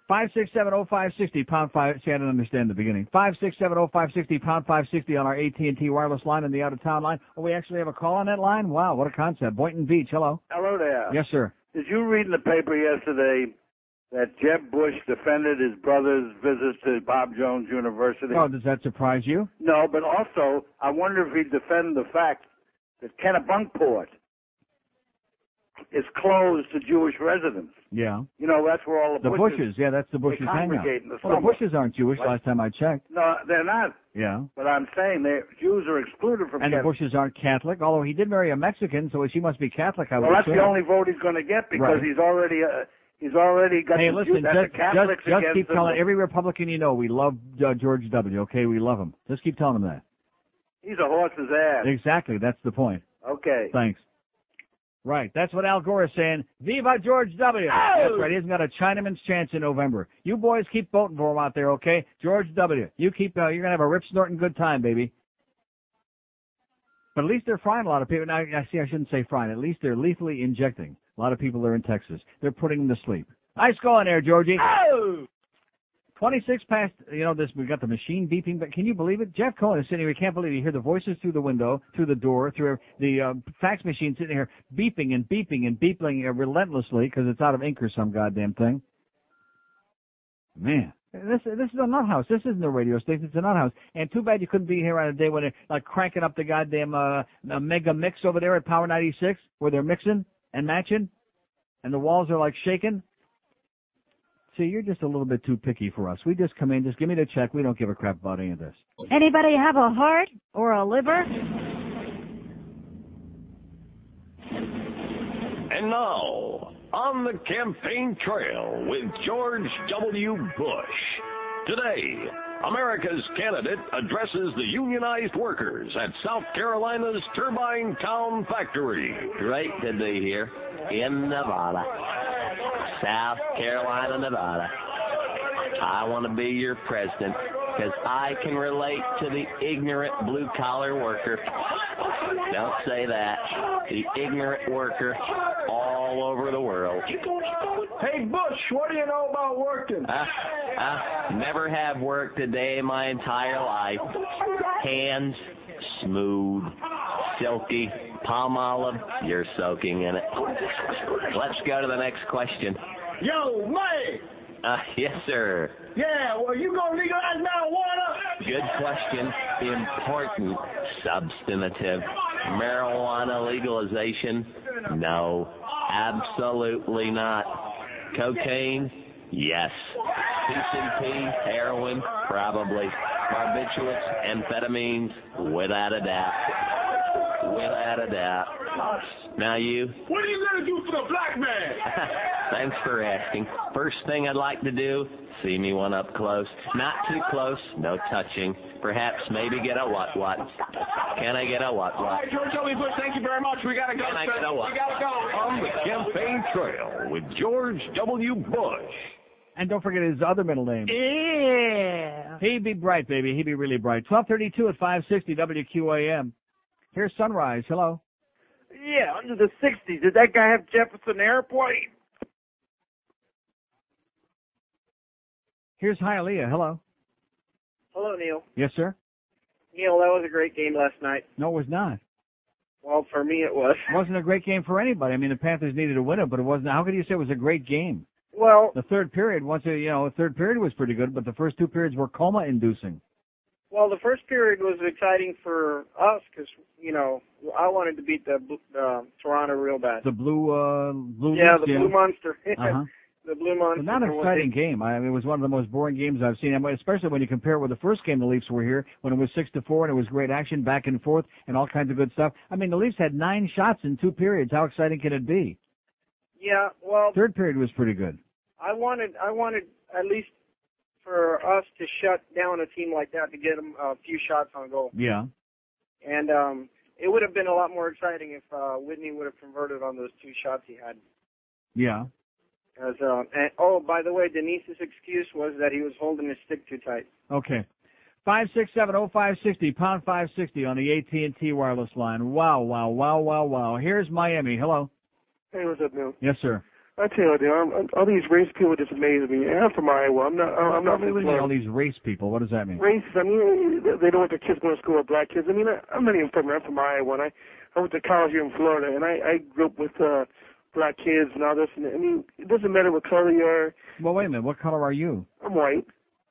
5670560, pound 5. See, I didn't understand the beginning. 5670560, pound 560 on our AT&T wireless line and the out-of-town line. Oh, we actually have a call on that line? Wow, what a concept. Boynton Beach, hello. Hello there. Yes, sir. Did you read in the paper yesterday that Jeb Bush defended his brother's visits to Bob Jones University? Oh, does that surprise you? No, but also, I wonder if he'd defend the fact that Kennebunkport is closed to Jewish residents. Yeah. That's where all the Bushes. Yeah, that's the Bushes hangout. Well, the Bushes aren't Jewish last time I checked. No, they're not. Yeah. But I'm saying Jews are excluded from And the Bushes aren't Catholic, although he did marry a Mexican, so she must be Catholic, I would that's assume. the only vote he's going to get because he's already got Hey, the listen, Catholics just keep against telling every Republican we love George W., okay? We love him. Just keep telling him that. He's a horse's ass. Exactly, that's the point. Okay. Thanks. Right, that's what Al Gore is saying. Viva George W. Oh! That's right, he hasn't got a Chinaman's chance in November. You boys keep voting for him out there, okay? George W. You keep, you're going to have a rip-snorting good time, baby. But at least they're frying a lot of people. Now, I shouldn't say frying. At least they're lethally injecting. A lot of people are in Texas. They're putting them to sleep. Nice going there, Georgie. Oh! 26 past, this, we got the machine beeping, but can you believe it? Jeff Cohen is sitting here, he can't believe it. You hear the voices through the window, through the door, through the fax machine sitting here beeping and beeping and beeping relentlessly because it's out of ink or some goddamn thing. Man, this is a nut house. This isn't a radio station, it's a nut house. And too bad you couldn't be here on a day when they're like cranking up the goddamn mega mix over there at Power 96 where they're mixing and matching and the walls are like shaking. See, you're just a little bit too picky for us. We just come in, just give me the check. We don't give a crap about any of this. Anybody have a heart or a liver? And now, on the campaign trail with George W. Bush. Today, America's candidate addresses the unionized workers at South Carolina's Turbine Town Factory. Great to be here in Nevada. South Carolina, Nevada. I want to be your president because I can relate to the ignorant blue-collar worker. Don't say that. The ignorant worker all over the world. Hey, Bush, what do you know about working? Never have worked a day in my entire life. Hands smooth, silky, palm olive, you're soaking in it. Let's go to the next question. Yo, man! Yes, sir. Yeah, well, you gonna legalize marijuana? Good question. Important. Substantive. Marijuana legalization? No. Absolutely not. Cocaine? Yes. PCP? Heroin? Probably. Barbiturates? Amphetamines? Without a doubt. Without a doubt. Now you? What are you gonna do for the black man? Thanks for asking. First thing I'd like to do, see me one up close. Not too close, no touching. Perhaps maybe get a what? Can I get a what? All right, George W. Bush, thank you very much. We gotta go. Can I get a what? We gotta go. On the campaign trail with George W. Bush. And don't forget his other middle name. Yeah. He'd be bright, baby. He'd be really bright. 1232 at 560 WQAM. Here's Sunrise. Hello. Yeah, under the 60s. Did that guy have Jefferson Airplane? Here's Hialeah. Hello. Hello, Neil. Yes, sir? Neil, that was a great game last night. No, it was not. Well, for me it was. It wasn't a great game for anybody. I mean, the Panthers needed to win it, but it wasn't. How could you say it was a great game? Well, the third period, the third period was pretty good, but the first two periods were coma-inducing. Well, the first period was exciting for us because, I wanted to beat the Toronto real bad. The blue yeah, the Blue Monster. Uh-huh. The Blue Monster. Not an exciting game. I mean, it was one of the most boring games I've seen, especially when you compare it with the first game the Leafs were here, when it was 6-4 and it was great action back and forth and all kinds of good stuff. I mean, the Leafs had 9 shots in 2 periods. How exciting can it be? Yeah, well. Third period was pretty good. I wanted at least for us to shut down a team like that to get them a few shots on goal. Yeah. And it would have been a lot more exciting if Whitney would have converted on those 2 shots he had. Yeah. By the way, Denise's excuse was that he was holding his stick too tight. Okay. 567-0560, pound 560 on the AT&T wireless line. Wow. Here's Miami. Hello. Hey, what's up, Neil? Yes, sir. I tell you, all these race people just amaze me. And I'm from Iowa. I'm not from Florida. All these race people. What does that mean? Racist. I mean, they don't want their kids going to school with black kids. I mean, I'm not even from there. I'm from Iowa, and I went to college here in Florida, and I grew up with black kids and all this. And I mean, it doesn't matter what color you are. Well, wait a minute. What color are you? I'm white.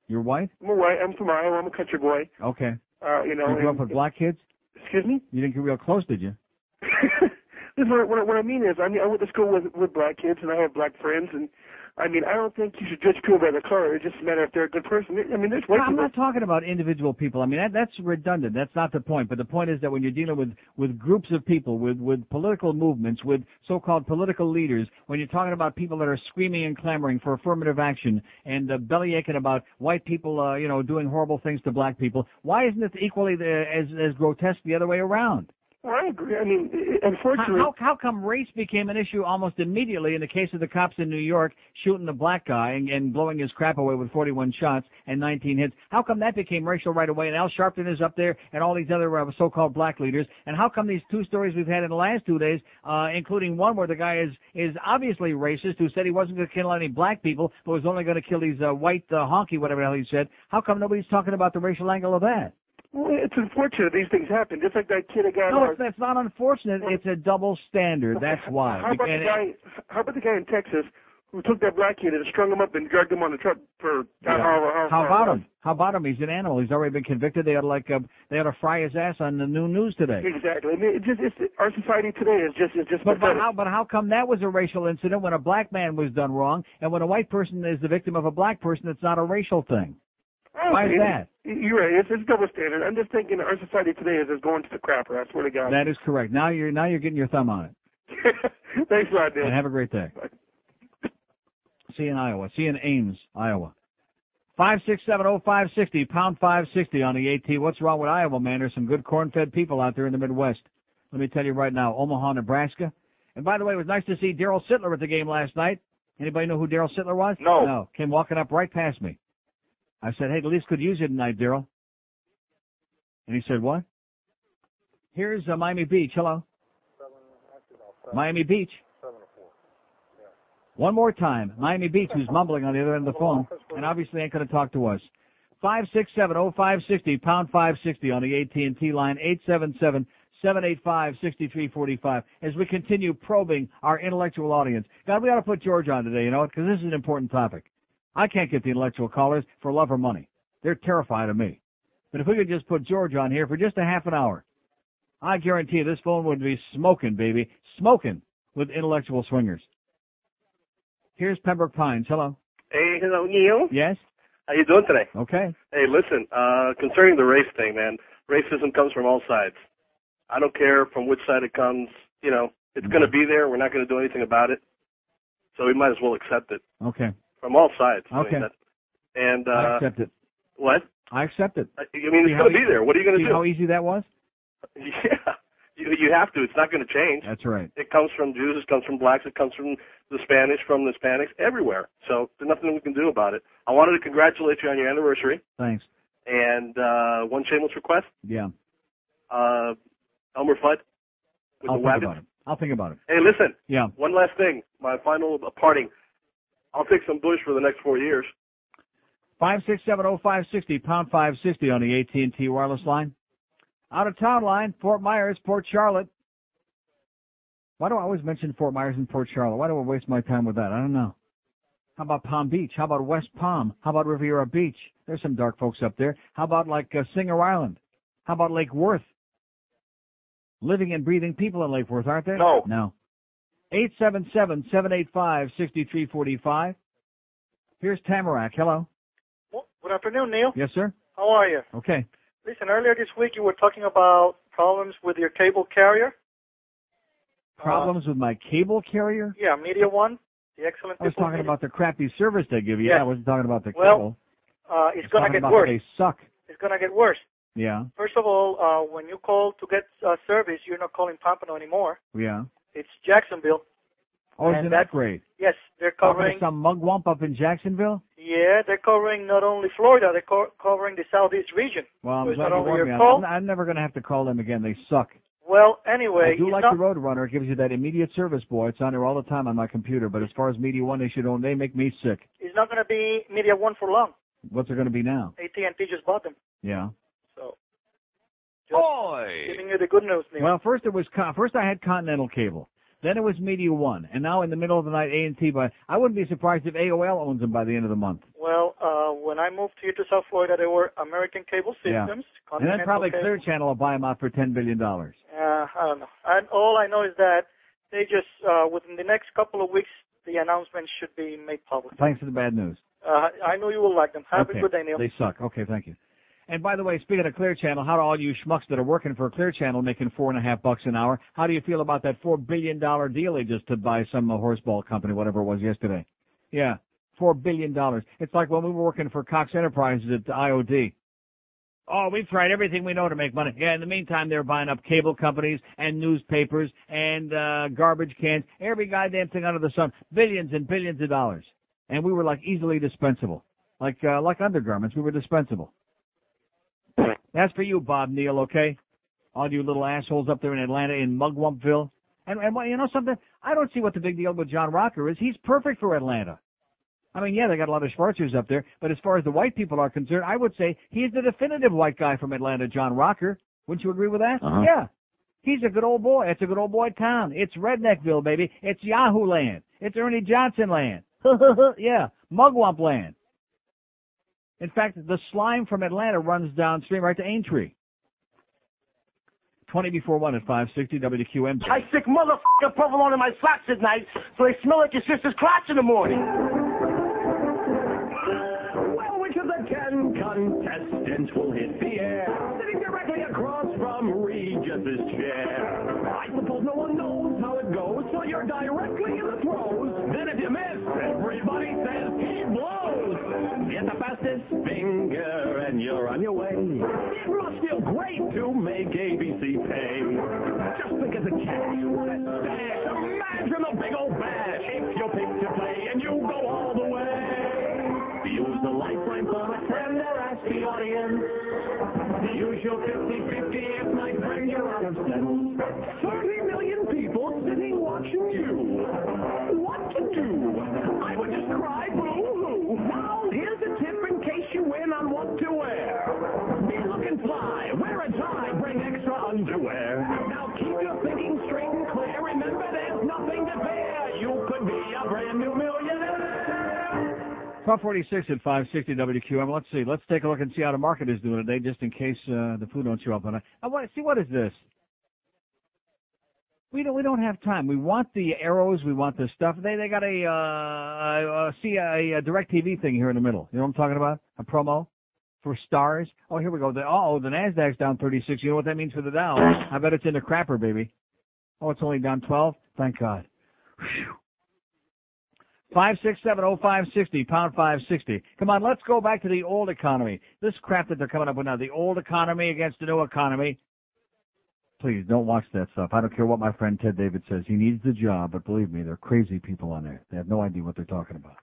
You're white? I'm white. I'm from Iowa. I'm a country boy. Okay. You grew up with black kids? Excuse me? You didn't get real close, did you? What I mean is, I went to school with black kids, and I have black friends, and I mean, I don't think you should judge people by their color. It just matters if they're a good person. I mean, there's white people. I'm not talking about individual people. I mean, that's redundant. That's not the point. But the point is that when you're dealing with groups of people, with political movements, with so-called political leaders, when you're talking about people that are screaming and clamoring for affirmative action and bellyaching about white people, doing horrible things to black people, why isn't it equally as grotesque the other way around? Well, I agree. I mean, unfortunately... How come race became an issue almost immediately in the case of the cops in New York shooting the black guy and blowing his crap away with 41 shots and 19 hits? How come that became racial right away? And Al Sharpton is up there and all these other so-called black leaders. And how come these two stories we've had in the last 2 days, including one where the guy is obviously racist, who said he wasn't going to kill any black people, but was only going to kill these white honky, whatever the hell he said. How come nobody's talking about the racial angle of that? Well, it's unfortunate these things happen. Just like that kid again. No, it's not unfortunate. It's a double standard. That's why. How about the guy in Texas who took that black kid and strung him up and dragged him on the truck for How about him? How about him? He's an animal. He's already been convicted. They ought to fry his ass on the new news today. Exactly. I mean, our society today is just. But how come that was a racial incident when a black man was done wrong, and when a white person is the victim of a black person, it's not a racial thing? Why is that? You're right. It's double standard. I'm just thinking our society today is just going to the crapper. I swear to God. That is correct. Now you're getting your thumb on it. Thanks a lot, Dan. And have a great day. Bye. See you in Iowa. See you in Ames, Iowa. 5670560, pound 560 on the AT. What's wrong with Iowa, man? There's some good corn-fed people out there in the Midwest. Let me tell you right now, Omaha, Nebraska. And by the way, it was nice to see Daryl Sittler at the game last night. Anybody know who Daryl Sittler was? No. Came walking up right past me. I said, hey, the Leafs could use you tonight, Daryl. And he said, what? Here's Miami Beach. Hello. Miami Beach. One more time. Miami Beach, who's mumbling on the other end of the phone, and obviously ain't going to talk to us. 5670560, pound 560 on the AT&T line, 877-785-6345, as we continue probing our intellectual audience. God, we ought to put George on today, you know, because this is an important topic. I can't get the intellectual callers for love or money. They're terrified of me. But if we could just put George on here for just a half an hour, I guarantee you this phone would be smoking, baby, smoking with intellectual swingers. Here's Pembroke Pines. Hello. Hey, hello, Neil. Yes? How you doing today? Okay. Hey, listen, concerning the race thing, man, racism comes from all sides. I don't care from which side it comes. You know, it's going to be there. We're not going to do anything about it. So we might as well accept it. Okay. From all sides. Okay. I accept it. What? I accept it. I mean, it's going to be there. What are you going to do? See how easy that was? Yeah. You have to. It's not going to change. That's right. It comes from Jews. It comes from blacks. It comes from the Spanish, from the Hispanics, everywhere. So there's nothing we can do about it. I wanted to congratulate you on your anniversary. Thanks. And one shameless request. Yeah. Elmer Fudd with I'll the think wagon. about it. I'll think about it. Hey, listen. Yeah. One last thing. My final parting. I'll take some Bush for the next 4 years. 5670560, pound 560 on the AT&T wireless line. Out of town line, Fort Myers, Port Charlotte. Why do I always mention Fort Myers and Port Charlotte? Why do I waste my time with that? I don't know. How about Palm Beach? How about West Palm? How about Riviera Beach? There's some dark folks up there. How about like Singer Island? How about Lake Worth? Living and breathing people in Lake Worth, aren't there? No. No. 877-785-6345. Here's Tamarack. Hello. Good afternoon, Neil. Yes, sir. How are you? Okay. Listen, earlier this week you were talking about problems with your cable carrier. Problems with my cable carrier? Yeah, Media One, the excellent. I was talking about the crappy service they give you. Yeah. I wasn't talking about the Well, cable. it's going to get about worse. They suck. It's going to get worse. Yeah. First of all, when you call to get service, you're not calling Pompano anymore. Yeah. It's Jacksonville. Oh, And isn't that great? Yes, they're Talking covering. to some mugwump up in Jacksonville? Yeah, they're covering not only Florida, they're covering the southeast region. Well, So I'm it's glad not you only warned your me. call. I'm never going to have to call them again. They suck. Well, anyway, I do it's like not, the Roadrunner. It gives you that immediate service, boy. It's on there all the time on my computer. But as far as Media One, they make me sick. it's not going to be Media One for long. What's it going to be now? AT&T just bought them. Yeah. So, just giving you the good news, Neil. Well, first I had Continental Cable. Then it was Media One. And now in the middle of the night, A&T. But I wouldn't be surprised if AOL owns them by the end of the month. Well, when I moved here to South Florida, there were American Cable Systems. Yeah. And then probably Cable. Clear Channel will buy them out for $10 billion. I don't know. And all I know is that they just, within the next couple of weeks, the announcement should be made public. Thanks for the bad news. I know you will like them. Have Okay. a good day, Neil. They suck. Okay, thank you. And by the way, speaking of Clear Channel, how do all you schmucks that are working for Clear Channel making $4.50 an hour? How do you feel about that $4 billion deal they just to buy some horseball company, whatever it was yesterday? Yeah, $4 billion. It's like when we were working for Cox Enterprises at IOD. Oh, we've tried everything we know to make money. Yeah, in the meantime, they're buying up cable companies and newspapers and garbage cans, every goddamn thing under the sun, billions and billions of dollars. And we were like easily dispensable. Like undergarments, we were dispensable. That's for you, Bob Neal, okay? All you little assholes up there in Atlanta, in Mugwumpville. And you know something? I don't see what the big deal with John Rocker is. He's perfect for Atlanta. I mean, yeah, they got a lot of Schwarzers up there, but as far as the white people are concerned, I would say he's the definitive white guy from Atlanta, John Rocker. Wouldn't you agree with that? Uh-huh. Yeah. He's a good old boy. It's a good old boy town. It's Redneckville, baby. It's Yahoo land. It's Ernie Johnson land. Yeah, Mugwump land. In fact, the slime from Atlanta runs downstream right to Aintree. 20 before 1 at 560 WQM. I stick motherfucking provolone in my socks at night so they smell like your sister's crotch in the morning. Well, which of the 10 contestants will hit the air? Sitting directly across from Regis's chair. I suppose no one knows how it goes, so you're directly in the throes. Then if you miss, everybody says he blows. Get the fastest finger and you're on your way. It must feel great to make ABC pay. Just think of the cash, what a stash. Imagine the big old bash. If you pick to play and you go all the way. Use the lifeline for a friend or ask the audience. Use your 50-50 if my friend you're out of sense. 30 million people sitting watching you. What to do? I would just cry boo-hoo. Now here's a tip in case you win on what to wear. Be looking fly, wear a tie, bring extra underwear. Now keep your thinking straight and clear. Remember there's nothing to fear. You could be a brand new millionaire. 1246 at 560 WQM. Let's see. Let's take a look and see how the market is doing today, just in case the food don't show up on it. I want to see, what is this? We don't have time. We want the arrows. We want the stuff. They got a DirecTV thing here in the middle. You know what I'm talking about? A promo for stars. Oh, here we go. The Nasdaq's down 36. You know what that means for the Dow? I bet it's in the crapper, baby. Oh, it's only down 12. Thank God. Whew. 5670560, pound 560. Come on, let's go back to the old economy. This crap that they're coming up with now, the old economy against the new economy. Please, don't watch that stuff. I don't care what my friend Ted David says. He needs the job, but believe me, they're crazy people on there. They have no idea what they're talking about.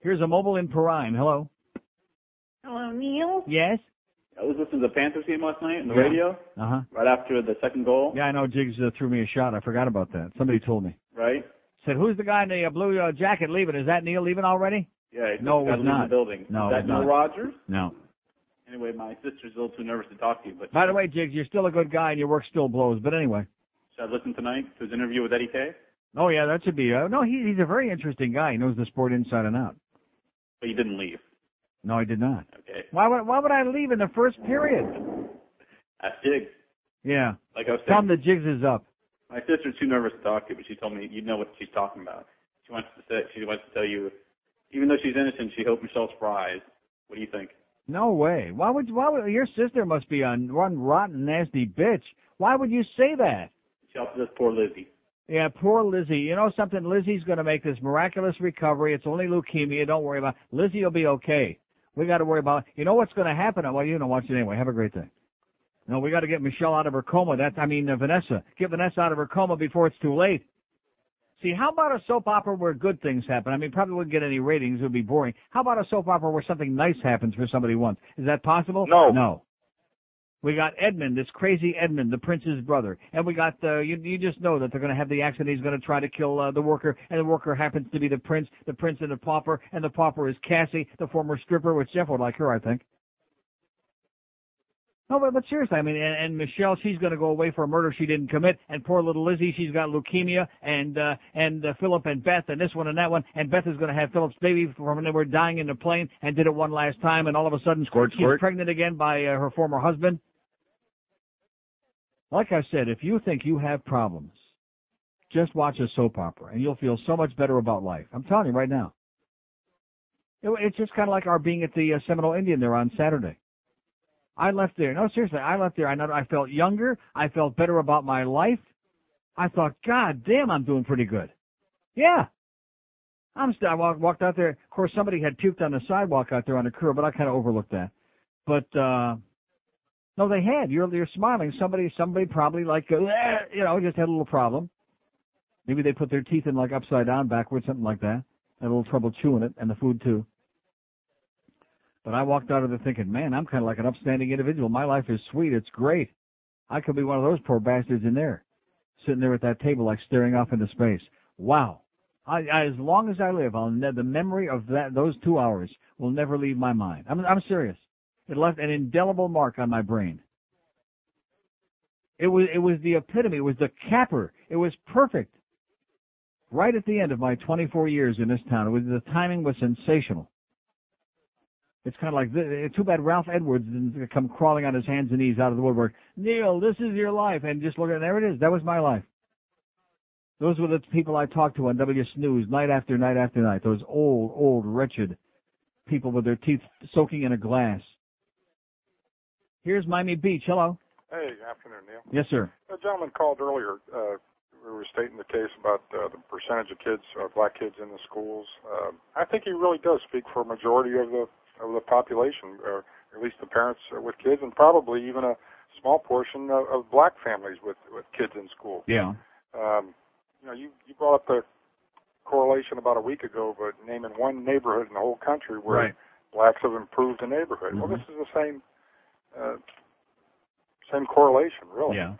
Here's a mobile in Perrine. Hello. Hello, Neil. Yes? I was listening to the Panthers game last night on the radio, right after the second goal. Yeah, I know Jiggs threw me a shot. I forgot about that. Somebody told me. Right? Said, who's the guy in the blue jacket leaving? Is that Neil leaving already? Yeah, no, it was not. The building. No, is that Neil Rogers? No. Anyway, my sister's a little too nervous to talk to you. But by the way, Jiggs, you're still a good guy and your work still blows. But anyway. Should I listen tonight to his interview with Eddie Kay? Oh, yeah, that should be. No, he's a very interesting guy. He knows the sport inside and out. But he didn't leave. No, he did not. Okay. Why would I leave in the first period? That's Jiggs. Yeah. Like I was saying. Tell him the Jiggs is up. My sister's too nervous to talk to you, but she told me you know what she's talking about. She wants to tell you, even though she's innocent, she hoped Michelle's fries. What do you think? No way. Why would your sister must be one rotten, nasty bitch? Why would you say that? She helped this poor Lizzie. Yeah, poor Lizzie. You know something? Lizzie's going to make this miraculous recovery. It's only leukemia. Don't worry about it. Lizzie will be okay. We got to worry about, you know what's going to happen? Well, you know, watch it anyway. Have a great day. No, we got to get Michelle out of her coma. Vanessa. Get Vanessa out of her coma before it's too late. See, how about a soap opera where good things happen? I mean, probably wouldn't get any ratings. It would be boring. How about a soap opera where something nice happens for somebody once? Is that possible? No. No. We got Edmund, this crazy Edmund, the prince's brother. And we got, you just know that they're going to have the accident. He's going to try to kill the worker, and the worker happens to be the prince and the pauper, and the pauper is Cassie, the former stripper, which Jeff would like her, I think. No, but seriously, I mean, and Michelle, she's going to go away for a murder she didn't commit, and poor little Lizzie, she's got leukemia, and Philip and Beth, and this one and that one, and Beth is going to have Philip's baby from when they were dying in the plane, and did it one last time, and all of a sudden she's pregnant again by her former husband. Like I said, if you think you have problems, just watch a soap opera, and you'll feel so much better about life. I'm telling you right now. It's just kind of like our being at the Seminole Indian there on Saturday. I left there. No, seriously, I left there. I felt younger. I felt better about my life. I thought, God damn, I'm doing pretty good. Yeah. I walked out there. Of course, somebody had puked on the sidewalk out there on the curb, but I kind of overlooked that. But no, they had. You're smiling. Somebody probably like just had a little problem. Maybe they put their teeth in like upside down, backwards, something like that. Had a little trouble chewing it, and the food too. But I walked out of there thinking, man, I'm kind of like an upstanding individual. My life is sweet. It's great. I could be one of those poor bastards in there, sitting there at that table, like staring off into space. Wow. As long as I live, the memory of those 2 hours will never leave my mind. I'm serious. It left an indelible mark on my brain. It was the epitome. It was the capper. It was perfect. Right at the end of my 24 years in this town, the timing was sensational. It's kind of like, too bad Ralph Edwards didn't come crawling on his hands and knees out of the woodwork. Neil, this is your life. And just look at it, there it is. That was my life. Those were the people I talked to on W Snooze night after night after night. Those old, wretched people with their teeth soaking in a glass. Here's Miami Beach. Hello. Hey, afternoon, Neil. Yes, sir. A gentleman called earlier. We were stating the case about the percentage of kids, black kids in the schools. I think he really does speak for a majority of the population, or at least the parents with kids, and probably even a small portion of black families with kids in school. Yeah. You brought up the correlation about a week ago, but naming one neighborhood in the whole country where blacks have improved the neighborhood. Mm-hmm. Well, this is the same correlation, really. Yeah.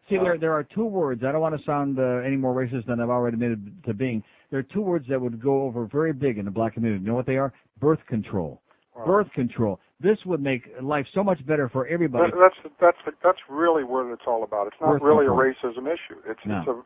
See, there are two words. I don't want to sound any more racist than I've already admitted to being. There are two words that would go over very big in the black community. You know what they are? Birth control. Wow. Birth control. This would make life so much better for everybody. That's really what it's all about. It's not Birth really control. a racism issue. It's an issue.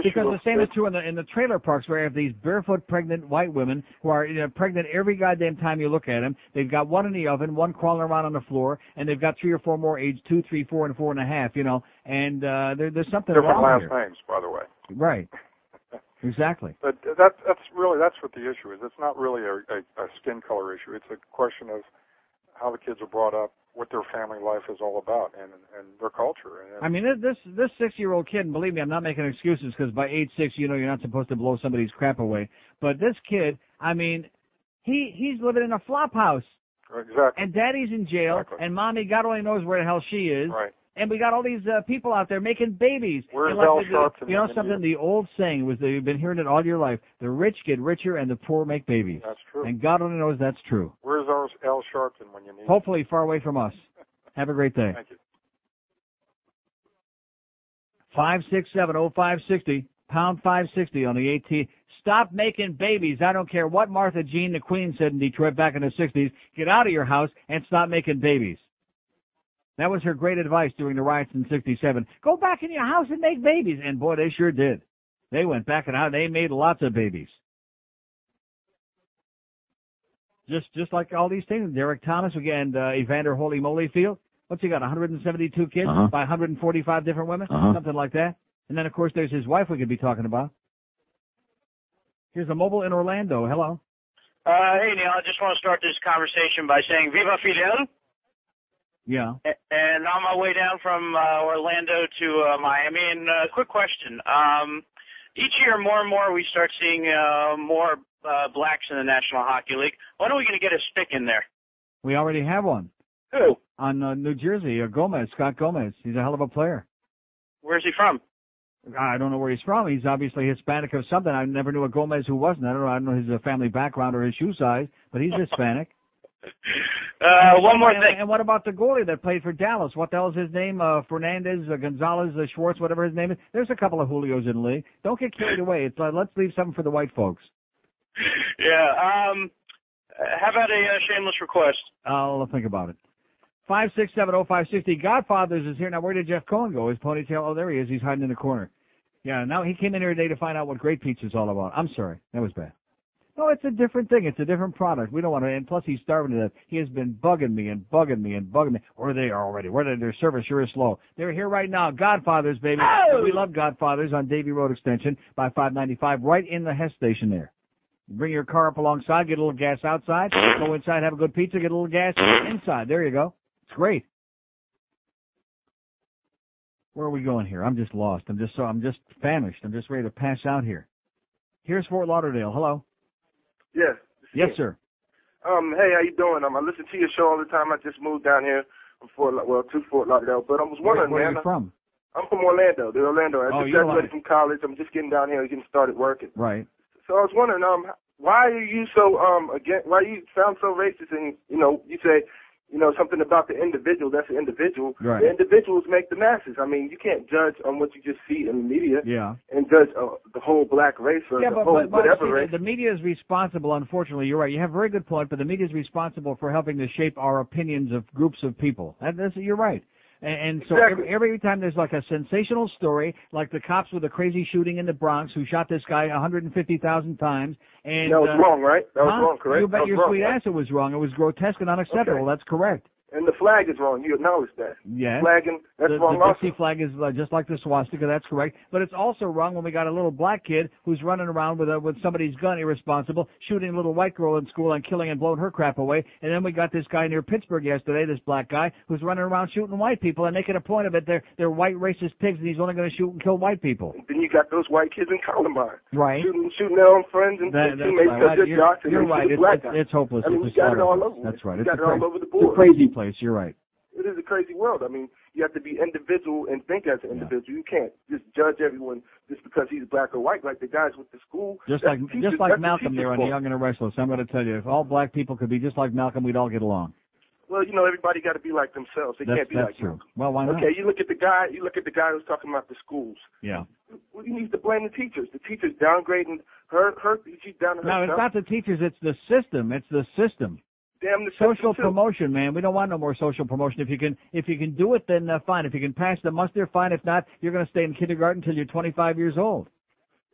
Because the same is true in the trailer parks where you have these barefoot pregnant white women who are pregnant every goddamn time you look at them. They've got one in the oven, one crawling around on the floor, and they've got 3 or 4 more aged 2, 3, 4, and 4.5. And there's something different wrong last here. names, by the way. Right. Exactly. But that's what the issue is. It's not really a skin color issue. It's a question of how the kids are brought up, what their family life is all about, and their culture. I mean, this 6-year-old kid, and believe me, I'm not making excuses because by age 6, you're not supposed to blow somebody's crap away. But this kid, I mean, he's living in a flop house. Exactly. And daddy's in jail, and mommy, God only knows where the hell she is. Right. And we got all these people out there making babies. Where's like Al Sharpton? You know something? The old saying was that you've been hearing it all your life: the rich get richer and the poor make babies. That's true. And God only knows that's true. Where's Al Sharpton when you need him? Hopefully far away from us. Have a great day. Thank you. 567-0560, pound 560 on the AT. Stop making babies. I don't care what Martha Jean the Queen said in Detroit back in the 60s. Get out of your house and stop making babies. That was her great advice during the riots in 67. Go back in your house and make babies. And boy, they sure did. They went back and they made lots of babies. Just like all these things. Derek Thomas, again, Evander Holy Molyfield. What's he got, 172 kids by 145 different women? Something like that. And then, of course, there's his wife we could be talking about. Here's a mobile in Orlando. Hello. Hey, Neil, I just want to start this conversation by saying Viva Fidel. Yeah. And on my way down from Orlando to Miami, and quick question. Each year, more and more, we start seeing more blacks in the National Hockey League. When are we going to get a stick in there? We already have one. Who? On New Jersey, Gomez, Scott Gomez. He's a hell of a player. Where's he from? I don't know where he's from. He's obviously Hispanic or something. I never knew a Gomez who wasn't. I don't know his family background or his shoe size, but he's Hispanic. One more thing. And what about the goalie that played for Dallas? What the hell is his name? Fernandez, Gonzalez, Schwartz, whatever his name is. There's a couple of Julios in the league. Don't get carried away. It's let's leave something for the white folks. Yeah. How about a shameless request? I'll think about it. 5670560. Godfathers is here. Now, where did Jeff Cohen go? His ponytail? Oh, there he is. He's hiding in the corner. Yeah, now he came in here today to find out what Great Pizza is all about. I'm sorry. That was bad. No, it's a different thing. It's a different product. We don't want to, and plus he's starving to death. He has been bugging me and bugging me and bugging me. Or they are already. Their service sure is slow. They're here right now. Godfathers, baby. Oh! We love Godfathers on Davie Road Extension by 595, right in the Hess station there. Bring your car up alongside, get a little gas outside, go inside, have a good pizza, get a little gas inside. There you go. It's great. Where are we going here? I'm just lost. I'm just famished. I'm just ready to pass out here. Here's Fort Lauderdale. Hello. Yeah. Yes, sir. Hey, how you doing? I listen to your show all the time. I just moved down here from to Fort Lauderdale, but I was wondering, Where are man. you from? I'm from Orlando. The Orlando. I just graduated from college. I'm just getting down here and getting started working. Right. So I was wondering, why are you so why you sound so racist? And you say, something about the individual. That's the individual. Right. The individuals make the masses. I mean, you can't judge on what you just see in the media. Yeah. And judge the whole black race or the whole whatever race. The media is responsible. Unfortunately, you're right. You have a very good point, but the media is responsible for helping to shape our opinions of groups of people. You're right. And so exactly. every time there's like a sensational story, like the cops with the crazy shooting in the Bronx who shot this guy 150,000 times. And that was wrong, right? That was wrong, correct? You bet your sweet right? ass it was wrong. It was grotesque and unacceptable. Okay. That's correct. And the flag is wrong. You acknowledge that. Yes. Flagging, that's wrong the also. Dixie flag is just like the swastika. That's correct. But it's also wrong when we got a little black kid who's running around with somebody's gun, irresponsible, shooting a little white girl in school and killing and blowing her crap away. And then we got this guy near Pittsburgh yesterday, this black guy, who's running around shooting white people and making a point of it. They're white racist pigs, and he's only going to shoot and kill white people. And then you got those white kids in Columbine. Right. Shooting their own friends and teammates because they're jocks. You're right. It's hopeless. I mean, you got it all over. That's right. You got it all over the It's board. a crazy place. You're right. It is a crazy world. I mean, you have to be individual and think as an individual. You can't just judge everyone just because he's black or white, like the guys with the school. Just like Malcolm there on The Young and the Restless. I'm going to tell you, if all black people could be just like Malcolm, we'd all get along. Well, everybody got to be like themselves. They can't be like That's true. Malcolm. Well, why not? Okay, you look at the guy who's talking about the schools. Yeah. Well, you need to blame the teachers. The teachers downgrading her. She's down to her. No, it's not the teachers. It's the system. It's the system. Damn the social too. promotion, man. We don't want no more social promotion. If you can do it, then fine. If you can pass the muster, fine. If not, you're going to stay in kindergarten until you're 25 years old.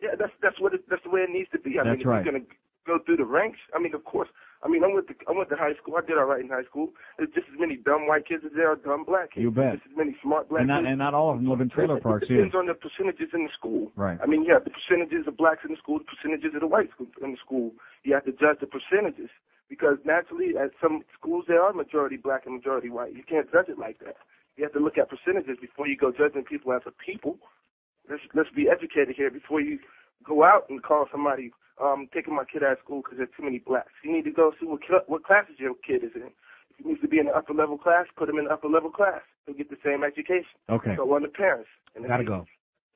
Yeah, that's the way it needs to be. I mean, if right. you're going to go through the ranks, I mean, of course. I mean, I went to high school. I did all right in high school. There's just as many dumb white kids as there are dumb black kids. You bet. Just as many smart black kids. And not all of them live in trailer parks either. It depends either. on the percentages in the school. Right. I mean, you have the percentages of blacks in the school, the percentages of the whites in the school. You have to judge the percentages because naturally, at some schools, there are majority black and majority white. You can't judge it like that. You have to look at percentages before you go judging people as a people. Let's be educated here before you go out and call somebody taking my kid out of school because there's too many blacks. You need to go see what classes your kid is in. If he needs to be in the upper level class, put him in the upper level class. He'll get the same education. Okay. So on the parents. Gotta go.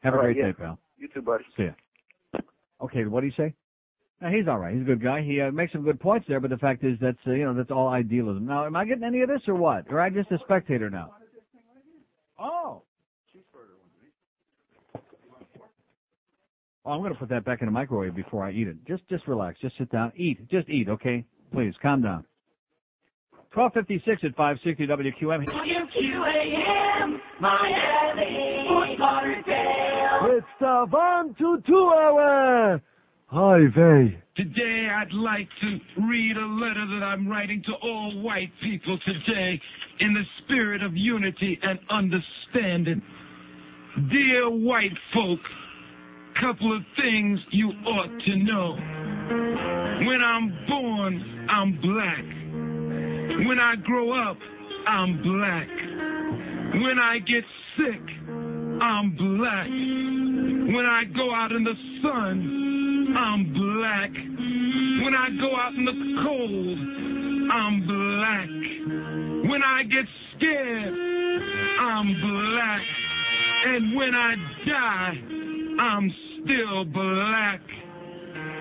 Have a great day, pal. You too, buddy. See ya. Okay, what do you say? Now, he's all right. He's a good guy. He makes some good points there, but the fact is that's that's all idealism. Now, am I getting any of this or what? Or am I just a spectator now? Oh. Oh, I'm going to put that back in the microwave before I eat it. Just relax. Just sit down. Eat. Just eat, okay? Please, calm down. 12:56 at 560 WQM. WQAM, Miami, Fort Lauderdale. It's the 1 to 2 hour. Hi, Vay. Today I'd like to read a letter that I'm writing to all white people today in the spirit of unity and understanding. Dear white folk, couple of things you ought to know. When I'm born, I'm black. When I grow up, I'm black. When I get sick, I'm black. When I go out in the sun, I'm black. When I go out in the cold, I'm black. When I get scared, I'm black. And when I die, I'm still black.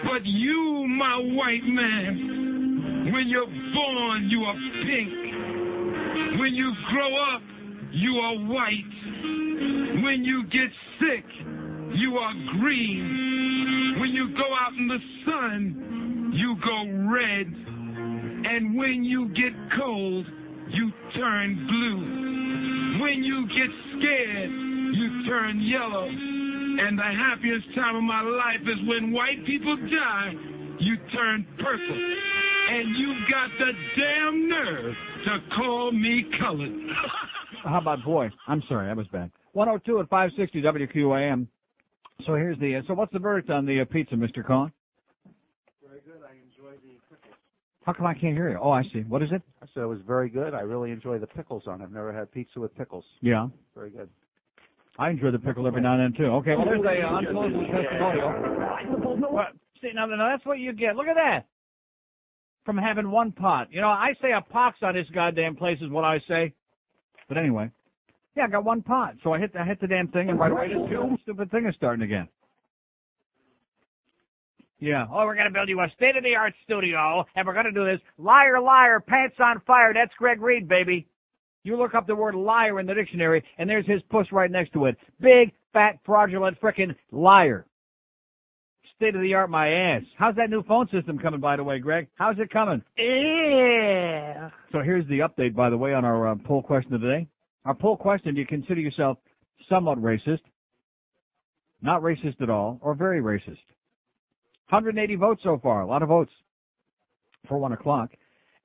But you, my white man, when you're born, you are pink. When you grow up, you are white. When you get sick, you are green. When you go out in the sun, you go red. And when you get cold, you turn blue. When you get scared, you turn yellow. And the happiest time of my life is when white people die, you turn purple. And you got the damn nerve to call me colored. How about boy? I'm sorry, that was bad. 102 at 560 WQAM. So here's the, so what's the verdict on the pizza, Mr. Cohen? Very good. I enjoy the pickles. How come I can't hear you? Oh, I see. What is it? I said it was very good. I really enjoy the pickles on it. I've never had pizza with pickles. Yeah. Very good. I enjoy the pickle every now and then, too. Okay, well, there's a unsolicited testimonial. Well, see, now that's what you get. Look at that. from having one pot. You know, I say a pox on this goddamn place is what I say. But anyway, yeah, I got one pot. So I hit the damn thing, and right away this stupid thing is starting again. Yeah. Oh, we're going to build you a state-of-the-art studio, and we're going to do this. Liar, liar, pants on fire. That's Greg Reed, baby. You look up the word liar in the dictionary, and there's his puss right next to it. Big, fat, fraudulent, frickin' liar. State-of-the-art, my ass. How's that new phone system coming, by the way, Greg? How's it coming? Yeah. So here's the update, by the way, on our poll question of the day. Our poll question, do you consider yourself somewhat racist, not racist at all, or very racist? 180 votes so far, a lot of votes for 1 o'clock.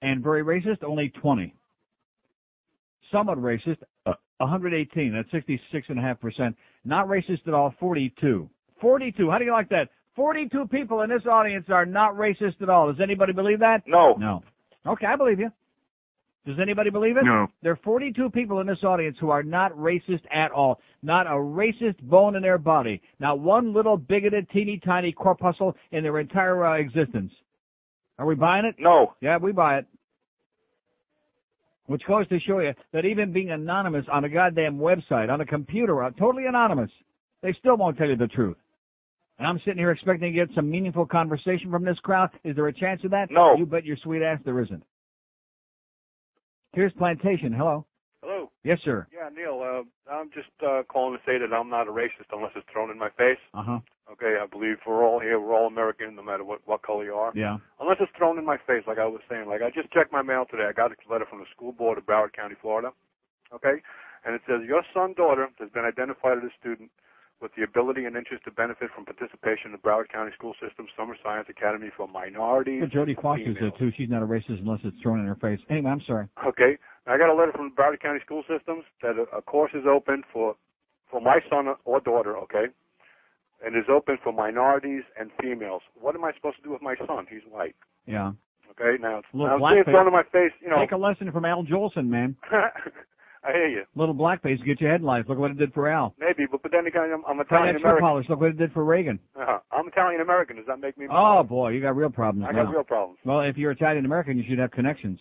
And very racist, only 20. Somewhat racist, 118, that's 66.5%. Not racist at all, 42. 42, how do you like that? 42 people in this audience are not racist at all. Does anybody believe that? No. No. Okay, I believe you. Does anybody believe it? No. There are 42 people in this audience who are not racist at all. Not a racist bone in their body. Not one little bigoted, teeny tiny corpuscle in their entire existence. Are we buying it? No. Yeah, we buy it. Which goes to show you that even being anonymous on a goddamn website, on a computer, totally anonymous, they still won't tell you the truth. And I'm sitting here expecting to get some meaningful conversation from this crowd. Is there a chance of that? No. You bet your sweet ass there isn't. Here's Plantation. Hello. Hello. Yes, sir. Yeah, Neil, I'm just calling to say that I'm not a racist unless it's thrown in my face. Uh-huh. Okay, I believe we're all here, we're all American, no matter what color you are. Yeah. Unless it's thrown in my face, like I was saying. Like, I just checked my mail today. I got a letter from the school board of Broward County, Florida. Okay? And it says, your son, daughter has been identified as a student with the ability and interest to benefit from participation in the Broward County School System Summer Science Academy for minorities. But Jody Foster's there, too. She's not a racist unless it's thrown in her face. Anyway, I'm sorry. Okay. I got a letter from the Broward County School Systems that a course is open for my son or daughter, okay? And is open for minorities and females. What am I supposed to do with my son? He's white. Yeah. Okay, now it's blackface. thrown in my face, you know. Take a lesson from Al Jolson, man. I hear you. Little blackface, get your headlines. Look what it did for Al. Maybe, but then again, I'm Try Italian that foot American. polish. Look what it did for Reagan. I'm Italian American. Does that make me? Oh boy, you got real problems. I now. got real problems. Well, if you're Italian American, you should have connections.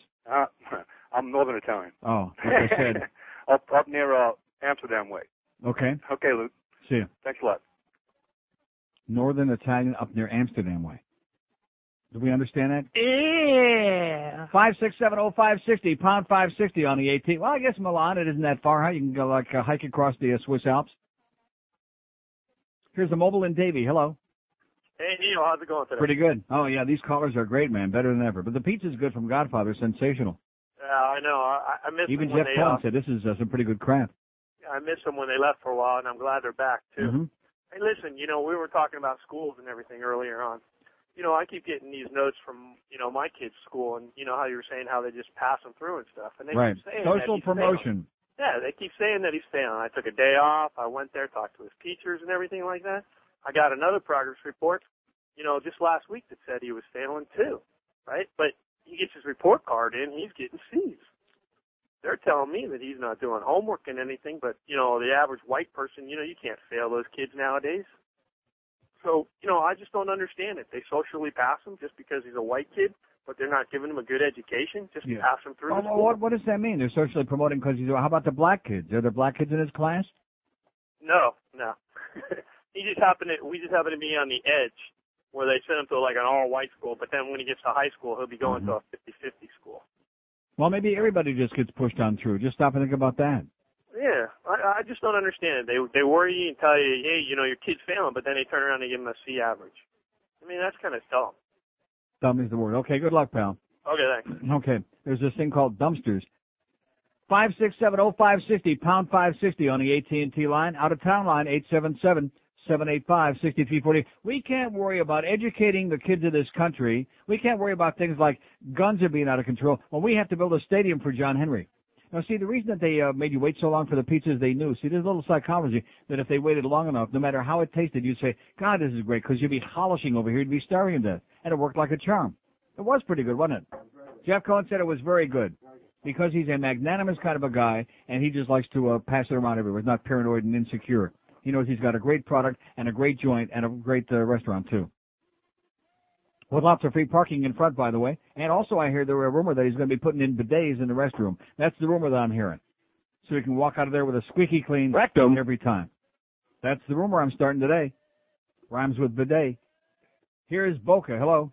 I'm Northern Italian. Oh, like I said. up near Amsterdam way. Okay. Okay, Luke. See you. Thanks a lot. Northern Italian up near Amsterdam way. Do we understand that? Yeah. 5670560, pound 560 on the 18. Well, I guess Milan, it isn't that far, huh? You can go like hike across the Swiss Alps. Here's the mobile in Davie. Hello. Hey, Neil, how's it going today? Pretty good. Oh, yeah, these callers are great, man. Better than ever. But the pizza's good from Godfather. Sensational. Yeah, I know. I miss Even them when Jeff they Cohen said this is some pretty good crap. I miss them when they left for a while, and I'm glad they're back, too. Mm-hmm. Hey, listen, you know, we were talking about schools and everything earlier on. You know, I keep getting these notes from, you know, my kids' school, and you know how you were saying how they just pass them through and stuff. And they Right. keep saying Social that he's promotion. failing. Yeah, they keep saying that he's failing. I took a day off. I went there, talked to his teachers and everything like that. I got another progress report, you know, just last week that said he was failing too, right? But he gets his report card in, he's getting C's. They're telling me that he's not doing homework and anything, but, you know, the average white person, you know, you can't fail those kids nowadays. So, you know, I just don't understand it. They socially pass him just because he's a white kid, but they're not giving him a good education, just pass him through the school. What does that mean? They're socially promoting because he's... How about the black kids? Are there black kids in his class? No. We just happen to be on the edge where they send him to like an all-white school, but then when he gets to high school, he'll be going to a 50-50 school. Well, maybe everybody just gets pushed on through. Just stop and think about that. Yeah, I just don't understand it. They worry you and tell you, hey, you know, your kid's failing, but then they turn around and give him a C average. I mean, that's kind of dumb. Dumb is the word. Okay, good luck, pal. Okay, thanks. Okay, there's this thing called dumpsters. 5670560, pound 560 on the AT&T line. Out of town line, 877-785-6340. We can't worry about educating the kids of this country. We can't worry about things like guns are being out of control when we have to build a stadium for John Henry. Now, see, the reason that they made you wait so long for the pizzas, they knew. See, there's a little psychology that if they waited long enough, no matter how it tasted, you'd say, God, this is great, because you'd be holishing over here. You'd be starving to death. And it worked like a charm. It was pretty good, wasn't it? Jeff Cohen said it was very good because he's a magnanimous kind of a guy, and he just likes to pass it around everywhere. He's not paranoid and insecure. He knows he's got a great product and a great joint and a great restaurant, too. With lots of free parking in front, by the way. And also I hear there a rumor that he's going to be putting in bidets in the restroom. That's the rumor that I'm hearing. So he can walk out of there with a squeaky clean rectum every time. That's the rumor I'm starting today. Rhymes with bidet. Here is Boca. Hello.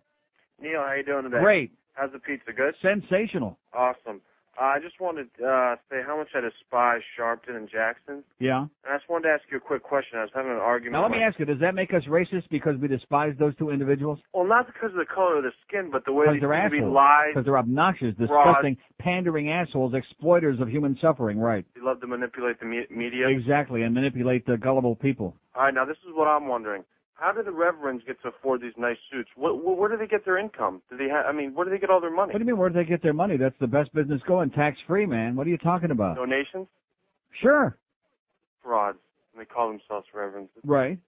Neil, how you doing today? Great. How's the pizza? Good? Sensational. Awesome. I just wanted to say how much I despise Sharpton and Jackson. Yeah. And I just wanted to ask you a quick question. I was having an argument. Now let me ask you, does that make us racist because we despise those two individuals? Well, not because of the color of their skin, but the way they Because they're seem to be assholes. lied. Because they're obnoxious, disgusting, pandering assholes, exploiters of human suffering, right. They love to manipulate the media. Exactly, and manipulate the gullible people. All right, now this is what I'm wondering. How do the reverends get to afford these nice suits? Where do they get their income? Do they where do they get all their money? What do you mean, where do they get their money? That's the best business going, tax-free, man. What are you talking about? Donations? Sure. Frauds. And they call themselves reverends. Right.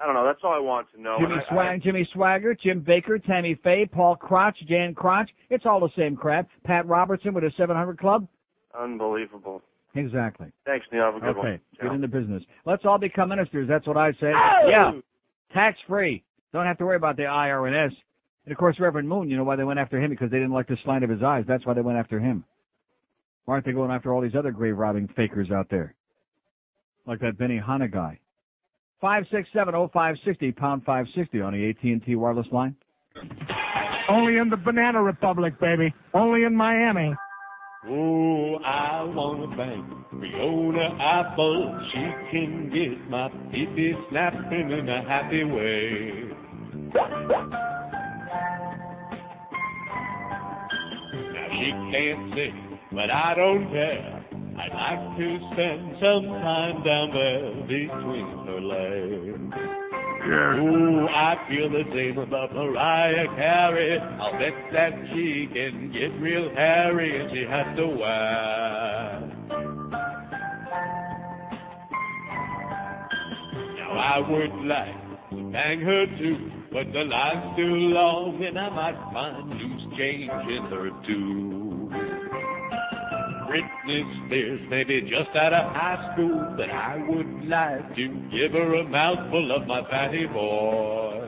I don't know. That's all I want to know. Jimmy Swagger, Jim Baker, Tammy Faye, Paul Crotch, Jan Crotch. It's all the same crap. Pat Robertson with a 700 Club. Unbelievable. Exactly. Thanks, Neil. Have a good one. Okay, get into business. Let's all become ministers. That's what I say. Oh! Yeah. Tax-free. Don't have to worry about the IRS. And, of course, Reverend Moon, you know why they went after him? Because they didn't like the slant of his eyes. That's why they went after him. Why aren't they going after all these other grave-robbing fakers out there? Like that Benny Hanna guy. 5670560, pound 560 on the AT&T wireless line. Only in the Banana Republic, baby. Only in Miami. Oh, I want a bank. Fiona Apple, she can get my pee-pee snapping in a happy way. Now she can't sing, but I don't care. I'd like to spend some time down there between her legs. Ooh, I feel the same about Mariah Carey. I'll bet that she can get real hairy and she has to wear. Now I would like to bang her too, but the line's too long and I might find loose change in her too. Britney Spears may be just out of high school, but I would like to give her a mouthful of my fatty boy.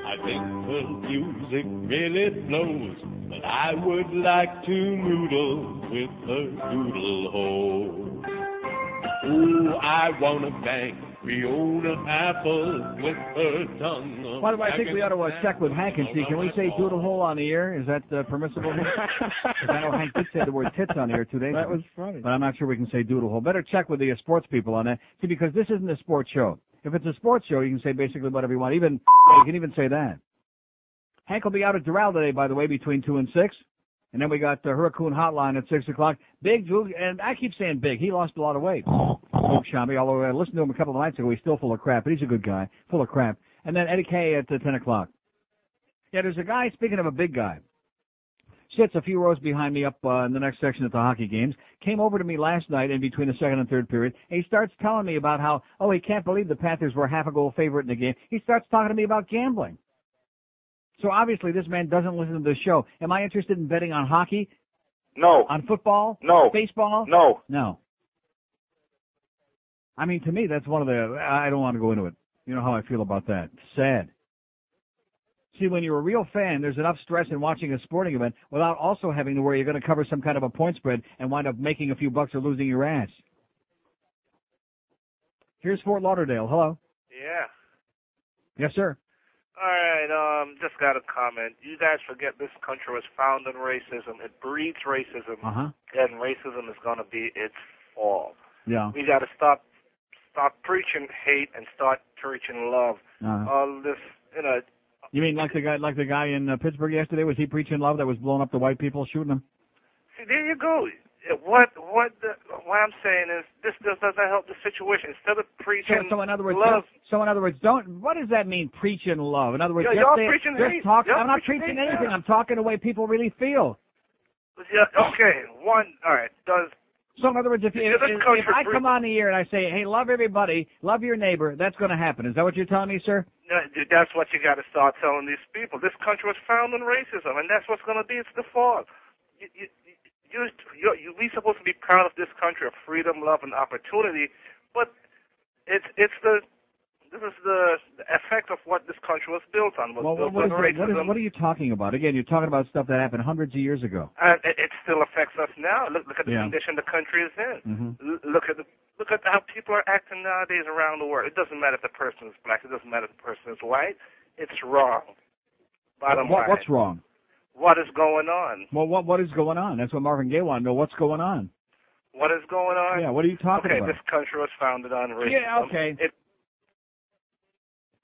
I think her music really blows, but I would like to noodle with her doodle hole. Ooh, I want to bang Fiona Apple with her tongue. By the way, I think we ought to check with Hank and see. Can we say doodle hole on the air? Is that permissible? Because I know Hank did say the word tits on the air 2 days ago. That was funny. But I'm not sure we can say doodle hole. Better check with the sports people on that. See, because this isn't a sports show. If it's a sports show, you can say basically whatever you want. Even you can even say that. Hank will be out at Doral today, by the way, between 2 and 6. And then we got the Hurricane Hotline at 6 o'clock. Big Drew, and I keep saying big. He lost a lot of weight. Luke Shambi, although I listened to him a couple of nights ago, he's still full of crap, but he's a good guy, full of crap. And then Eddie K at 10 o'clock. Yeah, there's a guy, speaking of a big guy, sits a few rows behind me up in the next section at the hockey games, came over to me last night in between the second and third period, and he starts telling me about how, he can't believe the Panthers were half a goal favorite in the game. He starts talking to me about gambling. So obviously this man doesn't listen to the show. Am I interested in betting on hockey? No. On football? No. Baseball? No. No. I mean, to me, that's one of the, I don't want to go into it. You know how I feel about that. Sad. See, when you're a real fan, there's enough stress in watching a sporting event without also having to worry you're going to cover some kind of a point spread and wind up making a few bucks or losing your ass. Here's Fort Lauderdale. Hello. Yeah. Yes, sir. All right, just got a comment. You guys forget this country was founded on racism. It breeds racism, and racism is going to be its fall. Yeah. We got to stop preaching hate and start preaching love. All this, You mean like the guy in Pittsburgh yesterday? Was he preaching love that was blowing up the white people, shooting them? See, there you go. What I'm saying is this doesn't help the situation. Instead of preaching so in other words, love. What does that mean, preaching love? In other words, y'all preaching hate. I'm not preaching anything. I'm talking the way people really feel. Yeah, okay. All right. So in other words, if I come on the air and I say, hey, love everybody, love your neighbor, that's going to happen. Is that what you're telling me, sir? That's what you got to start telling these people. This country was founded on racism, and that's what's going to be. It's the fall. We supposed to be proud of this country of freedom, love, and opportunity, but it's the This is the effect of what this country was built on. What are you talking about? Again, you're talking about stuff that happened hundreds of years ago. And it still affects us now. Look at the condition the country is in. Mm-hmm. Look at how people are acting nowadays around the world. It doesn't matter if the person is black. It doesn't matter if the person is white. It's wrong. Bottom line. What's wrong? What is going on? Well, what is going on? That's what Marvin Gaye wanted to know. What's going on? What is going on? Yeah, what are you talking about? Okay, this country was founded on racism. Yeah, okay.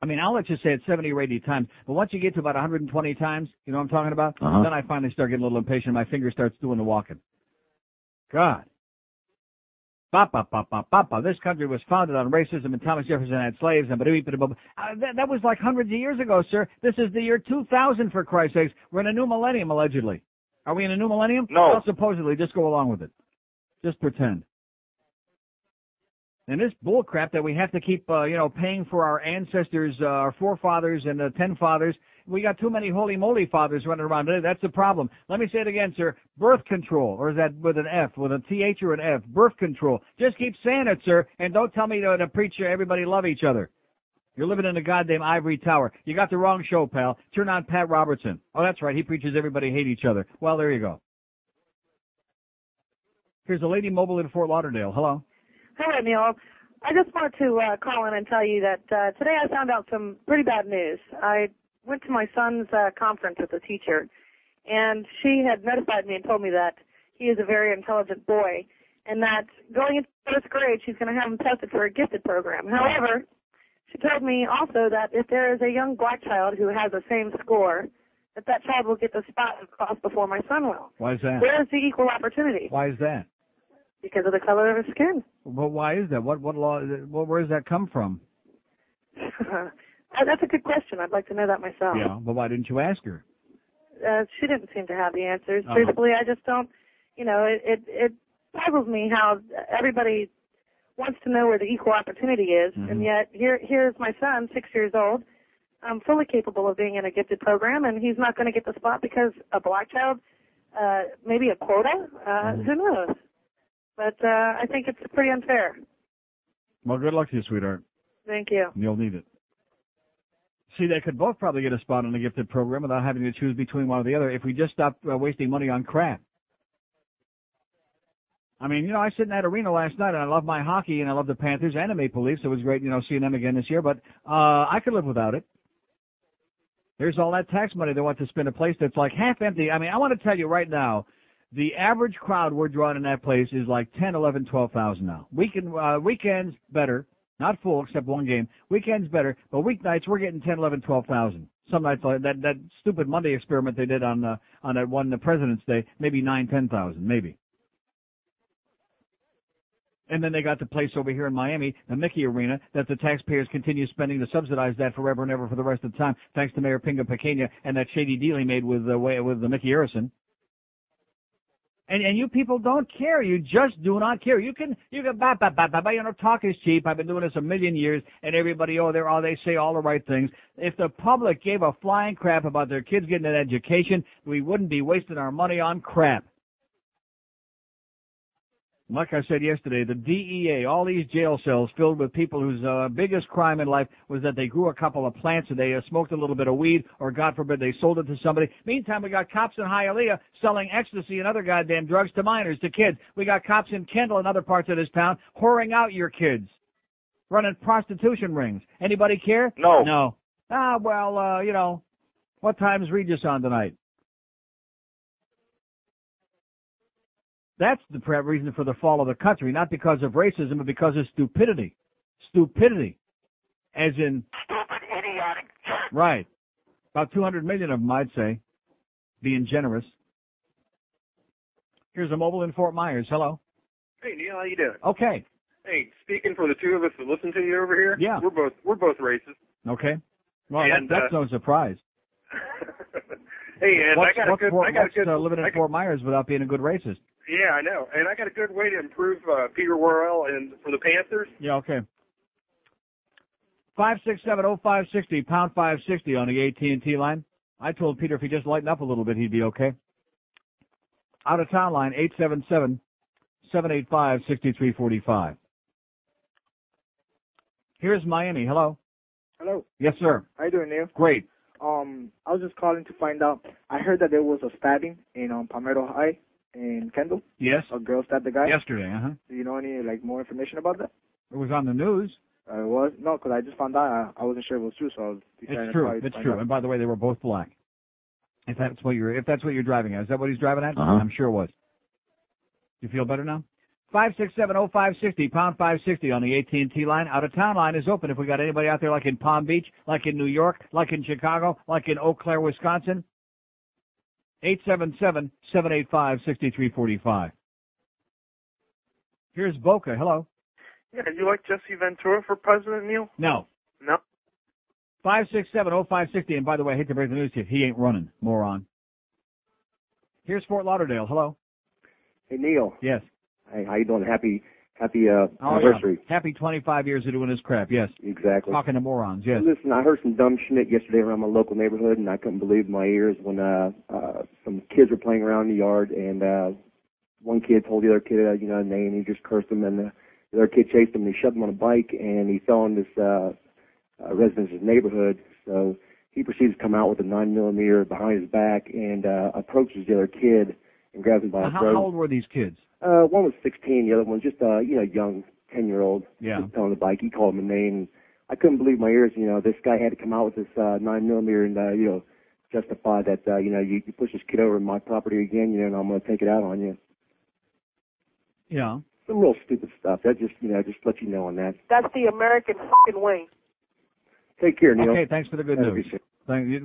I mean, I'll let you say it 70 or 80 times, but once you get to about 120 times, you know what I'm talking about? Then I finally start getting a little impatient. My finger starts doing the walking. God. This country was founded on racism, and Thomas Jefferson had slaves, and that was like hundreds of years ago, sir. This is the year 2000, for Christ's sakes. We're in a new millennium, allegedly. Are we in a new millennium? No. Well, supposedly. Just go along with it. Just pretend. And this bull crap that we have to keep, paying for our ancestors, our forefathers and the 10 fathers. We got too many holy moly fathers running around today. That's the problem. Let me say it again, sir. Birth control, or is that with an F, with a TH or an F? Birth control. Just keep saying it, sir, and don't tell me to preach everybody love each other. You're living in a goddamn ivory tower. You got the wrong show, pal. Turn on Pat Robertson. Oh, that's right. He preaches everybody hate each other. Well, there you go. Here's a lady mobile in Fort Lauderdale. Hello. Hello, Neil. I just wanted to call in and tell you that today I found out some pretty bad news. I went to my son's conference with a teacher, and she had notified me and told me that he is a very intelligent boy, and that going into first grade, she's going to have him tested for a gifted program. However, she told me also that if there is a young black child who has the same score, that child will get the spot across before my son will. Why is that? Where is the equal opportunity? Why is that? Because of the color of his skin. Well, why is that? What law? Where does that come from? That's a good question. I'd like to know that myself. Yeah, but why didn't you ask her? She didn't seem to have the answers. Truthfully, I just don't. It puzzles me how everybody wants to know where the equal opportunity is, and yet here's my son, 6 years old, fully capable of being in a gifted program, and he's not going to get the spot because a black child, maybe a quota, who knows? But I think it's pretty unfair. Well, good luck to you, sweetheart. Thank you. You'll need it. See, they could both probably get a spot in the gifted program without having to choose between one or the other if we just stopped wasting money on crap. I mean, I sit in that arena last night, and I love my hockey, and I love the Panthers and the Maple Leafs. It was great, seeing them again this year, but I could live without it. There's all that tax money they want to spend a place that's like half empty. I mean, I want to tell you right now, the average crowd we're drawing in that place is like 10, 11, 12,000 now. Weekends better, not full except one game. Weekends better, but weeknights we're getting 10, 11, 12,000. Some nights like that stupid Monday experiment they did on that one the President's Day, maybe 9, 10,000, maybe. And then they got the place over here in Miami, the Mickey Arena, that the taxpayers continue spending to subsidize that forever and ever for the rest of the time, thanks to Mayor Pinga Pequena and that shady deal he made with the Mickey Harrison. And you people don't care. You just do not care. You can talk is cheap. I've been doing this a million years, and everybody, they say all the right things. If the public gave a flying crap about their kids getting an education, we wouldn't be wasting our money on crap. Like I said yesterday, the DEA, all these jail cells filled with people whose biggest crime in life was that they grew a couple of plants and they smoked a little bit of weed, or God forbid they sold it to somebody. Meantime, we got cops in Hialeah selling ecstasy and other goddamn drugs to minors, to kids. We got cops in Kendall and other parts of this town whoring out your kids, running prostitution rings. Anybody care? No. No. What time's Regis on tonight? That's the reason for the fall of the country, not because of racism, but because of stupidity. Stupidity. As in... Stupid, idiotic jerk. Right. About 200 million of them, I'd say, being generous. Here's a mobile in Fort Myers. Hello. Hey, Neil, how you doing? Okay. Hey, speaking for the two of us that listen to you over here, yeah, we're both racist. Okay. Well, and, that's no surprise. Hey, and I got a good living in Fort Myers without being a good racist. Yeah, I know. And I got a good way to improve Peter Worrell and for the Panthers. Yeah, okay. 5670560, pound 560 on the AT&T line. I told Peter if he just lightened up a little bit, he'd be okay. Out of town line, 877-785-6345. Here's Miami. Hello. Hello. Yes, sir. How you doing, Neil? Great. I was just calling to find out. I heard that there was a stabbing in Palmetto High in Kendall. Yes. A girl stabbed the guy. Yesterday, Do you know any more information about that? It was on the news. It was? No, because I just found out. I wasn't sure if it was true, so I was deciding to call you to It's find true. out. And by the way, they were both black. If that's what you're driving at. Is that what he's driving at? Uh-huh. I'm sure it was. You feel better now? 5670560, pound 560 on the AT&T line. Out-of-town line is open if we got anybody out there like in Palm Beach, like in New York, like in Chicago, like in Eau Claire, Wisconsin. 877-785-6345. Here's Boca. Hello. Yeah, you like Jesse Ventura for president, Neil? No. No. 5670560. And by the way, I hate to break the news to you. He ain't running, moron. Here's Fort Lauderdale. Hello. Hey, Neil. Yes. Hey, how you doing? Happy anniversary. Yeah. Happy 25 years of doing this crap, yes. Exactly. Talking to morons, yes. Listen, I heard some dumb shit yesterday around my local neighborhood, and I couldn't believe my ears when some kids were playing around in the yard, and one kid told the other kid, a name, he just cursed him, and the other kid chased him, and he shoved him on a bike, and he fell in this resident's neighborhood, so he proceeds to come out with a 9mm behind his back and approaches the other kid and grabs him by the throat. How old were these kids? One was 16, the other one just young 10-year-old. Yeah. Just on the bike. He called him a name. I couldn't believe my ears. This guy had to come out with this 9mm and justify that you push this kid over my property again, and I'm going to take it out on you. Yeah. Some real stupid stuff. That just let you know on that. That's the American fucking way. Take care, Neil. Okay, thanks for the good news.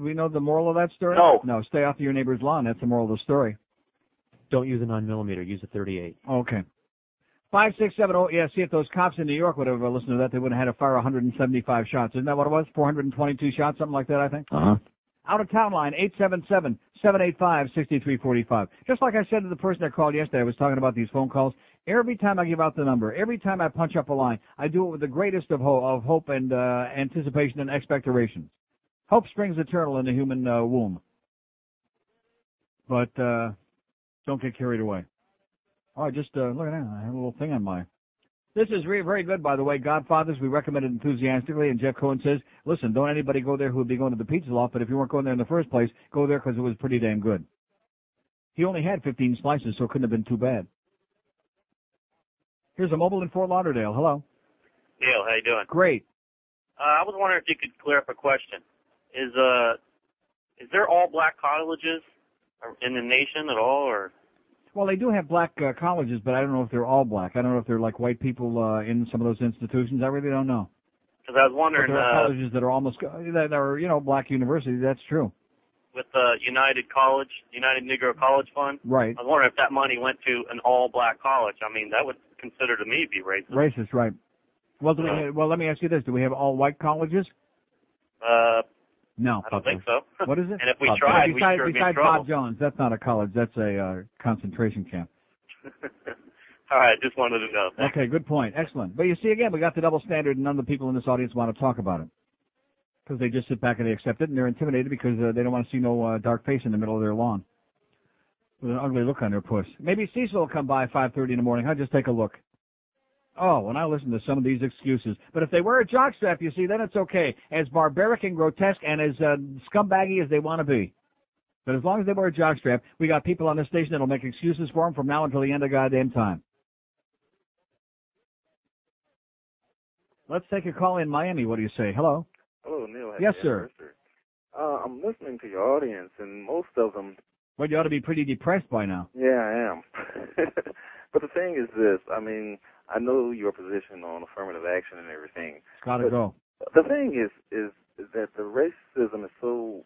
We know the moral of that story? No. No, stay off of your neighbor's lawn. That's the moral of the story. Don't use a 9mm. Use a 38. Okay. 5670. Yeah, see if those cops in New York would have listened to that, they would have had to fire 175 shots. Isn't that what it was? 422 shots, something like that, I think. Uh-huh. Out-of-town line, 877-785-6345. Just like I said to the person that called yesterday, I was talking about these phone calls. Every time I give out the number, every time I punch up a line, I do it with the greatest of hope and anticipation and expectoration. Hope springs eternal in the human womb. But don't get carried away. Oh, just look at that. I have a little thing on my... This is very good, by the way. Godfathers, we recommend it enthusiastically. And Jeff Cohen says, listen, don't anybody go there who would be going to the pizza loft, but if you weren't going there in the first place, go there because it was pretty damn good. He only had 15 slices, so it couldn't have been too bad. Here's a mobile in Fort Lauderdale. Hello. Neil, how you doing? Great. I was wondering if you could clear up a question. Is there all black colleges in the nation at all, or? Well, they do have black colleges, but I don't know if they're all black. I don't know if they're like white people in some of those institutions. I really don't know. Because I was wondering. But there are colleges that are almost that are black universities. That's true. With the United Negro College Fund. Right. I was wondering if that money went to an all-black college. I mean, that would consider to me be racist. Racist, right? Well, let me ask you this: do we have all white colleges? No. I don't think so. What is it? And if we tried, we'd sure be in besides trouble. Bob Jones, that's not a college. That's a concentration camp. All right, just wanted to know. Thanks. Okay, good point. Excellent. But you see, again, we got the double standard, and none of the people in this audience want to talk about it. Because they just sit back and they accept it, and they're intimidated because they don't want to see no dark face in the middle of their lawn with an ugly look on their puss. Maybe Cecil will come by 5:30 in the morning. I'll just take a look. Oh, when I listen to some of these excuses. But if they wear a jockstrap, you see, then it's okay. As barbaric and grotesque and as scumbaggy as they want to be. But as long as they wear a jockstrap, we got people on this station that will make excuses for them from now until the end of goddamn time. Let's take a call in Miami. What do you say? Hello? Hello, Neil. Yes, sir. I'm listening to your audience, and most of them... Well, you ought to be pretty depressed by now. Yeah, I am. But the thing is this. I mean, I know your position on affirmative action and everything. It's got to go. The thing is that the racism is so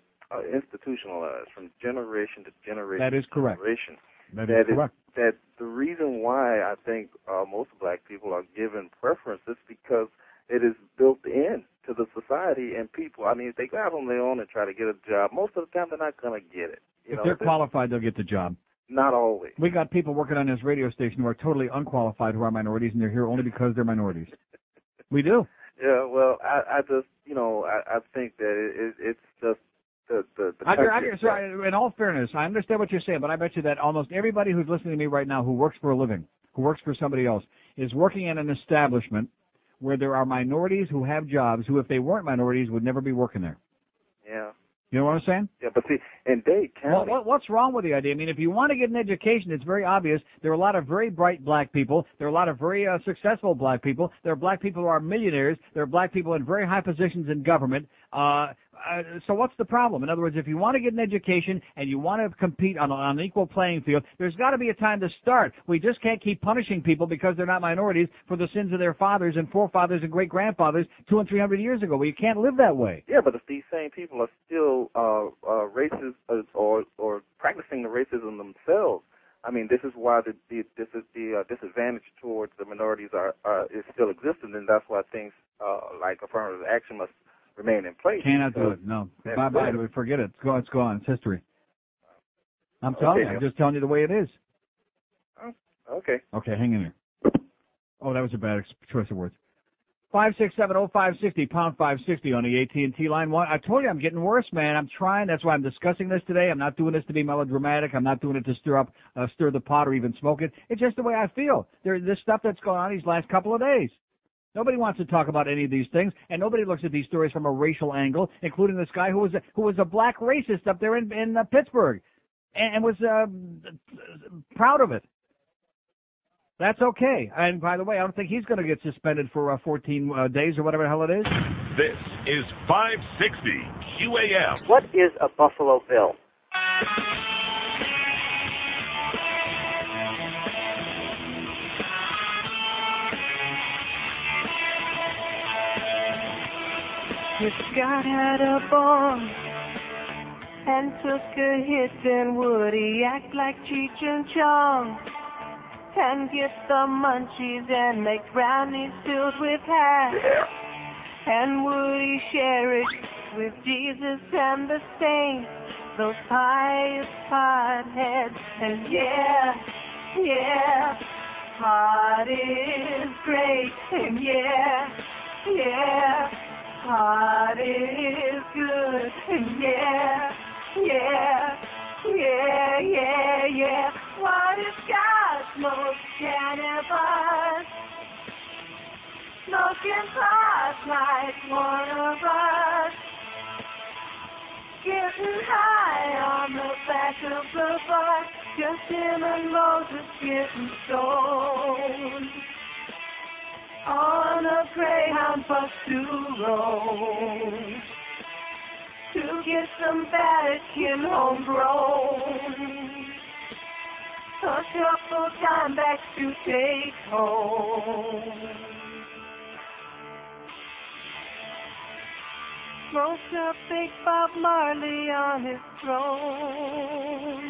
institutionalized from generation to generation. That is correct. Generation. That is correct. That the reason why I think most black people are given preference is because it is built in to the society and people. I mean, if they go out on their own and try to get a job, most of the time they're not going to get it. If they're qualified, they'll get the job. Not always. We got people working on this radio station who are totally unqualified, who are minorities, and they're here only because they're minorities. We do. Yeah, well, I just, I think that it's just the so in all fairness, I understand what you're saying, but I bet you that almost everybody who's listening to me right now who works for a living, who works for somebody else, is working in an establishment where there are minorities who have jobs who, if they weren't minorities, would never be working there. Yeah. You know what I'm saying? Yeah, but see, in Dade County... What's wrong with the idea? I mean, if you want to get an education, it's very obvious. There are a lot of very bright black people. There are a lot of very successful black people. There are black people who are millionaires. There are black people in very high positions in government. So what's the problem? In other words, if you want to get an education and you want to compete on an equal playing field, there's got to be a time to start. We just can't keep punishing people because they're not minorities for the sins of their fathers and forefathers and great-grandfathers 200 and 300 years ago. Well, you can't live that way. Yeah, but if these same people are still racist or practicing the racism themselves, I mean, this is why the disadvantage towards the minorities is still existing, and that's why things like affirmative action must remain in place. Cannot do it. No. Bye-bye. Forget it. It's gone. It's history. I'm telling you. I'm just telling you the way it is. Okay. Okay, hang in there. Oh, that was a bad choice of words. 5670560, pound 560 on the AT&T line. I told you I'm getting worse, man. I'm trying. That's why I'm discussing this today. I'm not doing this to be melodramatic. I'm not doing it to stir the pot or even smoke it. It's just the way I feel. There's this stuff that's going on these last couple of days. Nobody wants to talk about any of these things, and nobody looks at these stories from a racial angle, including this guy who was a black racist up there in Pittsburgh, and was proud of it. That's okay. And by the way, I don't think he's going to get suspended for 14 days or whatever the hell it is. This is 560 QAM. What is a Buffalo Bill? If God had a bomb and took a hit, then would he act like Cheech and Chong and get the munchies and make brownies filled with hash? And would he share it with Jesus and the saints, those pious potheads? And yeah, God is great, and yeah, God is good, and yeah. What if God smokes cannabis, smoking pot like one of us, getting high on the back of the bus, just him and Moses getting stoned on a Greyhound bus to Rome to get some Vatican homegrown, a couple time bags to take home. Smoked a big Bob Marley on his throne.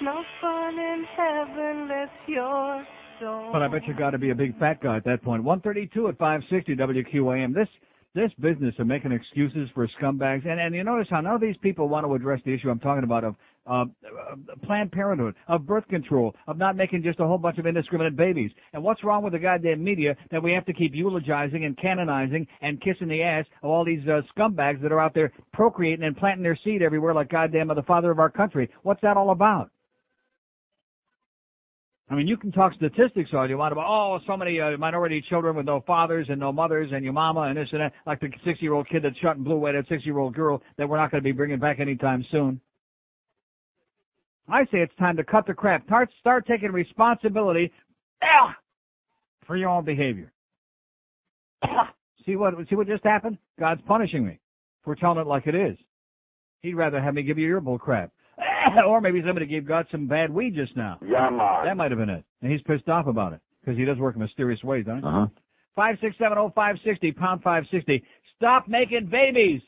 No fun in heaven unless you're stoned. But I bet you got to be a big fat guy at that point. 132 at 560 WQAM. This business of making excuses for scumbags, and you notice how none of these people want to address the issue I'm talking about of Planned Parenthood, of birth control, of not making just a whole bunch of indiscriminate babies. And what's wrong with the goddamn media that we have to keep eulogizing and canonizing and kissing the ass of all these scumbags that are out there procreating and planting their seed everywhere like goddamn the father of our country? What's that all about? I mean, you can talk statistics all you want about, so many minority children with no fathers and no mothers and your mama and this and that, like the 60-year-old kid that shot and blew away that 60-year-old girl that we're not going to be bringing back anytime soon. I say it's time to cut the crap. Start taking responsibility for your own behavior. See what just happened? God's punishing me for telling it like it is. He'd rather have me give you your bull crap. Or maybe somebody gave God some bad weed just now. Yeah, man. That might have been it. And he's pissed off about it because he does work in mysterious ways, doesn't he? 5670560, pound 560. Stop making babies.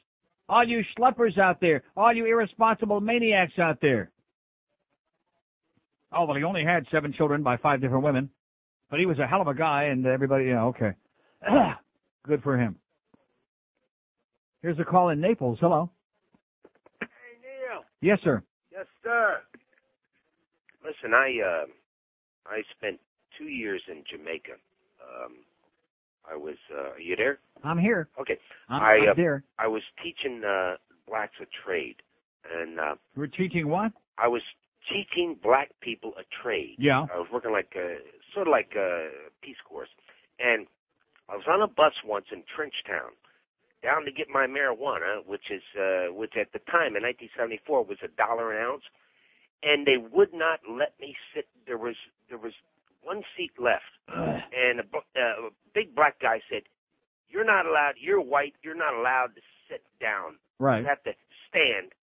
All you schleppers out there. All you irresponsible maniacs out there. Oh, well, he only had 7 children by 5 different women. But he was a hell of a guy, and everybody, okay. Good for him. Here's a call in Naples. Hello. Hey, Neil. Yes, sir. Yes, sir. Listen, I spent 2 years in Jamaica. I was, are you there? I'm here. Okay. I'm there. I was teaching blacks a trade. And you were teaching what? I was teaching black people a trade. Yeah. I was working sort of like a Peace Corps. And I was on a bus once in Trenchtown, down to get my marijuana, which at the time in 1974 was $1 an ounce, and they would not let me sit. There was one seat left, and a big black guy said, "You're not allowed. You're white. You're not allowed to sit down. Right. You have to stand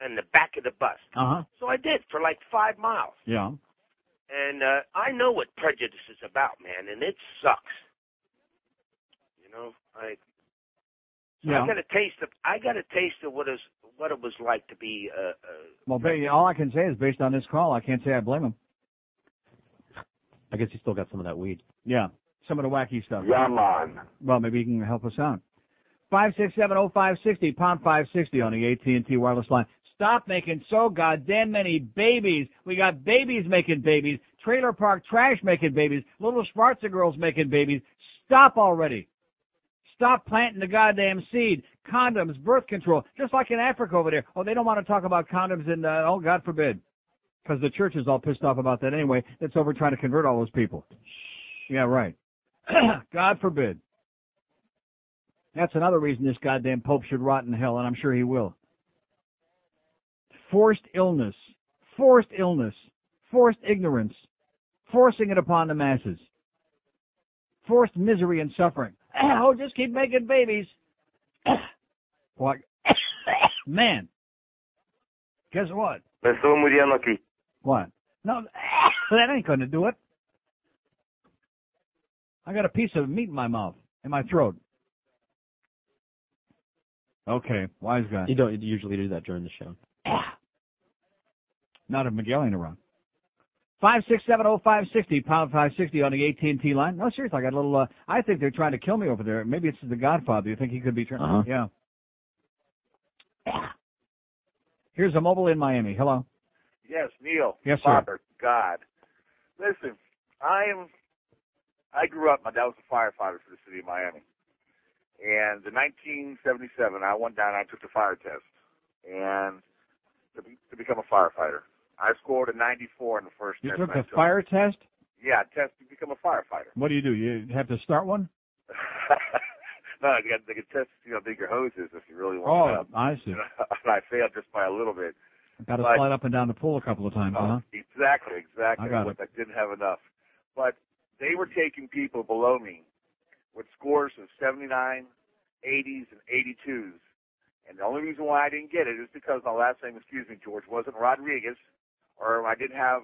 in the back of the bus." Uh-huh. So I did for like 5 miles. Yeah. And I know what prejudice is about, man, and it sucks. You know, Yeah. I got a taste of what it was like to be. Well, all I can say is based on this call, I can't say I blame him. I guess he still got some of that weed. Yeah, some of the wacky stuff. Yeah, man. Well, maybe he can help us out. 5670560, pound 560 on the AT&T wireless line. Stop making so goddamn many babies. We got babies making babies. Trailer park trash making babies. Little Schwarzer girls making babies. Stop already. Stop planting the goddamn seed. Condoms, birth control, just like in Africa over there. Oh, they don't want to talk about condoms and, oh, God forbid. Because the church is all pissed off about that anyway. It's over trying to convert all those people. Yeah, right. God forbid. That's another reason this goddamn Pope should rot in hell, and I'm sure he will. Forced illness, forced ignorance, forcing it upon the masses, forced misery and suffering. Oh, just keep making babies. What? Man, guess what? What? No, that ain't going to do it. I got a piece of meat in my mouth, in my throat. Okay, wise guy. You don't usually do that during the show. Not if Miguel ain't around. 5670560, pound 560 on the AT&T line. No, seriously, I got a little, I think they're trying to kill me over there. Maybe it's the Godfather. You think he could be trying? Uh-huh. Yeah. Here's a mobile in Miami. Hello. Yes, Neil. Yes, sir. Father God. Listen, I grew up, my dad was a firefighter for the city of Miami. And in 1977, I went down and I took the fire test and to become a firefighter. I scored a 94 in the first You test. took the fire test? Yeah, test to become a firefighter. What do? You have to start one? No, they can test, how big your hose is if you really want to. Oh, I see. And I failed just by a little bit. Got to slide up and down the pool a couple of times, huh? Exactly. I got it. I didn't have enough. But they were taking people below me with scores of 79, 80s, and 82s. And the only reason why I didn't get it is because my last name, George, wasn't Rodriguez, or I didn't have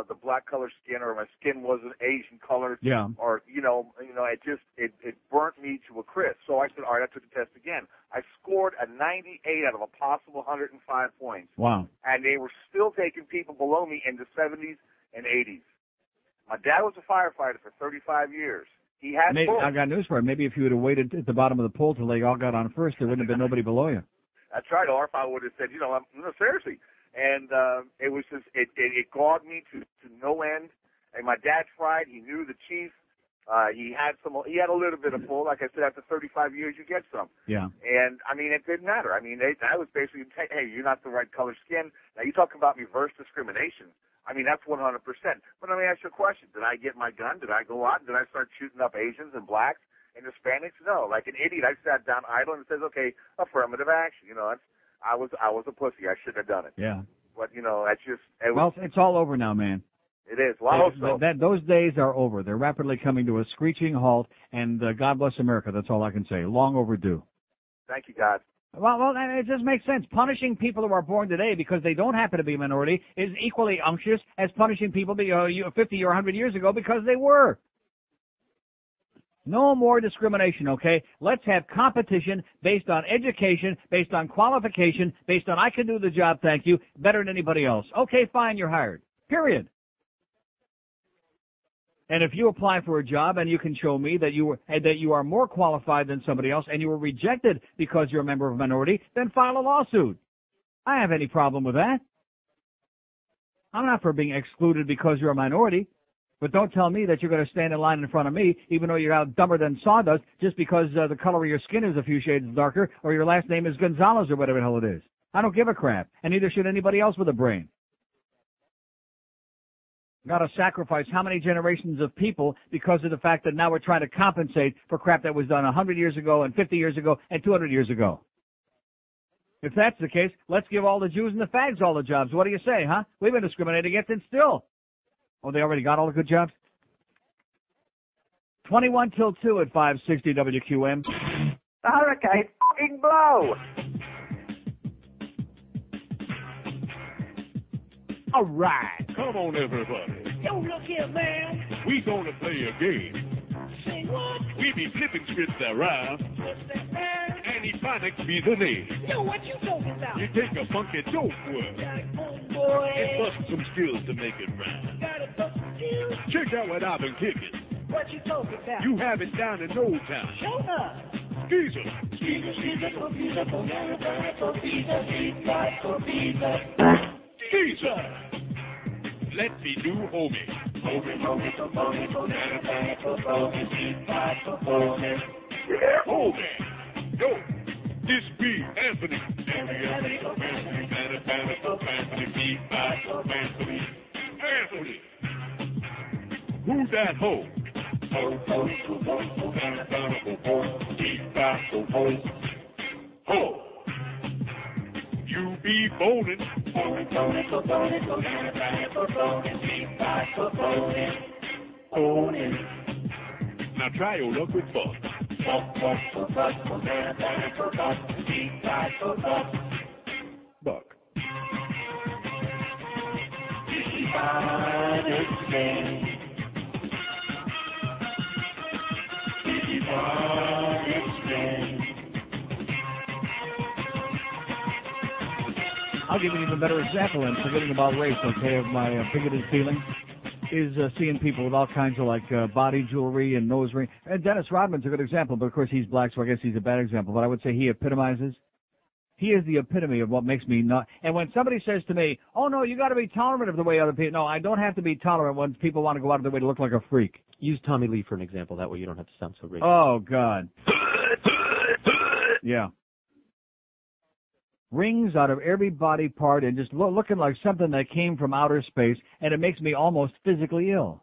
the black color skin, or my skin wasn't Asian colored. Yeah. Or, it burnt me to a crisp. So I said, all right, I took the test again. I scored a 98 out of a possible 105 points. Wow. And they were still taking people below me in the 70s and 80s. My dad was a firefighter for 35 years. He had I got news for you. Maybe if you would have waited at the bottom of the pool till they all got on first, there wouldn't have been nobody below you. That's right. Or if I would have said, no, seriously. And it was just, it galled me to no end. And my dad tried. He knew the chief. He had a little bit of pull. Like I said, after 35 years, you get some. Yeah. And, it didn't matter. That was basically, hey, you're not the right color skin. Now, you talk about reverse discrimination. That's 100%. But let me ask you a question. Did I get my gun? Did I go out? Did I start shooting up Asians and blacks and Hispanics? No. Like an idiot, I sat down idle and says, okay, affirmative action. I was a pussy. I shouldn't have done it. Yeah. But, that's just... It's all over now, man. It is. Well, I hope so. Those days are over. They're rapidly coming to a screeching halt, and God bless America. That's all I can say. Long overdue. Thank you, God. Well, it just makes sense. Punishing people who are born today because they don't happen to be a minority is equally unctuous as punishing people 50 or 100 years ago because they were. No more discrimination, okay? Let's have competition based on education, based on qualification, based on I can do the job, thank you, better than anybody else. Okay, fine, you're hired. Period. And if you apply for a job and you can show me that you are more qualified than somebody else and you were rejected because you're a member of a minority, then file a lawsuit. I have any problem with that. I'm not for being excluded because you're a minority. But don't tell me that you're going to stand in line in front of me, even though you're out dumber than sawdust, just because the color of your skin is a few shades darker or your last name is Gonzalez or whatever the hell it is. I don't give a crap, and neither should anybody else with a brain. got to sacrifice how many generations of people because of the fact that now we're trying to compensate for crap that was done 100 years ago and 50 years ago and 200 years ago. If that's the case, let's give all the Jews and the fags all the jobs. What do you say, huh? We've been discriminated against and still. Oh, they already got all the good jobs? 21 till 2 at 560 WQM. The hurricane fucking blow. All right, come on, everybody. Yo, look here, man. We gonna play a game. Say what? We be flipping scripts around, What's that, man? and Ebonics be the name. Yo, what you talking about? You take a funky dope word Boy. and bust some skills to make it rhyme. Got a bust you? Check out what I've been kicking. What you talking about? You have it down in no time. Show up. Skeezer. Skeezer. Let me do homie. Yeah, homie. Yo, this be Anthony. Anthony. Who's that hoe? Ho. You be boning. Now try your luck with fuck. Buck. I'll give you an even better example, and forgetting about race, okay, of my bigoted feelings, is seeing people with all kinds of, like, body jewelry and nose ring. And Dennis Rodman's a good example, but, of course, he's black, so I guess he's a bad example. But I would say he epitomizes. He is the epitome of what makes me not. And when somebody says to me, oh, no, you got to be tolerant of the way other people. No, I don't have to be tolerant when people want to go out of their way to look like a freak. Use Tommy Lee for an example. That way you don't have to sound so racist. Oh, God. Yeah. Rings out of every body part and just looking like something that came from outer space, and it makes me almost physically ill.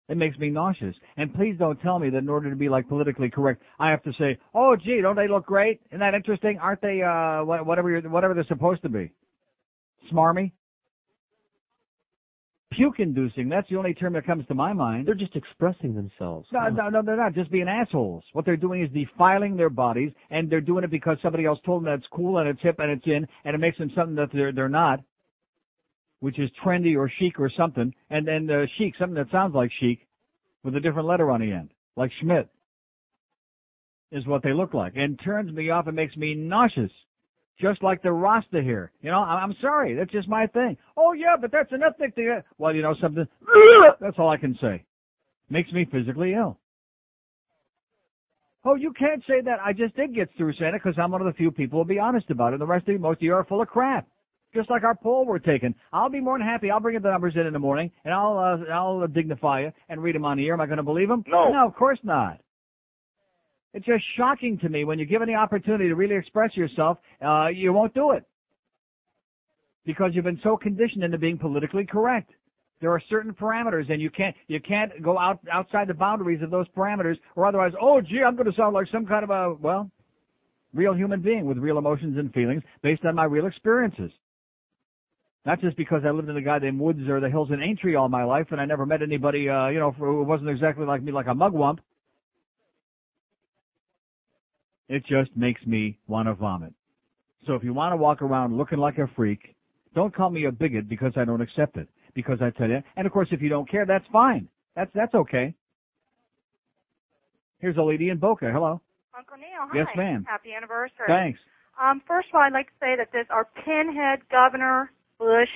It makes me nauseous. And please don't tell me that in order to be, like, politically correct, I have to say, oh, gee, don't they look great? Isn't that interesting? Aren't they, whatever they're supposed to be? Smarmy? Puke-inducing, that's the only term that comes to my mind. They're just expressing themselves. No, they're not. Just being assholes. What they're doing is defiling their bodies, and they're doing it because somebody else told them that it's cool and it's hip and it's in, and it makes them something that they're not, which is trendy or chic or something. And then chic, something that sounds like chic, with a different letter on the end, like Schmidt, is what they look like. And turns me off and makes me nauseous. Just like the Rasta here. You know, I'm sorry. That's just my thing. Oh, yeah, but that's an ethnic thing. Well, you know something? That's all I can say. Makes me physically ill. Oh, you can't say that. I just did get through saying it because I'm one of the few people who will be honest about it. The rest of you, most of you are full of crap. Just like our poll we're taking. I'll be more than happy. I'll bring the numbers in the morning, and I'll dignify you and read them on the air. Am I going to believe them? No, of course not. It's just shocking to me when you're given the opportunity to really express yourself, you won't do it. Because you've been so conditioned into being politically correct. There are certain parameters, and you can't go outside the boundaries of those parameters, or otherwise, oh, gee, I'm going to sound like some kind of a, well, real human being with real emotions and feelings based on my real experiences. Not just because I lived in the goddamn woods or the hills in Aintree all my life, and I never met anybody, who wasn't exactly like me, like a mugwump. It just makes me want to vomit. So if you want to walk around looking like a freak, don't call me a bigot because I don't accept it. Because I tell you, and of course if you don't care, that's fine. That's okay. Here's a lady in Boca. Hello. Uncle Neil, hi. Yes, ma'am. Happy anniversary. Thanks. First of all, I'd like to say that our pinhead Governor Bush,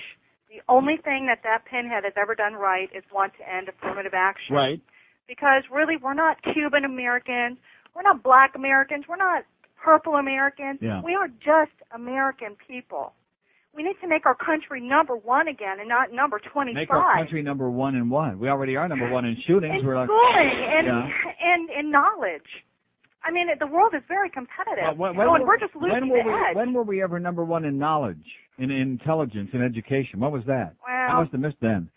the only thing that pinhead has ever done right is want to end affirmative action. Right. Because really, we're not Cuban Americans. We're not black Americans. We're not purple Americans. Yeah. We are just American people. We need to make our country number one again and not number 25. Make our country number one in what? We already are number one in shootings. In We're schooling yeah. and in knowledge. I mean, the world is very competitive. And we're just losing the edge. When were we ever number one in knowledge, in intelligence, in education? What was that? Well, I must have missed then.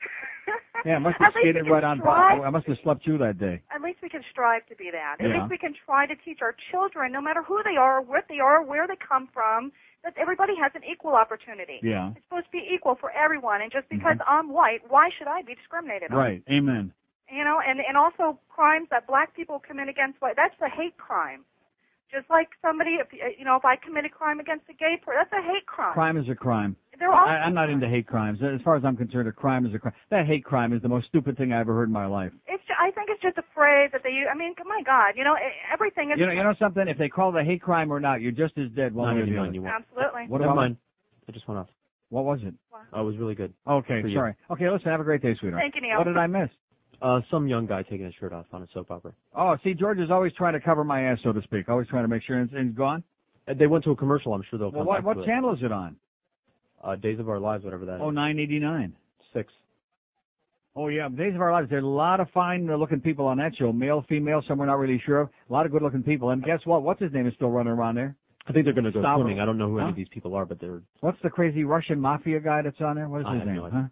Yeah, I must have skated right on by. I must have slept through that day. At least we can strive to be that. At Yeah. least we can try to teach our children, no matter who they are, what they are, where they come from, that everybody has an equal opportunity. Yeah. It's supposed to be equal for everyone, and just because I'm white, why should I be discriminated on? Right. Amen. You know, and also crimes that black people commit against white, that's a hate crime. Just like somebody, if I commit a crime against a gay person, that's a hate crime. Crime is a crime. They're all I'm not into hate crimes. As far as I'm concerned, a crime is a crime. That hate crime is the most stupid thing I ever heard in my life. I think it's just a phrase that they use. I mean, my God, everything is. You know something? If they call it a hate crime or not, you're just as dead one way or the other. Absolutely. What Never about mind. I just went off. What was it? Oh, it was really good. Okay, For you. sorry. Okay, listen, have a great day, sweetheart. Thank you, Neil. What did I miss? Some young guy taking his shirt off on a soap opera. Oh, see, George is always trying to cover my ass, so to speak. Always trying to make sure it's gone. They went to a commercial. I'm sure they'll come Well, back what to channel is it on? it. Days of Our Lives, whatever that is. Oh, 989. 6. Oh, yeah, Days of Our Lives. There's a lot of fine-looking people on that show. Male, female, some we're not really sure of. A lot of good-looking people. And guess what? What's his name is still running around there? I think they're going to go Stop swimming. it. I don't know who any Huh? of these people are, but they're... What's the crazy Russian mafia guy that's on there? What is I his have name? no idea. Huh?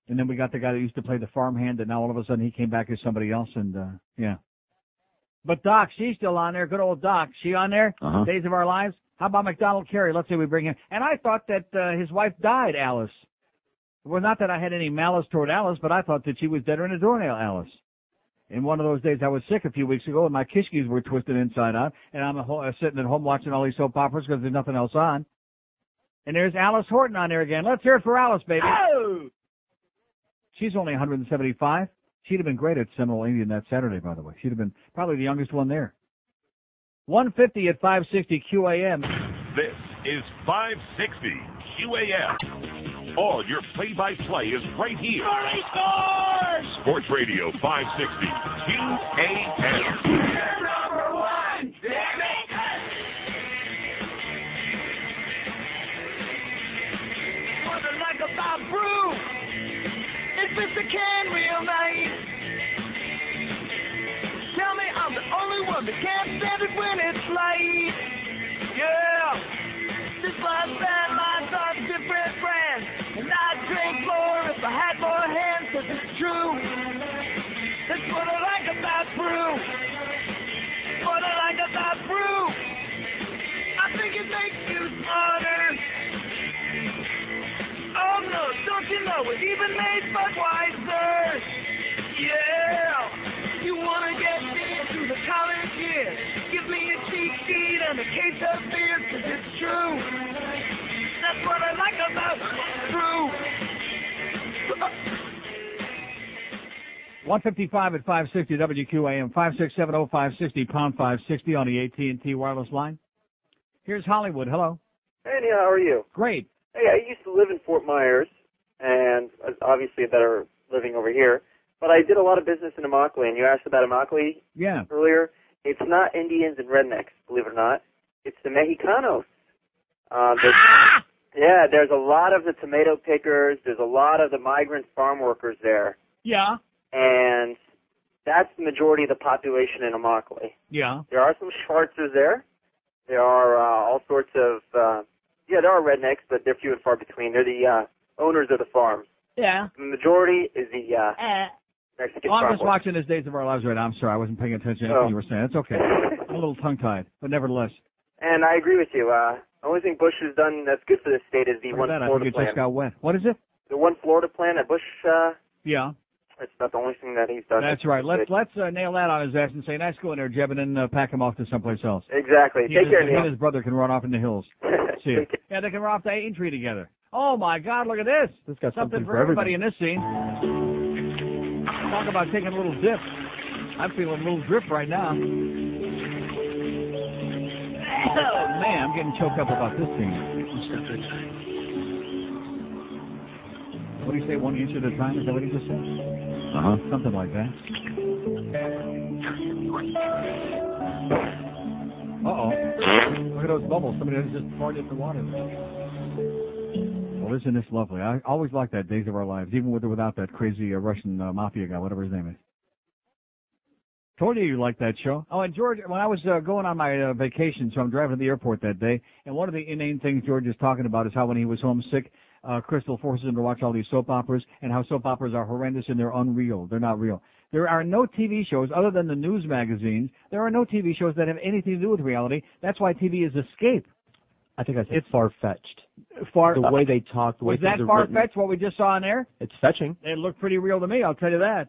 And then we got the guy that used to play the farmhand, and now all of a sudden he came back as somebody else, and yeah. But Doc, she's still on there. Good old Doc. She on there? Days of Our Lives? How about McDonald Carey? Let's say we bring him. And I thought that his wife died, Alice. Well, not that I had any malice toward Alice, but I thought that she was dead or in a doornail, Alice. In one of those days, I was sick a few weeks ago, and my kishkis were twisted inside out, and I'm sitting at home watching all these soap operas because there's nothing else on. And there's Alice Horton on there again. Let's hear it for Alice, baby. Oh! She's only 175. She'd have been great at Seminole Indian that Saturday, by the way. She'd have been probably the youngest one there. 150 at 560 QAM. This is 560 QAM. All your play-by-play is right here. Curry scores! Sports Radio 560 QAM. Number one, damn it! What I like about brew, it fits the can real nice. Tell me I'm the only one that can't stand it when it's light. Yeah, this last band lines are different brands, and I'd drink more if I had more hands, 'cause it's true. That's what I like about brew. What I like about brew, I think it makes you smarter. Oh no, don't you know it even made Budweiser? Yeah, you wanna get me through the college years? Give me a cheat sheet and a case of beer, 'cause it's true. That's what I like about brew. 155 at 560 WQAM, 5670560, pound 560 on the AT&T wireless line. Here's Hollywood. Hello. Hey, Neil, how are you? Great. Hey, I used to live in Fort Myers, and obviously a better living over here. But I did a lot of business in Immokalee, and you asked about Immokalee earlier. It's not Indians and rednecks, believe it or not. It's the Mexicanos. Yeah, there's a lot of the tomato pickers. There's a lot of the migrant farm workers there. Yeah. And that's the majority of the population in Immokalee. Yeah. There are some Schwarzers there. There are all sorts of, there are rednecks, but they're few and far between. They're the owners of the farms. Yeah. The majority is the Mexican I'm farm just workers. watching this Days of Our Lives right now. I'm sorry, I wasn't paying attention to anything you were saying. It's okay. I'm a little tongue-tied, but nevertheless. And I agree with you. The only thing Bush has done that's good for this state is the Look one at that. I Florida think it plan. just got wet. What is it? The one Florida plan that Bush, Yeah. it's not the only thing that he's done. That's right. Let's nail that on his ass and say, nice going there, Jeb, and then pack him off to someplace else. Exactly. He Take and care, his, he Neil. and his brother can run off in the hills. See you. Yeah, they can run off the Aintree together. Oh, my God, look at this. This got something something for everybody in this scene. Talk about taking a little dip. I'm feeling a little drip right now. Oh, man, I'm getting choked up about this scene. What do you say, 1 inch at a time? Is that what he just said? Uh-huh. Something like that. Uh-oh. Look at those bubbles. Somebody just poured in the water. Well, isn't this lovely? I always like that, Days of Our Lives, even with or without that crazy Russian mafia guy, whatever his name is. Told you liked that show. Oh, and George, when I was going on my vacation, so I'm driving to the airport that day, and one of the inane things George is talking about is how when he was homesick, Crystal forces him to watch all these soap operas and how soap operas are horrendous and they're unreal. They're not real. There are no TV shows other than the news magazines. There are no TV shows that have anything to do with reality. That's why TV is escape. I think it's far-fetched. The way they talk, the way was that far-fetched, what we just saw on air? It's fetching. It looked pretty real to me, I'll tell you that.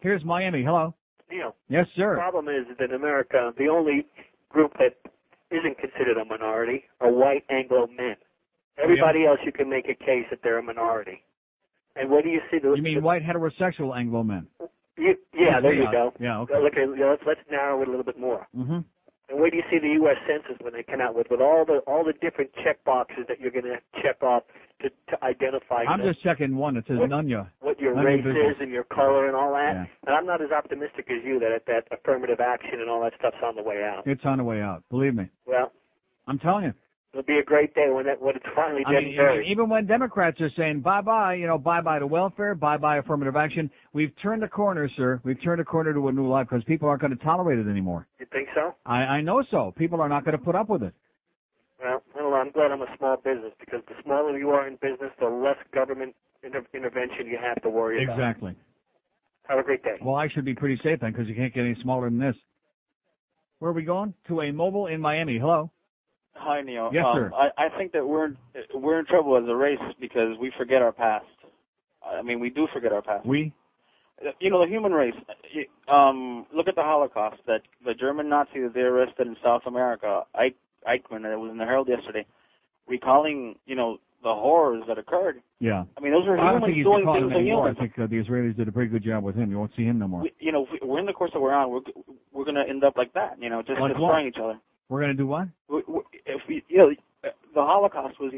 Here's Miami. Hello. Neil. Yes, sir. The problem is that in America, the only group that isn't considered a minority are white Anglo men. Everybody else, you can make a case that they're a minority. And where do you see those? You mean white heterosexual Anglo men? Yeah, there you go. Yeah, okay. Look, let's narrow it a little bit more. Mm-hmm. And where do you see the U.S. Census when they come out with all the different check boxes that you're going to check off to identify? I'm just checking one. It says Nunya. What your race is and your color and all that. Yeah. And I'm not as optimistic as you that affirmative action and all that stuff's on the way out. It's on the way out. Believe me. Well, I'm telling you. It'll be a great day when it's finally dead and I buried. mean, even when Democrats are saying bye-bye, bye-bye to welfare, bye-bye affirmative action, we've turned the corner, sir. We've turned a corner to a new life because people aren't going to tolerate it anymore. You think so? I know so. People are not going to put up with it. Well, I'm glad I'm a small business because the smaller you are in business, the less government intervention you have to worry about. Exactly. Have a great day. Well, I should be pretty safe then because you can't get any smaller than this. Where are we going? To a mobile in Miami. Hello. Hi, Neil. Yes, sir. I think that we're in trouble as a race because we forget our past. I mean, we do forget our past. We? The human race. Look at the Holocaust. That the German Nazis they arrested in South America. Eichmann, it was in the Herald yesterday, recalling the horrors that occurred. Yeah. I mean, those are humans doing things to humans. I think the Israelis did a pretty good job with him. You won't see him no more. We're in the course that we're on. We're going to end up like that. Just like destroying each other. We're going to do what? The Holocaust was